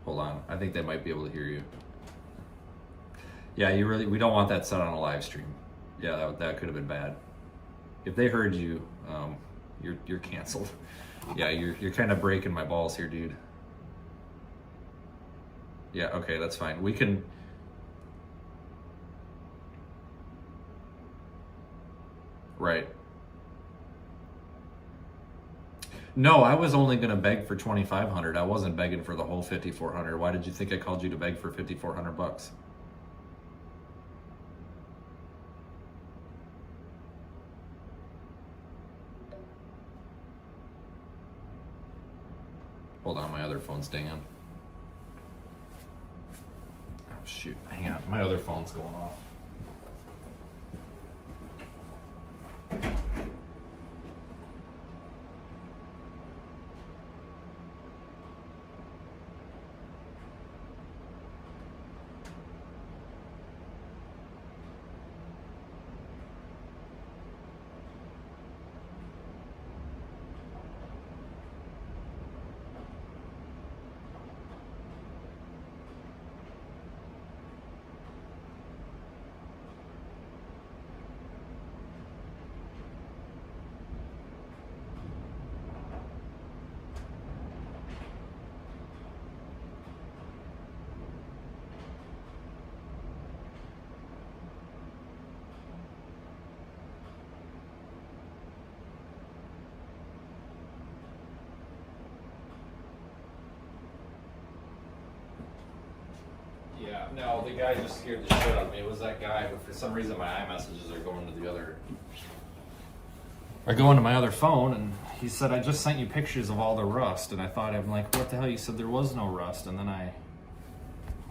Hold on. I think they might be able to hear you. Yeah, we don't want that set on a live stream. Yeah, that could have been bad. If they heard you, you're canceled. Yeah, you're kind of breaking my balls here, dude. Yeah, okay, that's fine. We can. Right. No, I was only gonna beg for 2,500. I wasn't begging for the whole 5,400. Why did you think I called you to beg for 5,400 bucks? Hold on, my other phone's dinging. Oh shoot, hang on, my other phone's going off. Yeah, no, the guy just scared the shit out of me. It was that guy, but for some reason my iMessages are going to the other. Are going to my other phone, and he said, I just sent you pictures of all the rust, and I thought, I'm like, what the hell? You said there was no rust, and then I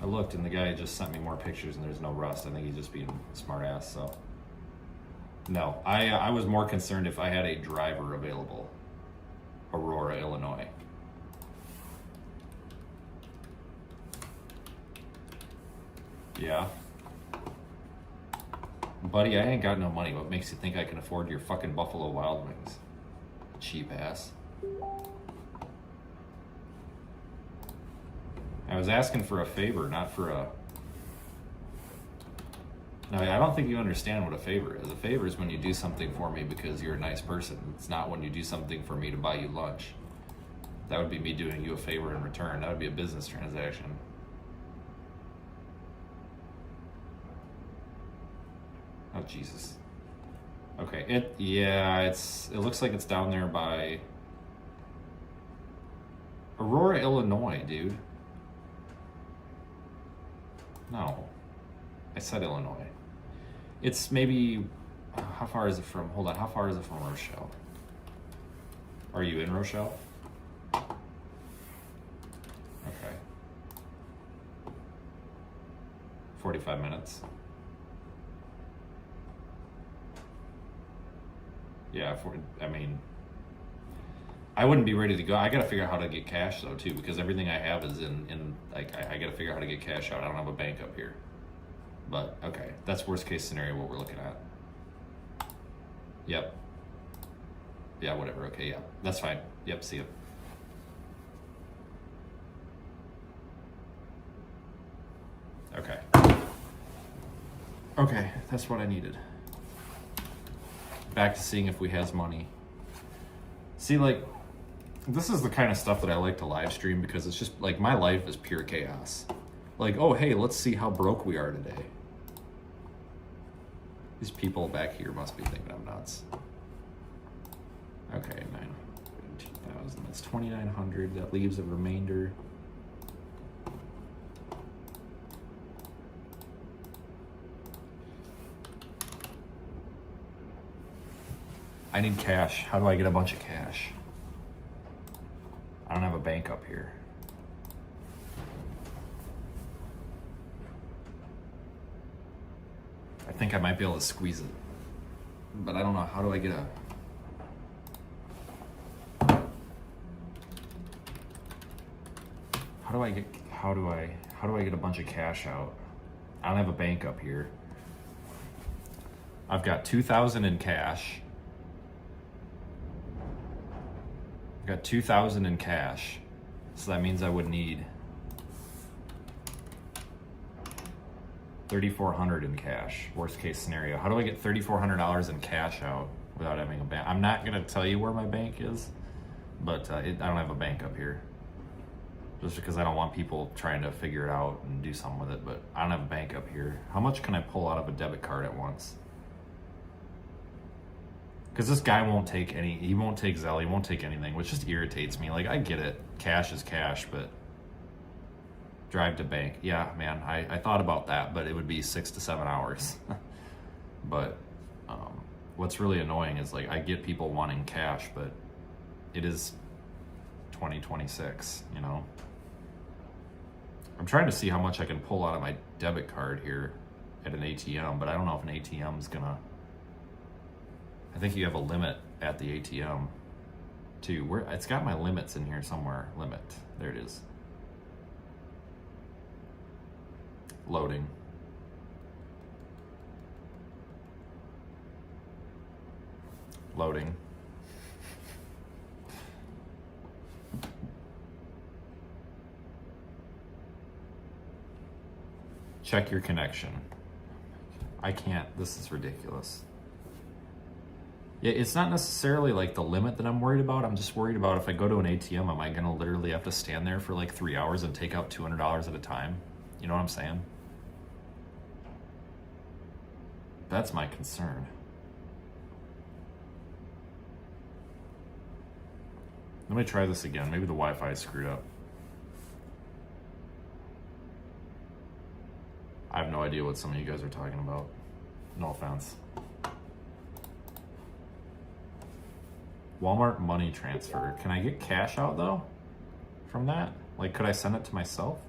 looked, and the guy just sent me more pictures, and there's no rust. I think he's just being a smart ass, so. No, I was more concerned if I had a driver available. Aurora, Illinois. Yeah. Buddy, I ain't got no money. What makes you think I can afford your fucking Buffalo Wild Wings? Cheap ass. I was asking for a favor, not for a... No, I don't think you understand what a favor is. A favor is when you do something for me because you're a nice person. It's not when you do something for me to buy you lunch. That would be me doing you a favor in return. That would be a business transaction. Oh, Jesus. Okay, it looks like it's down there by Aurora, Illinois, dude. No. I said Illinois. It's maybe, how far is it from, hold on, how far is it from Rochelle? Are you in Rochelle? Okay. 45 minutes. Yeah, I wouldn't be ready to go. I gotta figure out how to get cash though too, because everything I have is in like, I gotta figure out how to get cash out. I don't have a bank up here. But, okay, that's worst case scenario what we're looking at. Yep. Yeah, whatever, okay, yeah. That's fine. Yep, see you. Okay. Okay, that's what I needed. Back to seeing if we has money. See, like, this is the kind of stuff that I like to live stream because it's just, like, my life is pure chaos. Like, oh, hey, let's see how broke we are today. These people back here must be thinking I'm nuts. Okay, 9,000. That's 2,900. That leaves a remainder. I need cash. How do I get a bunch of cash? I don't have a bank up here. I think I might be able to squeeze it, but I don't know. How do I get a... How do I get a bunch of cash out? I don't have a bank up here. I've got 2,000 in cash. I've got 2,000 in cash. So that means I would need 3,400 in cash, worst case scenario. How do I get $3,400 in cash out without having a bank? I'm not gonna tell you where my bank is, but I don't have a bank up here. Just because I don't want people trying to figure it out and do something with it, but I don't have a bank up here. How much can I pull out of a debit card at once? Because this guy won't take he won't take Zelle, he won't take anything, which just irritates me. Like, I get it, cash is cash, but drive to bank. Yeah, man, I thought about that, but it would be 6 to 7 hours. But what's really annoying is, like, I get people wanting cash, but it is 2026, you know? I'm trying to see how much I can pull out of my debit card here at an ATM, but I don't know if an ATM is gonna... I think you have a limit at the ATM too. It's got my limits in here somewhere. Limit. There it is. Loading. Loading. Check your connection. I can't. This is ridiculous. Yeah, it's not necessarily like the limit that I'm worried about. I'm just worried about if I go to an ATM, am I going to literally have to stand there for like 3 hours and take out $200 at a time? You know what I'm saying? That's my concern. Let me try this again. Maybe the Wi-Fi is screwed up. I have no idea what some of you guys are talking about. No offense. Walmart money transfer. Can I get cash out though from that? Like, could I send it to myself?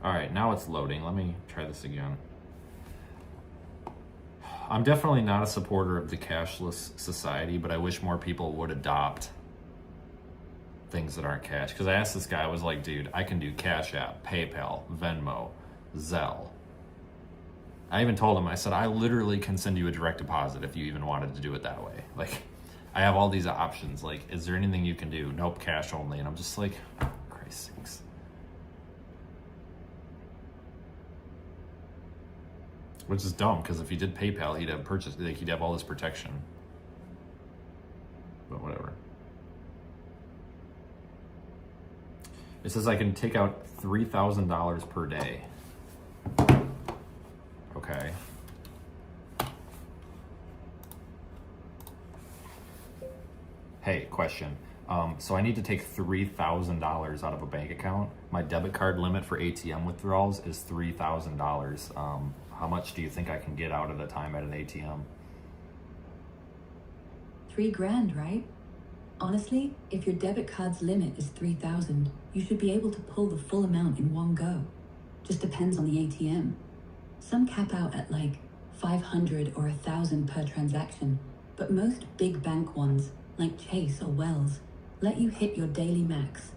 All right, now it's loading. Let me try this again. I'm definitely not a supporter of the cashless society, but I wish more people would adopt things that aren't cash. Because I asked this guy, I was like, dude, I can do Cash App, PayPal, Venmo, Zelle. I even told him, I said, I literally can send you a direct deposit if you even wanted to do it that way. Like, I have all these options. Like, is there anything you can do? Nope, cash only. And I'm just like, oh, Christ sakes. Which is dumb, because if he did PayPal, he'd have purchased, like, he'd have all this protection. But whatever. It says I can take out $3,000 per day. Okay. Hey, question. So I need to take $3,000 out of a bank account. My debit card limit for ATM withdrawals is $3,000. How much do you think I can get out at a time at an ATM? $3,000, right? Honestly, if your debit card's limit is $3,000, you should be able to pull the full amount in one go. Just depends on the ATM. Some cap out at like 500 or 1,000 per transaction, but most big bank ones, like Chase or Wells, let you hit your daily max.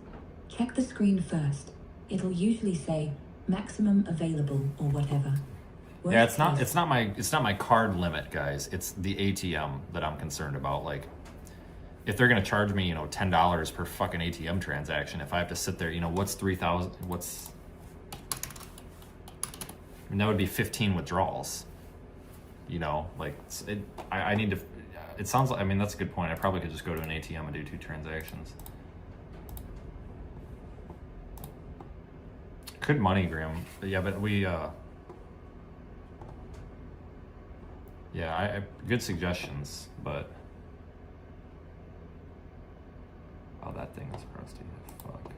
Check the screen first. It'll usually say maximum available or whatever. Yeah, it's not my card limit, guys. It's the ATM that I'm concerned about. Like, if they're gonna charge me, $10 per fucking ATM transaction, if I have to sit there, what's 3,000? And that would be 15 withdrawals. I need to. It sounds like, that's a good point. I probably could just go to an ATM and do 2 transactions. Could MoneyGram, yeah, but we. Yeah, I good suggestions, but oh, that thing is crusty. Fuck.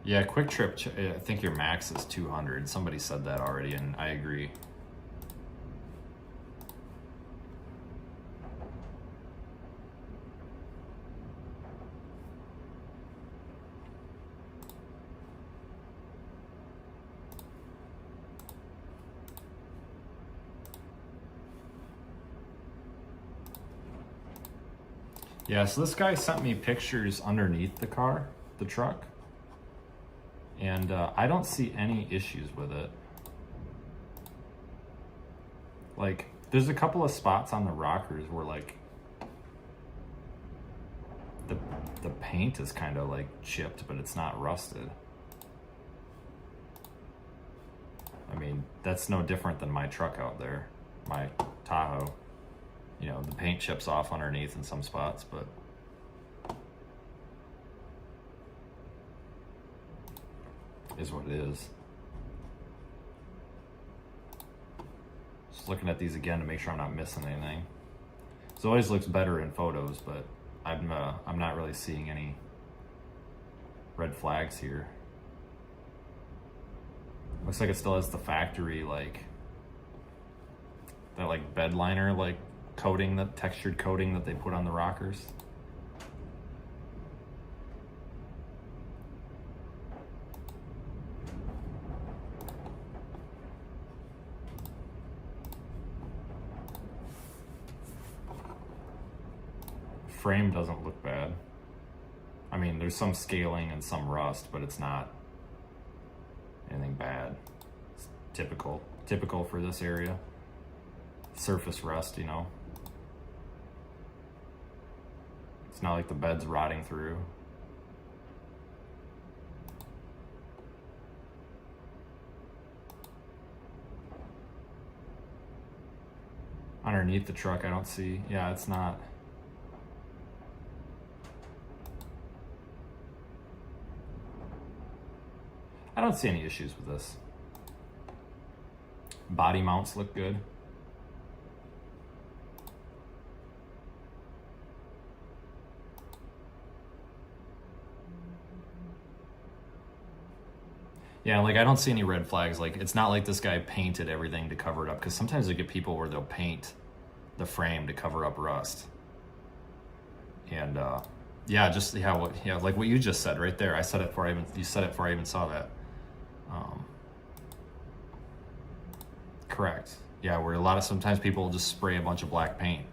Yeah, Quick Trip, I think your max is 200. Somebody said that already, and I agree. Yeah, so this guy sent me pictures underneath the car, the truck, and I don't see any issues with it. Like, there's a couple of spots on the rockers where like the paint is kind of like chipped, but it's not rusted. I mean, that's no different than my truck out there, my Tahoe. You know, the paint chips off underneath in some spots, but is what it is. Just looking at these again to make sure I'm not missing anything. It always looks better in photos, but I'm not really seeing any red flags here. Looks like it still has the factory like that like bed liner like coating, the textured coating that they put on the rockers. Frame doesn't look bad. I mean, there's some scaling and some rust, but it's not anything bad. It's typical for this area. Surface rust, you know. It's not like the bed's rotting through. Underneath the truck, I don't see. Yeah, it's not. I don't see any issues with this. Body mounts look good. Yeah, like I don't see any red flags. Like it's not like this guy painted everything to cover it up, because sometimes I get people where they'll paint the frame to cover up rust. And yeah, just like what you just said right there. I said it before you said it before I even saw that. Correct. Yeah, where sometimes people will just spray a bunch of black paint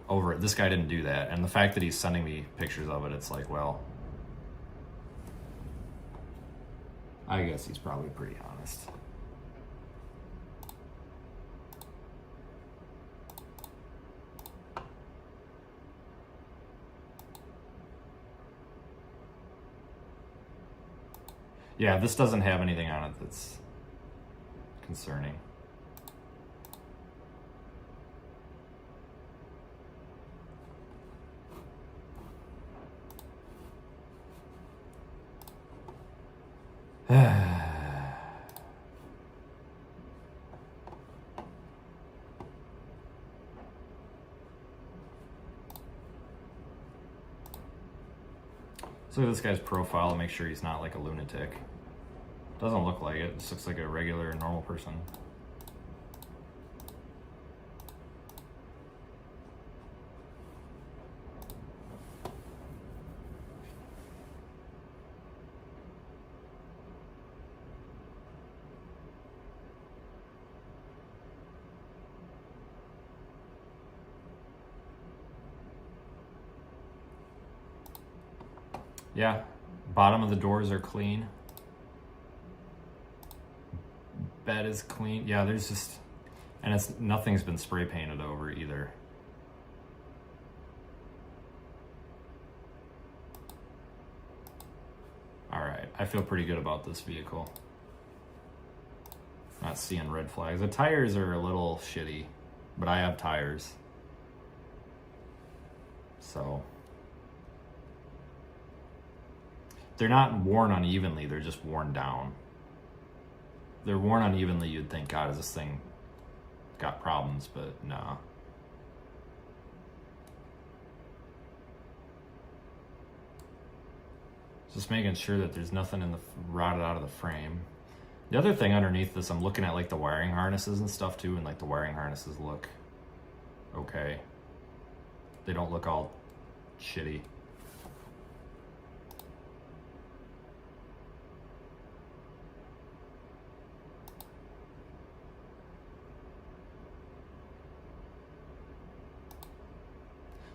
over it. This guy didn't do that, and the fact that he's sending me pictures of it, it's like, well, I guess he's probably pretty honest. Yeah, this doesn't have anything on it that's concerning. So look at this guy's profile, make sure he's not like a lunatic. Doesn't look like it, just looks like a regular, normal person. Yeah, bottom of the doors are clean. Bed is clean. Yeah, there's just, and nothing's been spray painted over either. All right, I feel pretty good about this vehicle. Not seeing red flags. The tires are a little shitty, but I have tires. So they're not worn unevenly, they're just worn down. They're worn unevenly, you'd think, God, has this thing got problems, but nah. Just making sure that there's nothing in the rotted out of the frame. The other thing underneath this, I'm looking at like the wiring harnesses and stuff too, and like the wiring harnesses look okay. They don't look all shitty.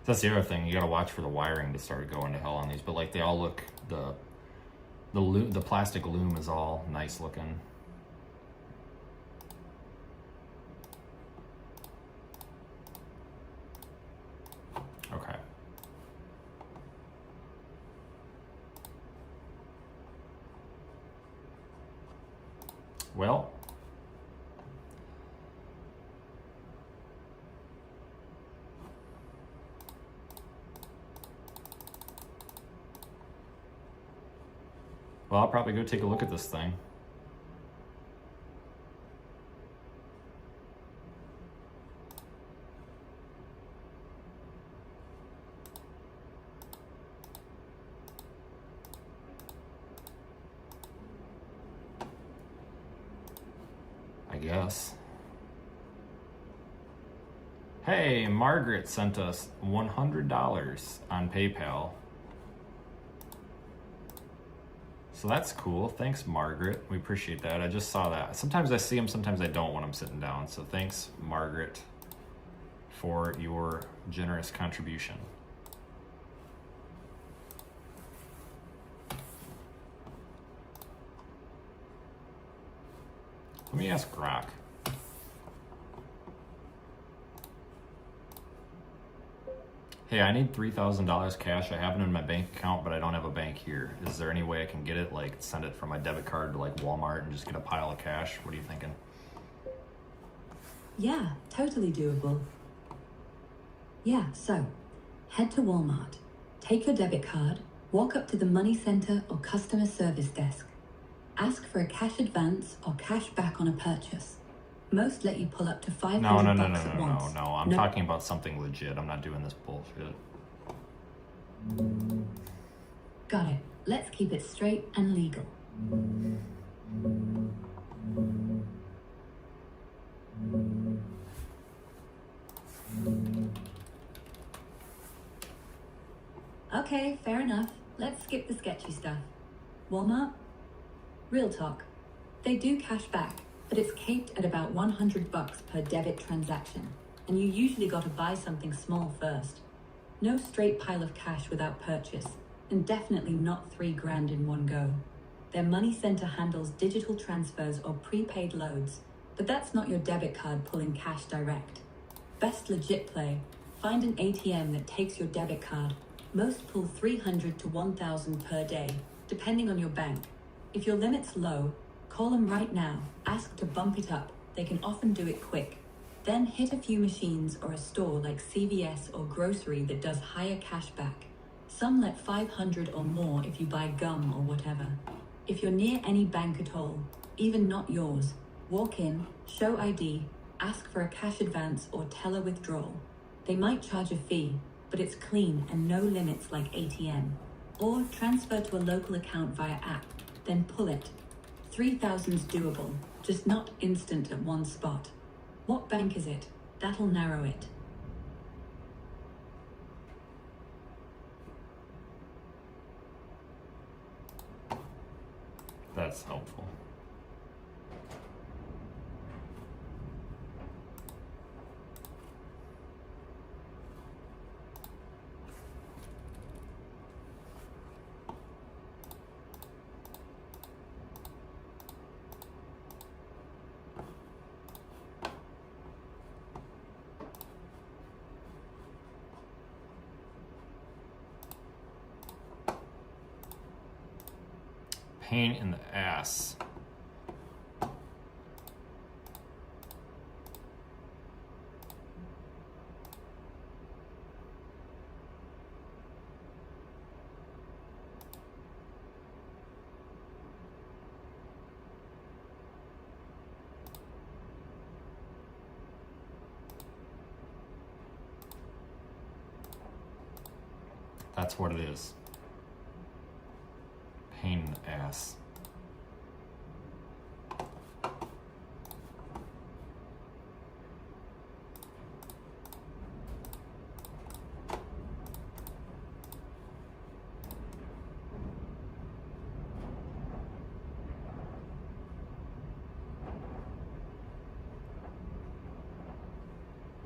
That's the other thing, you gotta watch for the wiring to start going to hell on these, but like they all look, the plastic loom is all nice looking. Okay. Well, I'll probably go take a look at this thing. I guess. Hey, Margaret sent us $100 on PayPal. So that's cool. Thanks, Margaret. We appreciate that. I just saw that. Sometimes I see them, sometimes I don't when I'm sitting down. So thanks, Margaret, for your generous contribution. Let me ask Grok. Hey, I need $3,000 cash. I have it in my bank account, but I don't have a bank here. Is there any way I can get it, like send it from my debit card to like Walmart and just get a pile of cash? What are you thinking? Yeah, totally doable. Yeah, so head to Walmart, take your debit card, walk up to the money center or customer service desk. Ask for a cash advance or cash back on a purchase. Most let you pull up to $500 at once. No. I'm talking about something legit. I'm not doing this bullshit. Got it. Let's keep it straight and legal. Okay, fair enough. Let's skip the sketchy stuff. Walmart? Real talk. They do cash back, but it's capped at about $100 per debit transaction, and you usually gotta buy something small first. No straight pile of cash without purchase, and definitely not $3,000 in one go. Their money center handles digital transfers or prepaid loads, but that's not your debit card pulling cash direct. Best legit play, find an ATM that takes your debit card. Most pull $300 to $1,000 per day, depending on your bank. If your limit's low, call them right now, ask to bump it up. They can often do it quick. Then hit a few machines or a store like CVS or grocery that does higher cash back. Some let $500 or more if you buy gum or whatever. If you're near any bank at all, even not yours, walk in, show ID, ask for a cash advance or teller withdrawal. They might charge a fee, but it's clean and no limits like ATM. Or transfer to a local account via app, then pull it. 3,000's doable, just not instant at one spot. What bank is it? That'll narrow it. That's helpful. Pain in the ass. That's what it is. pain in the ass.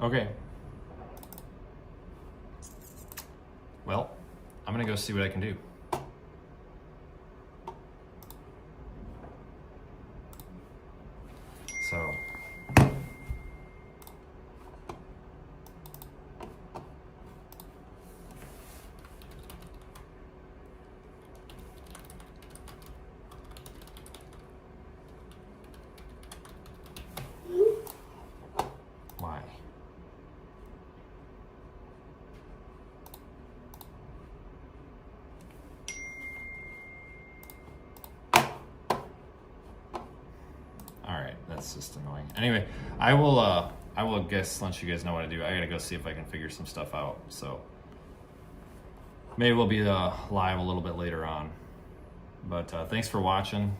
Okay. Well, I'm gonna go see what I can do. So. Why? Alright, that's just annoying. Anyway, I will guess let you guys know what to do. I gotta go see if I can figure some stuff out. So maybe we'll be live a little bit later on. But thanks for watching.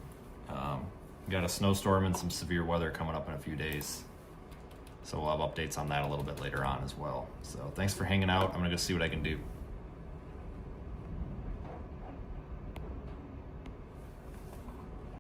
Got a snowstorm and some severe weather coming up in a few days. So we'll have updates on that a little bit later on as well. So thanks for hanging out. I'm gonna go see what I can do.